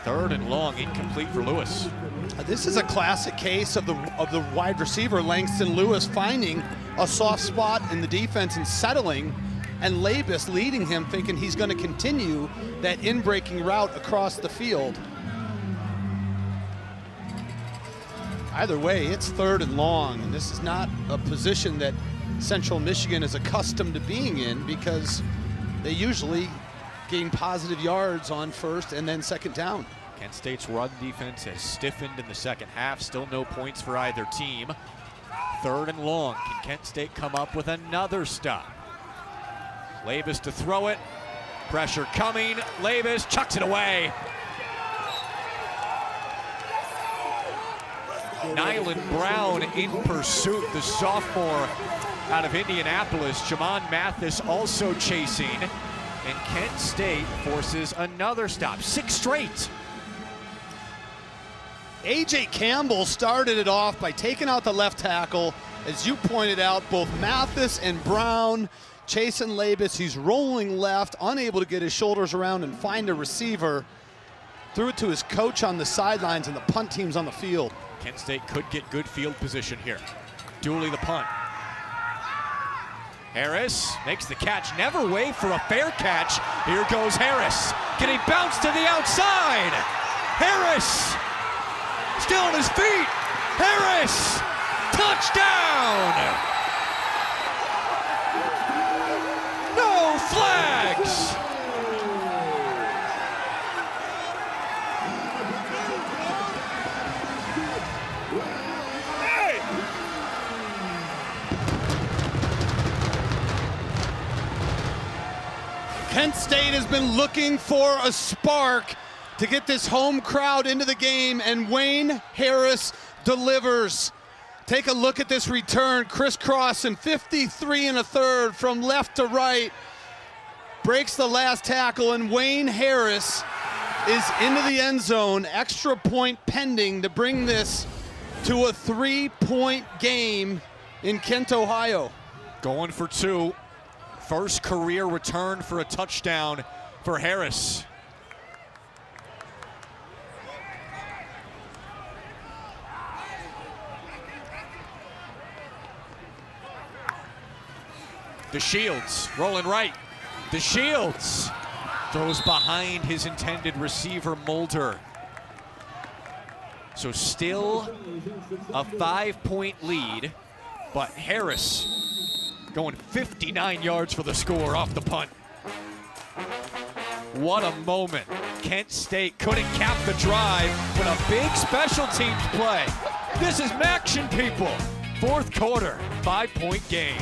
3rd and long, incomplete for Lewis. This is a classic case of the wide receiver, Langston Lewis, finding a soft spot in the defense and settling, and Labus leading him, thinking he's going to continue that in-breaking route across the field. Either way, it's 3rd and long, and this is not a position that Central Michigan is accustomed to being in, because they usually gain positive yards on 1st and then 2nd down. Kent State's run defense has stiffened in the second half. Still no points for either team. 3rd and long. Can Kent State come up with another stop? Labus to throw it. Pressure coming. Labus chucks it away. Nyland Brown in pursuit, the sophomore out of Indianapolis. Jamon Mathis also chasing. And Kent State forces another stop. 6 straight. A.J. Campbell started it off by taking out the left tackle. As you pointed out, both Mathis and Brown chasing Labus. He's rolling left, unable to get his shoulders around and find a receiver. Threw it to his coach on the sidelines, and the punt team's on the field. Kent State could get good field position here. Dooley the punt. Harris makes the catch, never wait for a fair catch. Here goes Harris. Can he bounce to the outside? Harris still on his feet. Harris, touchdown! No flags! Kent State has been looking for a spark to get this home crowd into the game, and Wayne Harris delivers. Take a look at this return, crisscrossing 53 1/3 from left to right. Breaks the last tackle, and Wayne Harris is into the end zone. Extra point pending to bring this to a 3-point game in Kent, Ohio. Going for 2. First career return for a touchdown for Harris. DeShields rolling right. DeShields throws behind his intended receiver, Mulder. So still a 5-point lead, but Harris going 59 yards for the score off the punt. What a moment. Kent State couldn't cap the drive, but a big special teams play. This is action, people. Fourth quarter, 5-point game.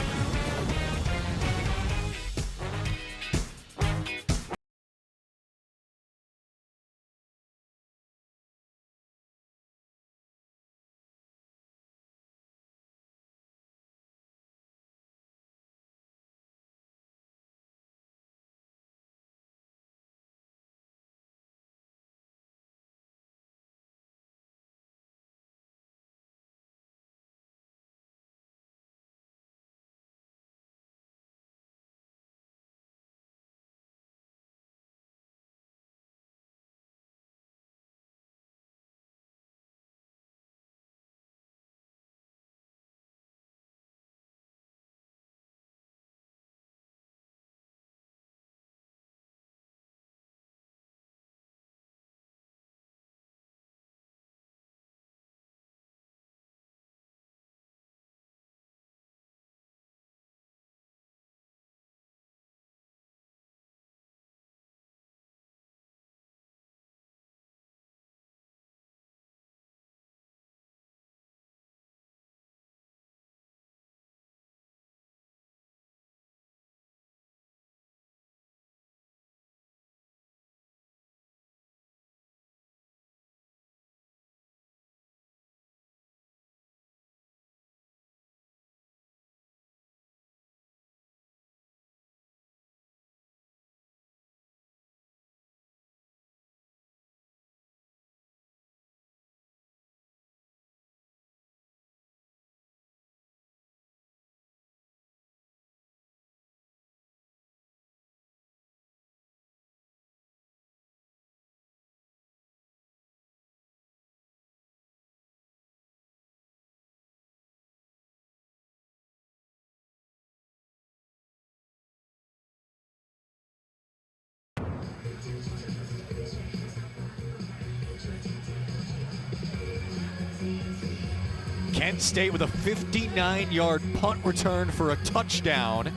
Kent State with a 59-yard punt return for a touchdown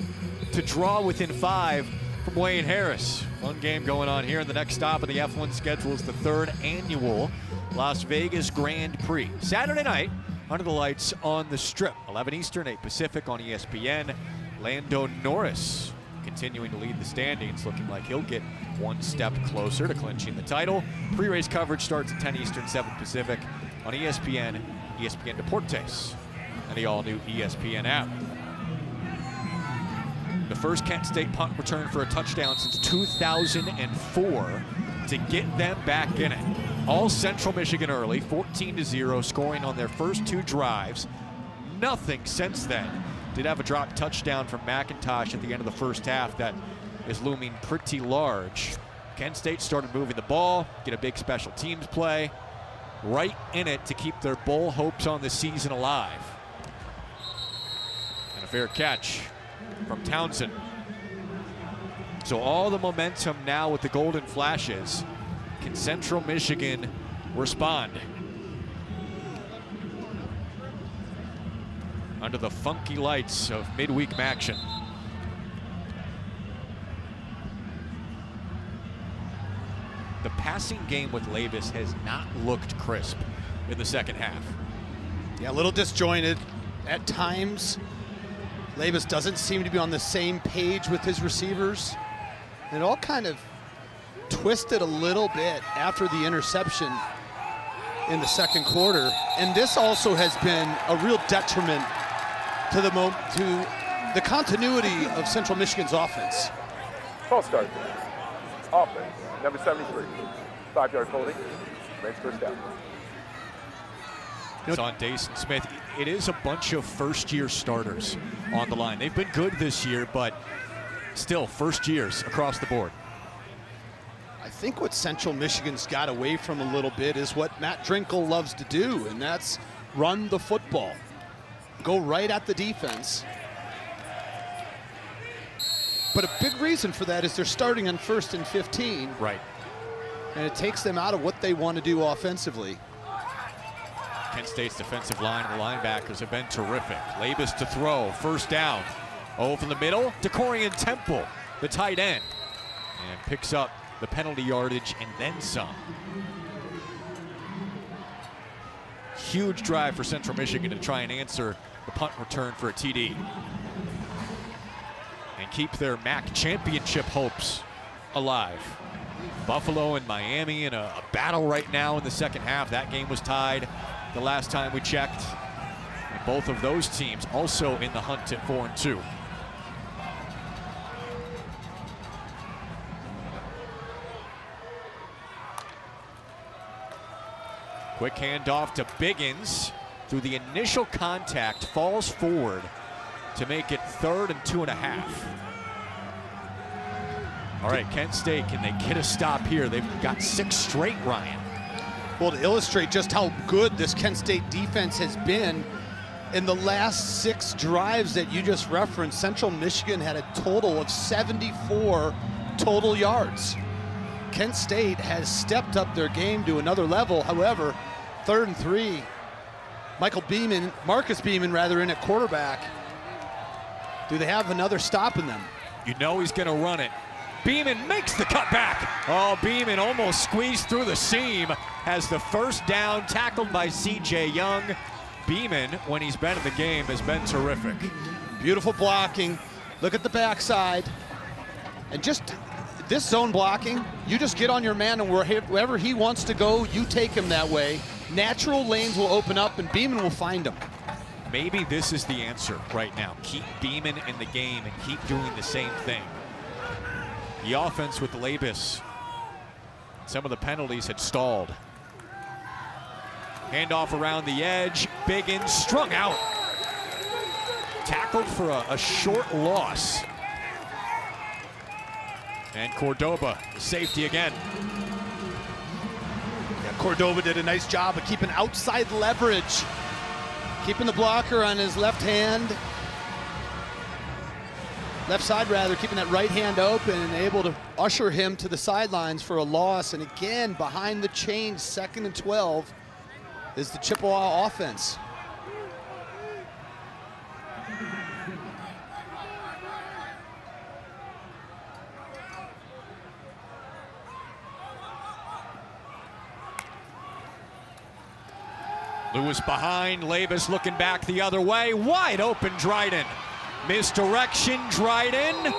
to draw within 5 from Wayne Harris. Fun game going on here. And the next stop of the F1 schedule is the 3rd annual Las Vegas Grand Prix. Saturday night, under the lights on the Strip. 11 Eastern, 8 Pacific on ESPN. Lando Norris continuing to lead the standings, looking like he'll get one step closer to clinching the title. Pre-race coverage starts at 10 Eastern, 7 Pacific on ESPN, ESPN Deportes, and the all-new ESPN app. The first Kent State punt return for a touchdown since 2004 to get them back in it. All Central Michigan early, 14-0, scoring on their first 2 drives. Nothing since then. Did have a drop touchdown from McIntosh at the end of the first half that is looming pretty large. Kent State started moving the ball, get a big special teams play, right in it to keep their bowl hopes on the season alive. And a fair catch from Townsend. So all the momentum now with the Golden Flashes. Can Central Michigan respond? Under the funky lights of midweek action. The passing game with Labus has not looked crisp in the second half. Yeah, a little disjointed at times. Labus doesn't seem to be on the same page with his receivers. It all kind of twisted a little bit after the interception in the second quarter. And this also has been a real detriment to the continuity of Central Michigan's offense. False start. Offense, number 73. 5-yard holding. Makes first down. It's on Dason Smith. It is a bunch of first-year starters on the line. They've been good this year, but still first years across the board. I think what Central Michigan's got away from a little bit is what Matt Drinkle loves to do, and that's run the football. Go right at the defense. But a big reason for that is they're starting on 1st and 15. Right. And it takes them out of what they want to do offensively. Kent State's defensive line and the linebackers have been terrific. Labus to throw, first down. Over the middle to Corian Temple, the tight end. And picks up the penalty yardage and then some. Huge drive for Central Michigan to try and answer the punt return for a TD and keep their MAC championship hopes alive. Buffalo and Miami in a battle right now in the second half. That game was tied the last time we checked. And both of those teams also in the hunt at 4-2. Quick handoff to Biggins. Through the initial contact, falls forward to make it 3rd and 2.5. All right, Kent State, can they get a stop here? They've got 6 straight, Ryan. Well, to illustrate just how good this Kent State defense has been, in the last 6 drives that you just referenced, Central Michigan had a total of 74 total yards. Kent State has stepped up their game to another level. However, 3rd and 3. Marcus Beeman in at quarterback. Do they have another stop in them? You know he's going to run it. Beeman makes the cutback. Oh, Beeman almost squeezed through the seam. Has the first down, tackled by C.J. Young. Beeman, when he's been in the game, has been terrific. Beautiful blocking. Look at the backside. And just this zone blocking, you just get on your man, and wherever he wants to go, you take him that way. Natural lanes will open up, and Beeman will find him. Maybe this is the answer right now. Keep Beeman in the game and keep doing the same thing. The offense with Labus. Some of the penalties had stalled. Handoff around the edge. Biggins strung out. Tackled for a short loss. And Cordoba, safety again. Yeah, Cordoba did a nice job of keeping outside leverage. Keeping the blocker on his left side rather, keeping that right hand open and able to usher him to the sidelines for a loss. And again, behind the chains, 2nd and 12 is the Chippewa offense. Lewis behind, Labus looking back the other way, wide open Dryden. Misdirection, Dryden,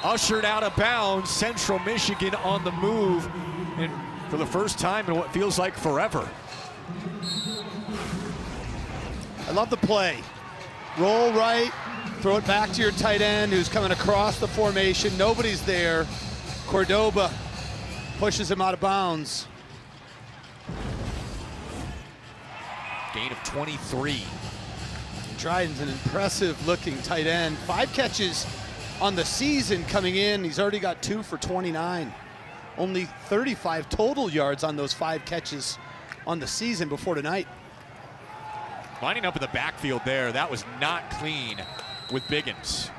ushered out of bounds. Central Michigan on the move, and for the first time in what feels like forever. I love the play. Roll right, throw it back to your tight end who's coming across the formation. Nobody's there. Cordoba pushes him out of bounds. Gain of 23. Dryden's an impressive looking tight end. 5 catches on the season coming in. He's already got 2 for 29. Only 35 total yards on those 5 catches on the season before tonight. Lining up in the backfield there, that was not clean with Biggins.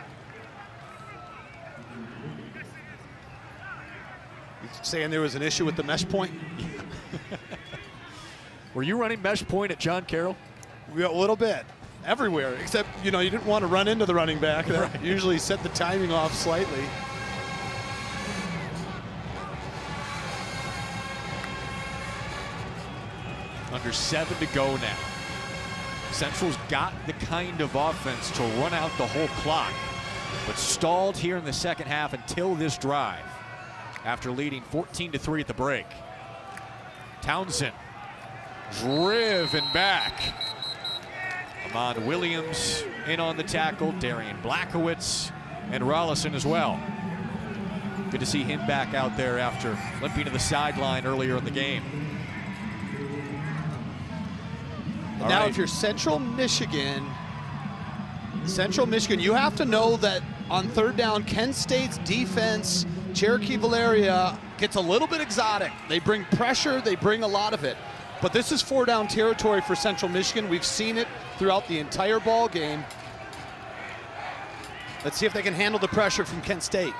You saying there was an issue with the mesh point? Were you running mesh point at John Carroll? A little bit. Everywhere, except, you didn't want to run into the running back. That right. Usually set the timing off slightly. Under 7 to go now. Central's got the kind of offense to run out the whole clock, but stalled here in the second half until this drive after leading 14-3 at the break. Townsend driven back. Amon Williams in on the tackle, Darian Blackowitz and Rollison as well. Good to see him back out there after limping to the sideline earlier in the game. Now, if you're Central Michigan, you have to know that on 3rd down, Kent State's defense, Cherokee Valeria, gets a little bit exotic. They bring pressure, they bring a lot of it. But this is 4 down territory for Central Michigan. We've seen it throughout the entire ball game. Let's see if they can handle the pressure from Kent State.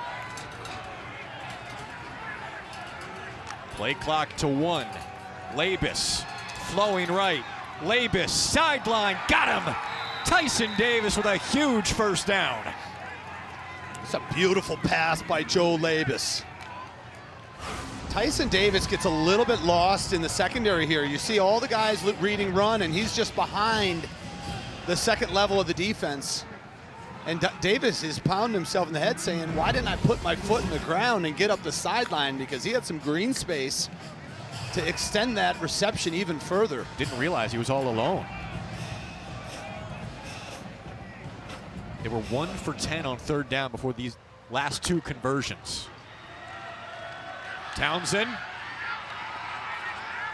Play clock to 1. Labus flowing right. Labus sideline, got him. Tyson Davis with a huge first down. It's a beautiful pass by Joe Labus. Tyson Davis gets a little bit lost in the secondary here. You see all the guys reading run, and he's just behind the second level of the defense. And Davis is pounding himself in the head saying, why didn't I put my foot in the ground and get up the sideline? Because he had some green space to extend that reception even further. Didn't realize he was all alone. They were 1 for 10 on third down before these last 2 conversions. Townsend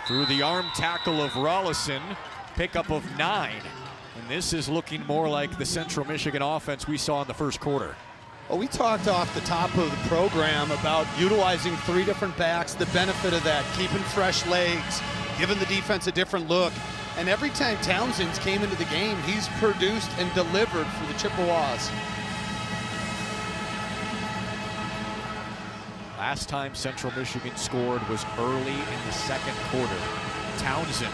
through the arm tackle of Rollison, pickup of 9. And this is looking more like the Central Michigan offense we saw in the first quarter. Well, we talked off the top of the program about utilizing 3 different backs, the benefit of that, keeping fresh legs, giving the defense a different look. And every time Townsend came into the game, he's produced and delivered for the Chippewas. Last time Central Michigan scored was early in the second quarter. Townsend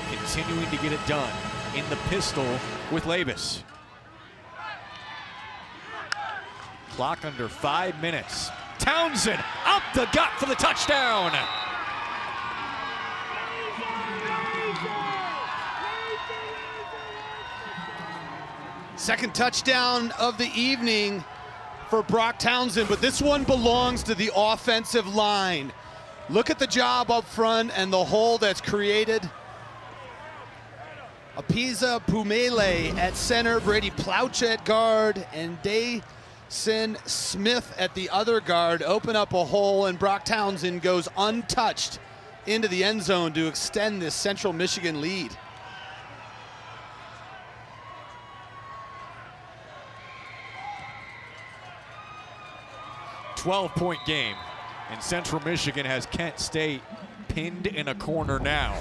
continuing to get it done in the pistol with Labus. Clock under 5 minutes. Townsend up the gut for the touchdown. Second touchdown of the evening for Brock Townsend, but this one belongs to the offensive line. Look at the job up front and the hole that's created. Apiza Pumele at center, Brady Plouch at guard, and Dayson Smith at the other guard open up a hole, and Brock Townsend goes untouched into the end zone to extend this Central Michigan lead. "12-point game, and Central Michigan has Kent State pinned in a corner now.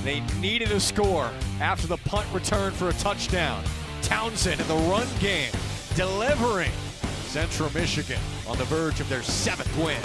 They needed a score after the punt return for a touchdown. Townsend in the run game, delivering. Central Michigan on the verge of their 7th win.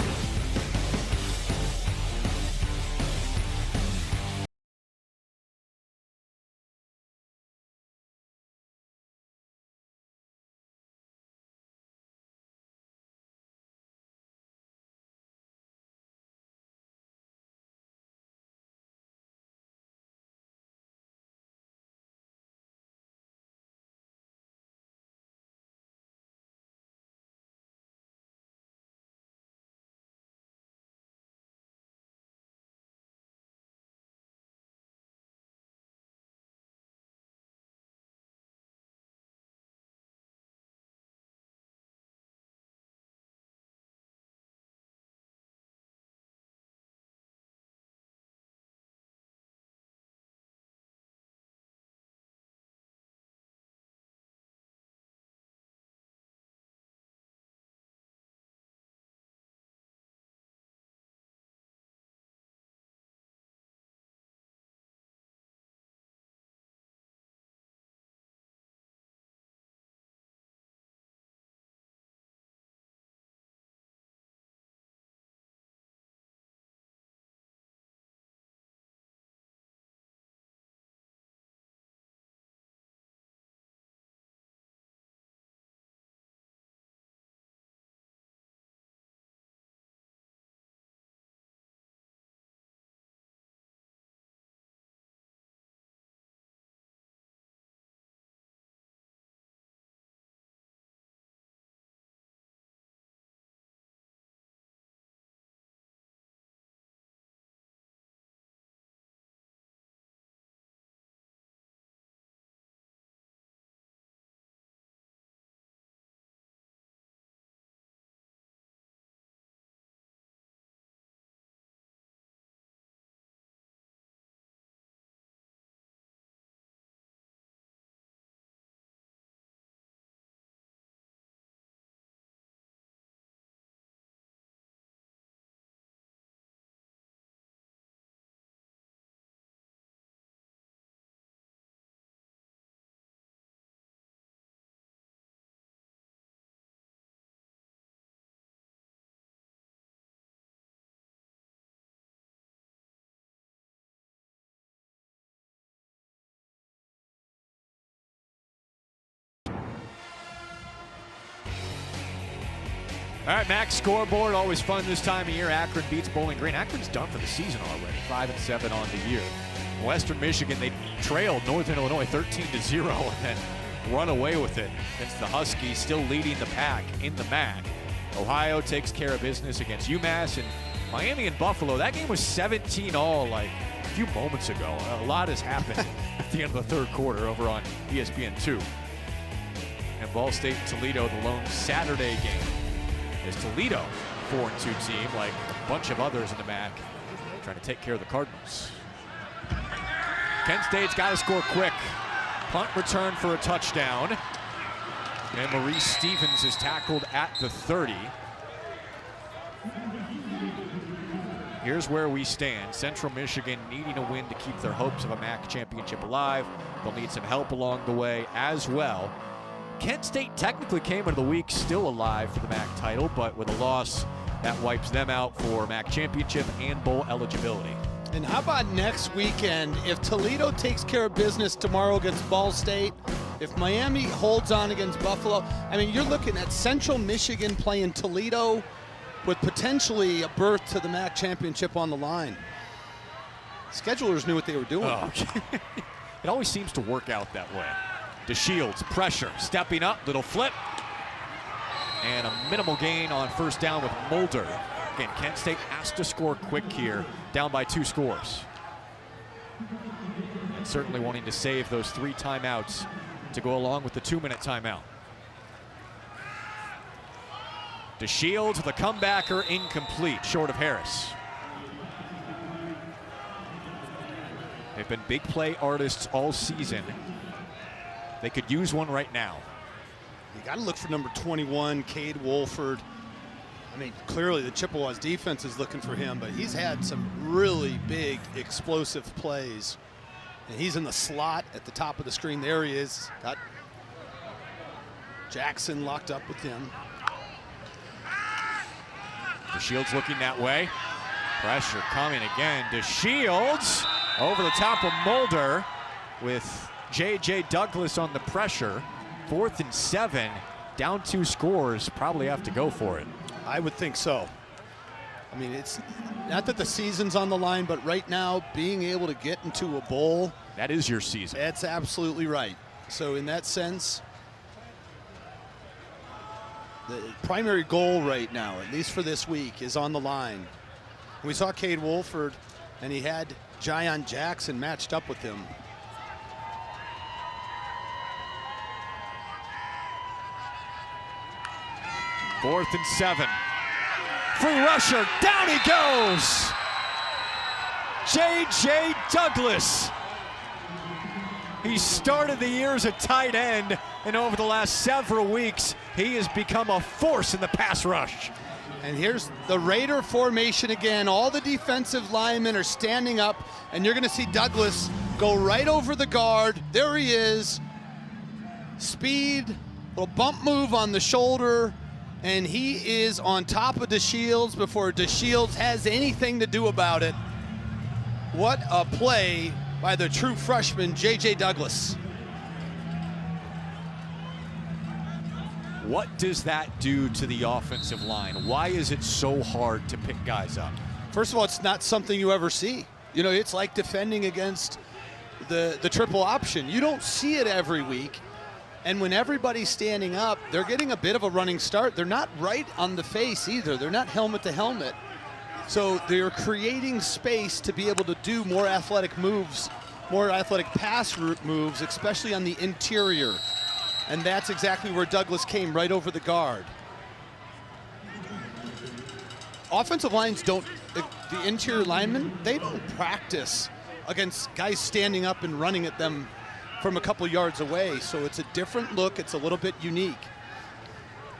All right, Max scoreboard, always fun this time of year. Akron beats Bowling Green. Akron's done for the season already, 5-7 on the year. Western Michigan, they trailed Northern Illinois 13-0 and then run away with it against the Huskies, still leading the pack in the MAC. Ohio takes care of business against UMass, and Miami and Buffalo. That game was 17-all like a few moments ago. A lot has happened at the end of the third quarter over on ESPN2. And Ball State and Toledo, the lone Saturday game. Is Toledo 4-2 team, like a bunch of others in the MAC, trying to take care of the Cardinals. Kent State's got to score quick. Punt return for a touchdown. And Maurice Stevens is tackled at the 30. Here's where we stand. Central Michigan needing a win to keep their hopes of a MAC championship alive. They'll need some help along the way as well. Kent State technically came into the week still alive for the MAC title, but with a loss, that wipes them out for MAC championship and bowl eligibility. And how about next weekend? If Toledo takes care of business tomorrow against Ball State, if Miami holds on against Buffalo, I mean, you're looking at Central Michigan playing Toledo with potentially a berth to the MAC championship on the line. Schedulers knew what they were doing. Oh, okay. It always seems to work out that way. DeShields, pressure, stepping up, little flip. And a minimal gain on first down with Mulder. Again, Kent State has to score quick here, down by 2 scores. And certainly wanting to save those 3 timeouts to go along with the 2-minute timeout. DeShields, the comebacker, incomplete, short of Harris. They've been big play artists all season. They could use one right now. You got to look for number 21, Cade Wolford. I mean, clearly the Chippewas defense is looking for him, but he's had some really big, explosive plays. And he's in the slot at the top of the screen. There he is. Got Jackson locked up with him. DeShields looking that way. Pressure coming again. DeShields over the top of Mulder with J.J. Douglas on the pressure. 4th and 7, down 2 scores, probably have to go for it. I would think so. I mean, it's not that the season's on the line, but right now, being able to get into a bowl. That is your season. That's absolutely right. So in that sense, the primary goal right now, at least for this week, is on the line. We saw Cade Wolford, and he had Jayon Jackson matched up with him. Fourth and 7. Free rusher, down he goes! J.J. Douglas. He started the year as a tight end, and over the last several weeks, he has become a force in the pass rush. And here's the Raider formation again. All the defensive linemen are standing up, and you're going to see Douglas go right over the guard. There he is. Speed, little bump move on the shoulder, and he is on top of DeShields before DeShields has anything to do about it. What a play by the true freshman, J.J. Douglas. What does that do to the offensive line? Why is it so hard to pick guys up? First of all, it's not something you ever see. You know, it's like defending against the triple option. You don't see it every week. And when everybody's standing up, they're getting a bit of a running start. They're not right on the face either. They're not helmet to helmet. So they're creating space to be able to do more athletic moves, more athletic pass route moves, especially on the interior. And that's exactly where Douglas came, right over the guard. Offensive lines don't, the interior linemen, they don't practice against guys standing up and running at them from a couple yards away. So it's a different look. It's a little bit unique.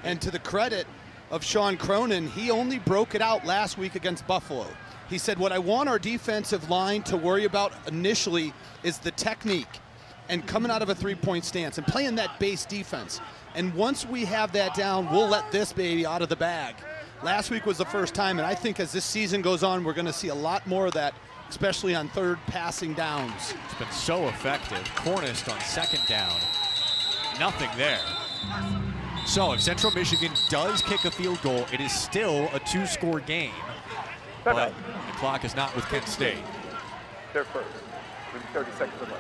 And to the credit of Sean Cronin, he only broke it out last week against Buffalo. He said, what I want our defensive line to worry about initially is the technique and coming out of a three-point stance and playing that base defense. And once we have that down, we'll let this baby out of the bag. Last week was the first time, and I think as this season goes on, we're going to see a lot more of that, especially on third passing downs. It's been so effective. Cornist on second down. Nothing there. So if Central Michigan does kick a field goal, it is still a 2-score game. Timeout. But the clock is not with Kent State. They're first, with 30 seconds left.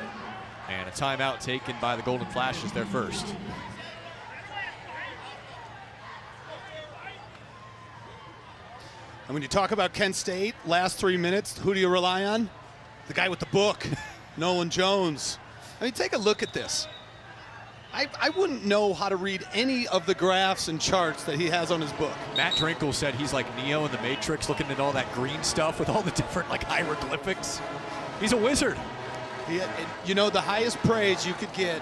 And a timeout taken by the Golden Flashes, their first. And when you talk about Kent State, last 3 minutes, who do you rely on? The guy with the book, Nolan Jones. I mean, take a look at this. I wouldn't know how to read any of the graphs and charts that he has on his book. Matt Drinkle said he's like Neo in the Matrix, looking at all that green stuff with all the different like hieroglyphics. He's a wizard. You know, the highest praise you could get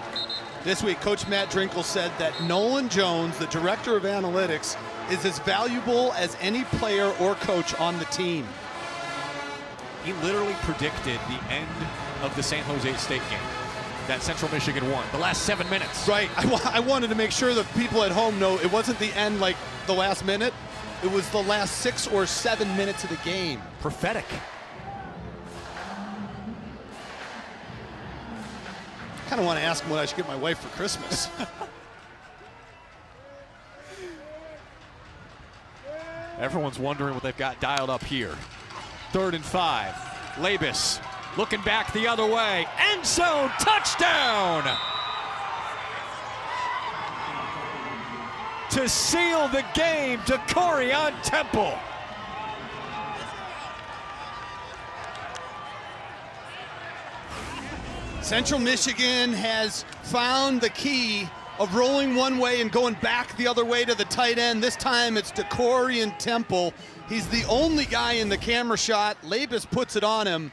this week, Coach Matt Drinkle said that Nolan Jones, the director of analytics, is as valuable as any player or coach on the team. He literally predicted the end of the San Jose State game that Central Michigan won, the last 7 minutes. Right. I wanted to make sure that people at home know it wasn't the end like the last minute. It was the last 6 or 7 minutes of the game. Prophetic. I kind of want to ask him what I should get my wife for Christmas. Everyone's wondering what they've got dialed up here. 3rd and 5. Labus looking back the other way. End zone touchdown! To seal the game to Corian Temple. Central Michigan has found the key of rolling one way and going back the other way to the tight end. This time it's to Corian Temple. He's the only guy in the camera shot. Labus puts it on him.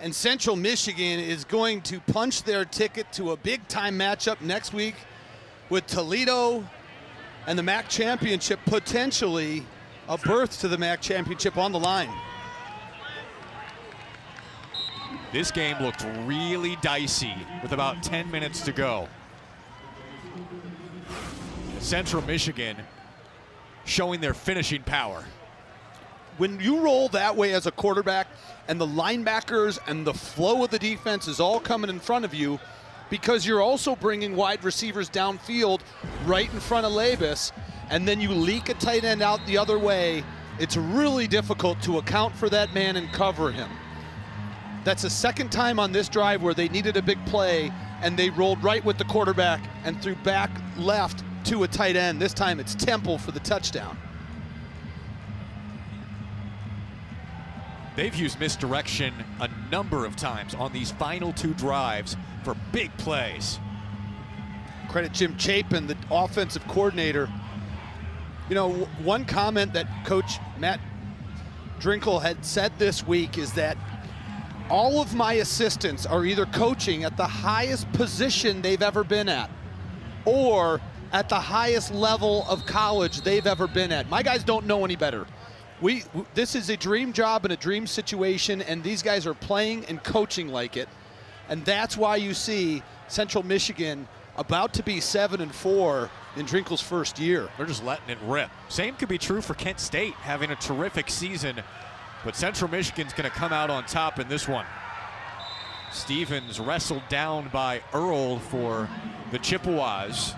And Central Michigan is going to punch their ticket to a big-time matchup next week with Toledo and the MAC championship, potentially a berth to the MAC championship on the line. This game looked really dicey with about 10 minutes to go. Central Michigan showing their finishing power. When you roll that way as a quarterback and the linebackers and the flow of the defense is all coming in front of you, because you're also bringing wide receivers downfield right in front of Labus, and then you leak a tight end out the other way, it's really difficult to account for that man and cover him. That's the second time on this drive where they needed a big play and they rolled right with the quarterback and threw back left to a tight end. This time it's Temple for the touchdown. They've used misdirection a number of times on these final 2 drives for big plays. Credit Jim Chapin, the offensive coordinator. You know, one comment that Coach Matt Drinkle had said this week is that all of my assistants are either coaching at the highest position they've ever been at or at the highest level of college they've ever been at. My guys don't know any better. This is a dream job and a dream situation, and these guys are playing and coaching like it. And that's why you see Central Michigan about to be 7-4 in Drinkle's first year. They're just letting it rip. Same could be true for Kent State, having a terrific season, but Central Michigan's going to come out on top in this one. Stevens wrestled down by Earl for the Chippewas.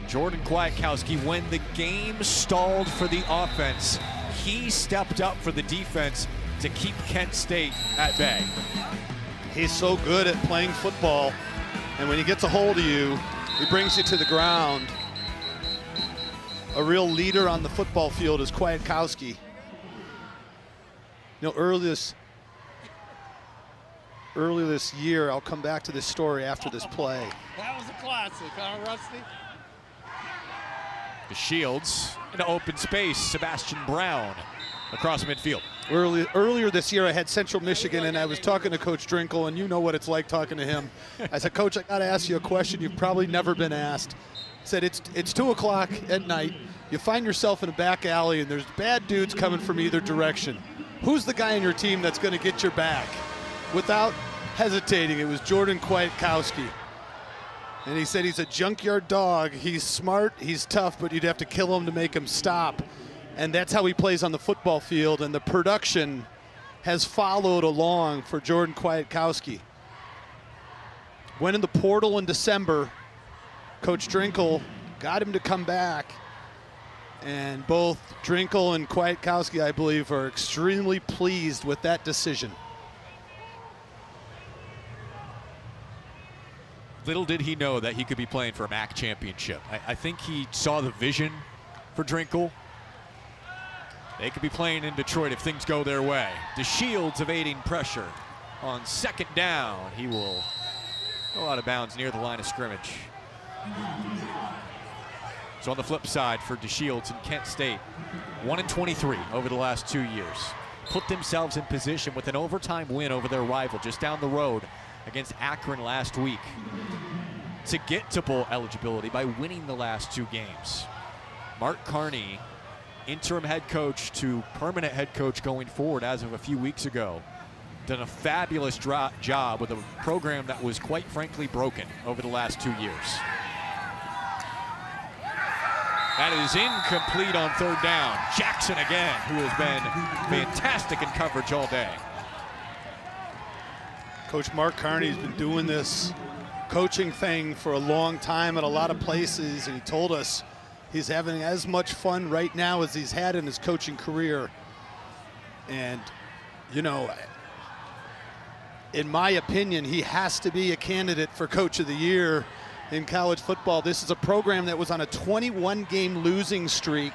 Jordan Kwiatkowski, when the game stalled for the offense, he stepped up for the defense to keep Kent State at bay. He's so good at playing football, and when he gets a hold of you, he brings you to the ground. A real leader on the football field is Kwiatkowski. You know, earlier this year, I'll come back to this story after this play. That was a classic, huh, Rusty? The Shields in open space. Sebastian Brown across midfield. Earlier this year, I had Central Michigan, and I was talking to Coach Drinkle, and you know what it's like talking to him. I said, Coach, I got to ask you a question you've probably never been asked. I said, it's 2 o'clock at night. You find yourself in a back alley, and there's bad dudes coming from either direction. Who's the guy on your team that's going to get your back? Without hesitating, it was Jordan Kwiatkowski. And he said he's a junkyard dog. He's smart, he's tough, but you'd have to kill him to make him stop. And that's how he plays on the football field, and the production has followed along for Jordan Kwiatkowski. went in the portal in December. Coach Drinkle got him to come back. And both Drinkle and Kwiatkowski, I believe, are extremely pleased with that decision. Little did he know that he could be playing for a MAC championship. I think he saw the vision for Drinkle. They could be playing in Detroit if things go their way. DeShields evading pressure on second down. He will go out of bounds near the line of scrimmage. So on the flip side for DeShields and Kent State, 1-23 over the last 2 years. Put themselves in position with an overtime win over their rival just down the road against Akron last week to get to bowl eligibility by winning the last 2 games. Mark Carney, interim head coach to permanent head coach going forward as of a few weeks ago, done a fabulous job with a program that was quite frankly broken over the last 2 years. That is incomplete on third down. Jackson again, who has been fantastic in coverage all day. Coach Mark Carney's been doing this coaching thing for a long time at a lot of places, and he told us he's having as much fun right now as he's had in his coaching career. And, you know, in my opinion, he has to be a candidate for Coach of the Year in college football. This is a program that was on a 21-game losing streak,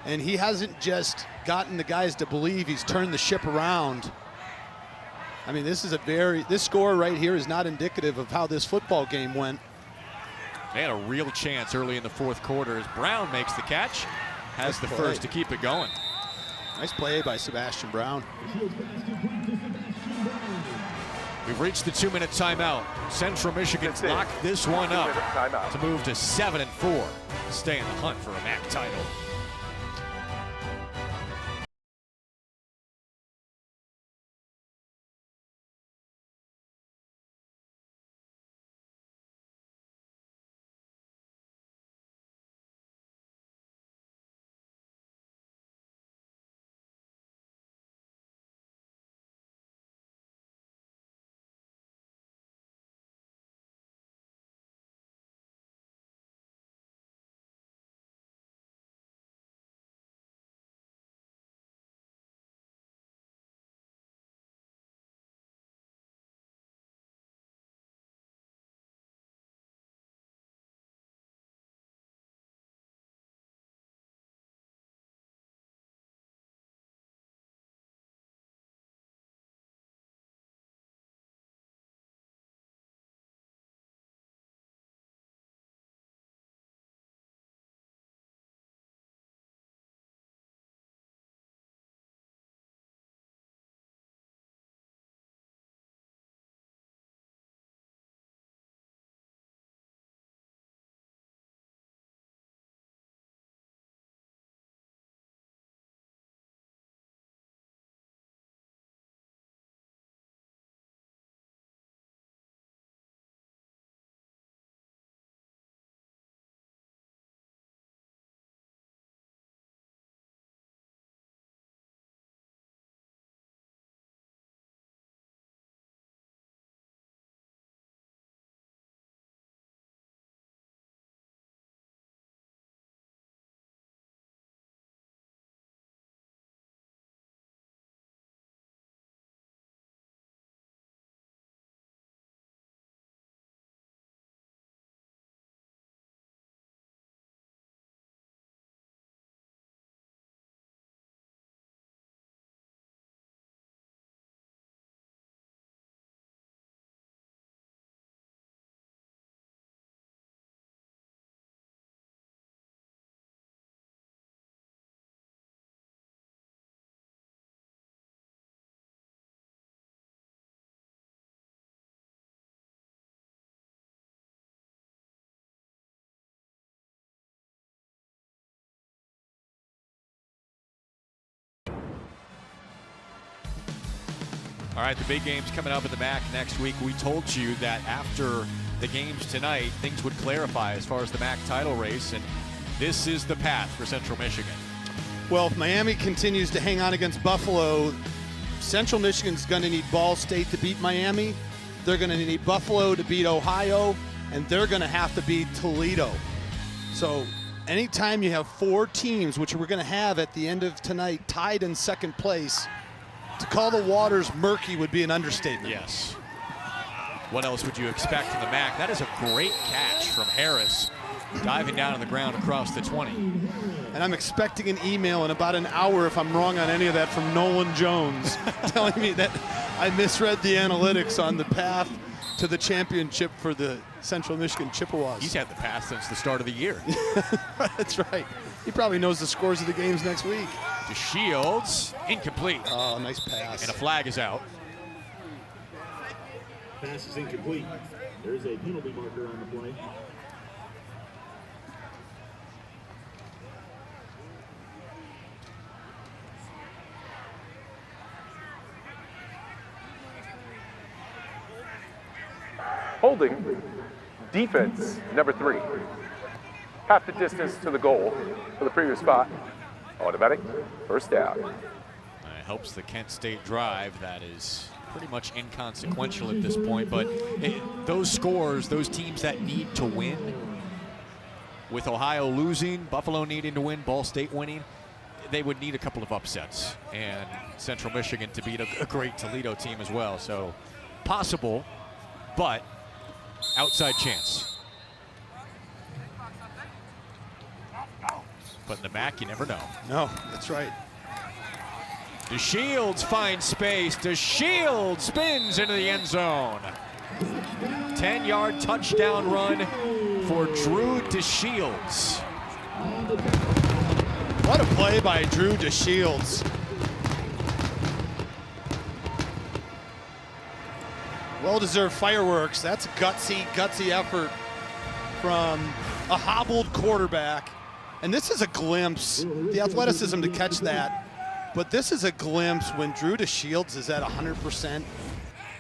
and he hasn't just gotten the guys to believe, he's turned the ship around. I mean, this score right here is not indicative of how this football game went. They had a real chance early in the fourth quarter as Brown makes the catch, has the first to keep it going. Nice play by Sebastian Brown. We've reached the 2-minute timeout. Central Michigan locked this one up to move to 7-4, to stay in the hunt for a MAC title. All right, the big game's coming up in the MAC next week. We told you that after the games tonight, things would clarify as far as the MAC title race, and this is the path for Central Michigan. Well, if Miami continues to hang on against Buffalo, Central Michigan's going to need Ball State to beat Miami. They're going to need Buffalo to beat Ohio, and they're going to have to beat Toledo. So anytime you have 4 teams, which we're going to have at the end of tonight, tied in second place, to call the waters murky would be an understatement. Yes. What else would you expect in the MAC? That is a great catch from Harris, diving down on the ground across the 20. And I'm expecting an email in about an hour, if I'm wrong on any of that, from Nolan Jones telling me that I misread the analytics on the path to the championship for the Central Michigan Chippewas. He's had the pass since the start of the year. That's right. He probably knows the scores of the games next week. DeShields, incomplete. Oh, nice pass. And a flag is out. Pass is incomplete. There's a penalty marker on the play. Holding, defense, number 3. Half the distance to the goal for the previous spot. Automatic, first down. It helps the Kent State drive. That is pretty much inconsequential at this point, but those scores, those teams that need to win, with Ohio losing, Buffalo needing to win, Ball State winning, they would need a couple of upsets, and Central Michigan to beat a great Toledo team as well. So possible, but outside chance. But in the MAC, you never know. No, that's right. DeShields finds space. DeShields spins into the end zone. 10-yard touchdown run for Drew DeShields. What a play by Drew DeShields. Well-deserved fireworks. That's a gutsy effort from a hobbled quarterback. And this is a glimpse, the athleticism to catch that. But this is a glimpse when Drew DeShields is at 100%.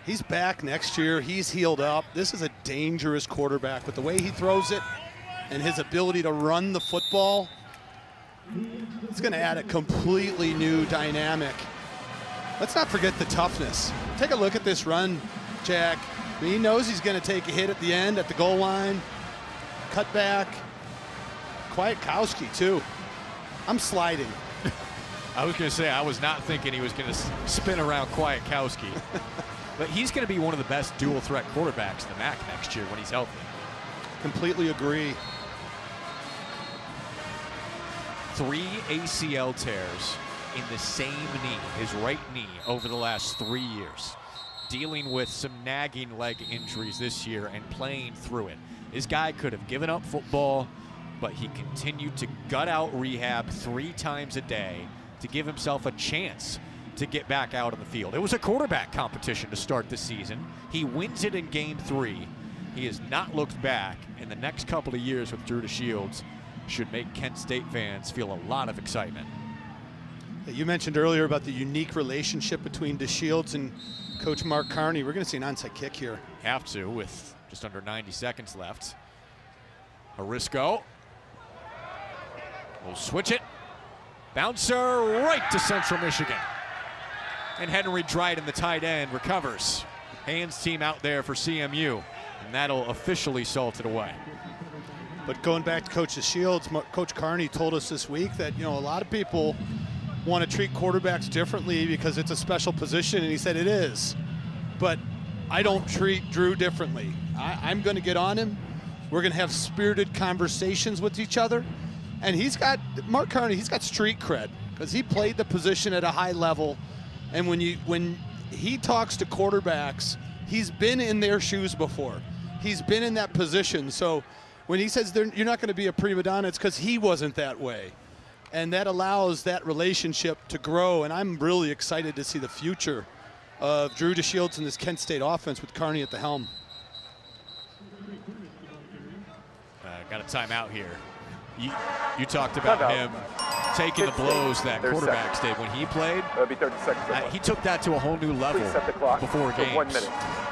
He's back next year. He's healed up. This is a dangerous quarterback with the way he throws it and his ability to run the football. It's going to add a completely new dynamic. Let's not forget the toughness. Take a look at this run, Jack. I mean, he knows he's going to take a hit at the end, at the goal line. Cut back. Kwiatkowski, too. I'm sliding. I was going to say, I was not thinking he was going to spin around Kwiatkowski. But he's going to be one of the best dual threat quarterbacks in the MAC next year when he's healthy. Completely agree. 3 ACL tears in the same knee, his right knee, over the last 3 years. Dealing with some nagging leg injuries this year and playing through it. This guy could have given up football, but he continued to gut out rehab 3 times a day to give himself a chance to get back out on the field. It was a quarterback competition to start the season. He wins it in game 3. He has not looked back, and the next couple of years with Drew DeShields should make Kent State fans feel a lot of excitement. You mentioned earlier about the unique relationship between DeShields and Coach Mark Carney. We're going to see an onside kick here. Have to, with just under 90 seconds left. Harisco will switch it. Bouncer right to Central Michigan. And Henry Dryden, the tight end, recovers. Hands team out there for CMU. And that'll officially salt it away. But going back to Coach DeShields, Coach Carney told us this week that, you know, a lot of people want to treat quarterbacks differently because it's a special position, and he said it is. But I don't treat Drew differently. I'm going to get on him. We're going to have spirited conversations with each other. And Mark Carney, he's got street cred because he played the position at a high level. And when he talks to quarterbacks, he's been in their shoes before. He's been in that position. So when he says you're not going to be a prima donna, it's because he wasn't that way. And that allows that relationship to grow. And I'm really excited to see the future of Drew DeShields and this Kent State offense with Carney at the helm. Got a timeout here. You talked about him taking the blows that quarterbacks did when he played. That'll be 30 seconds. He took that to a whole new level before games. 1 minute.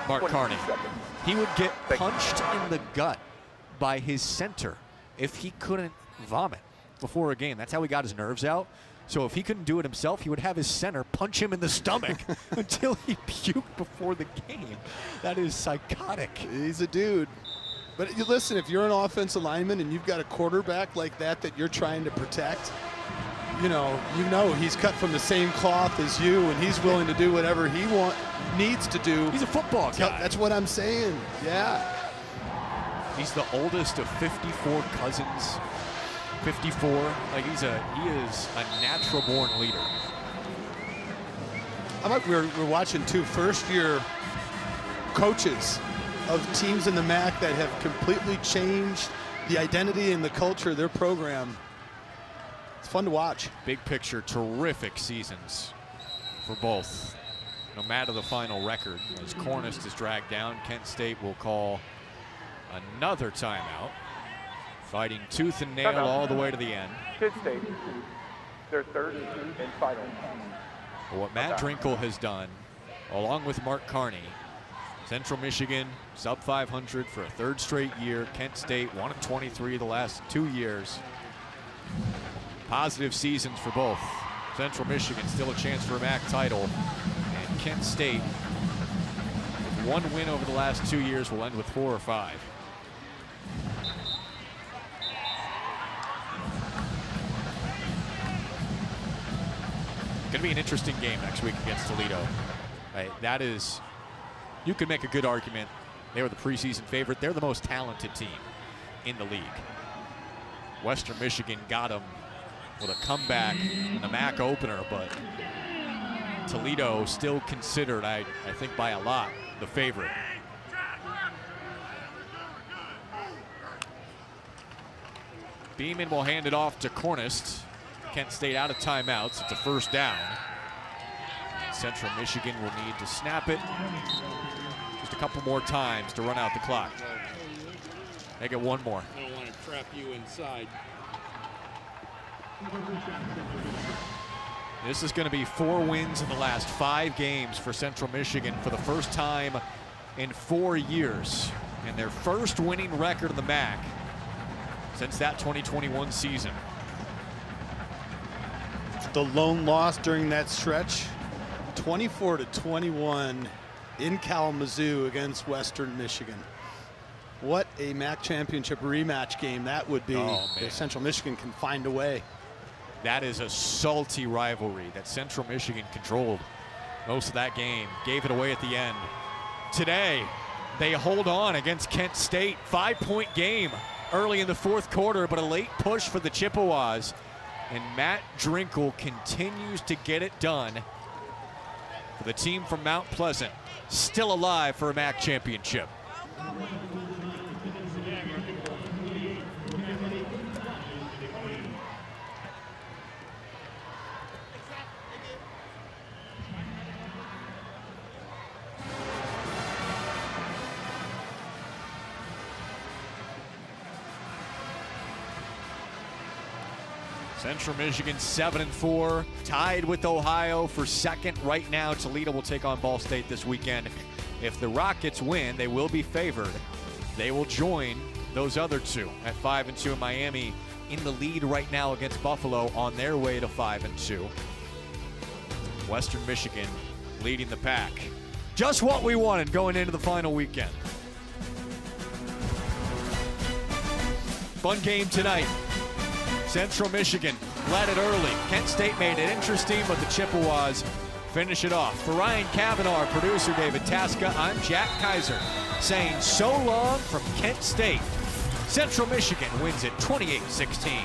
Mark Carney. Seconds. He would get punched in the gut by his center if he couldn't vomit before a game. That's how he got his nerves out. So if he couldn't do it himself, he would have his center punch him in the stomach until he puked before the game. That is psychotic. He's a dude. But you listen, if you're an offensive lineman and you've got a quarterback like that you're trying to protect, you know he's cut from the same cloth as you, and he's willing to do whatever he needs to do. He's a football guy. That's what I'm saying. Yeah. He's the oldest of 54 cousins. 54. Like he is a natural-born leader. We're watching two first-year coaches of teams in the MAC that have completely changed the identity and the culture of their program. It's fun to watch. Big picture, terrific seasons for both. No matter the final record, as Cornist is dragged down, Kent State will call another timeout. Fighting tooth and nail all the way to the end. Kent State, their third and final. But what Matt Drinkle has done, along with Mark Carney, Central Michigan sub 500 for a third straight year. Kent State 1-23 the last 2 years. Positive seasons for both. Central Michigan still a chance for a MAC title, and Kent State with one win over the last 2 years will end with 4 or 5. Going to be an interesting game next week against Toledo. Right, that is, you could make a good argument. They were the preseason favorite. They're the most talented team in the league. Western Michigan got them with a comeback in the MAC opener, but Toledo still considered, I think by a lot, the favorite. Beeman will hand it off to Cornist. Kent State out of timeouts. It's a first down. Central Michigan will need to snap it just a couple more times to run out the clock. They get one more. I don't want to trap you inside. This is going to be 4 wins in the last 5 games for Central Michigan for the first time in 4 years, and their first winning record in the MAC since that 2021 season. The lone loss during that stretch, 24-21 in Kalamazoo against Western Michigan. What a MAC championship rematch game that would be if Central Michigan can find a way. That is a salty rivalry that Central Michigan controlled most of that game, gave it away at the end. Today, they hold on against Kent State. 5-point game early in the 4th quarter, but a late push for the Chippewas. And Matt Drinkle continues to get it done for the team from Mount Pleasant, still alive for a MAC championship. Central Michigan 7-4, tied with Ohio for second right now. Toledo will take on Ball State this weekend. If the Rockets win, they will be favored. They will join those other two at 5-2 in Miami in the lead right now against Buffalo on their way to 5-2. Western Michigan leading the pack. Just what we wanted going into the final weekend. Fun game tonight. Central Michigan led it early. Kent State made it interesting, but the Chippewas finish it off. For Ryan Kavanaugh, producer David Tasca, I'm Jack Kaiser saying so long from Kent State. Central Michigan wins it 28-16.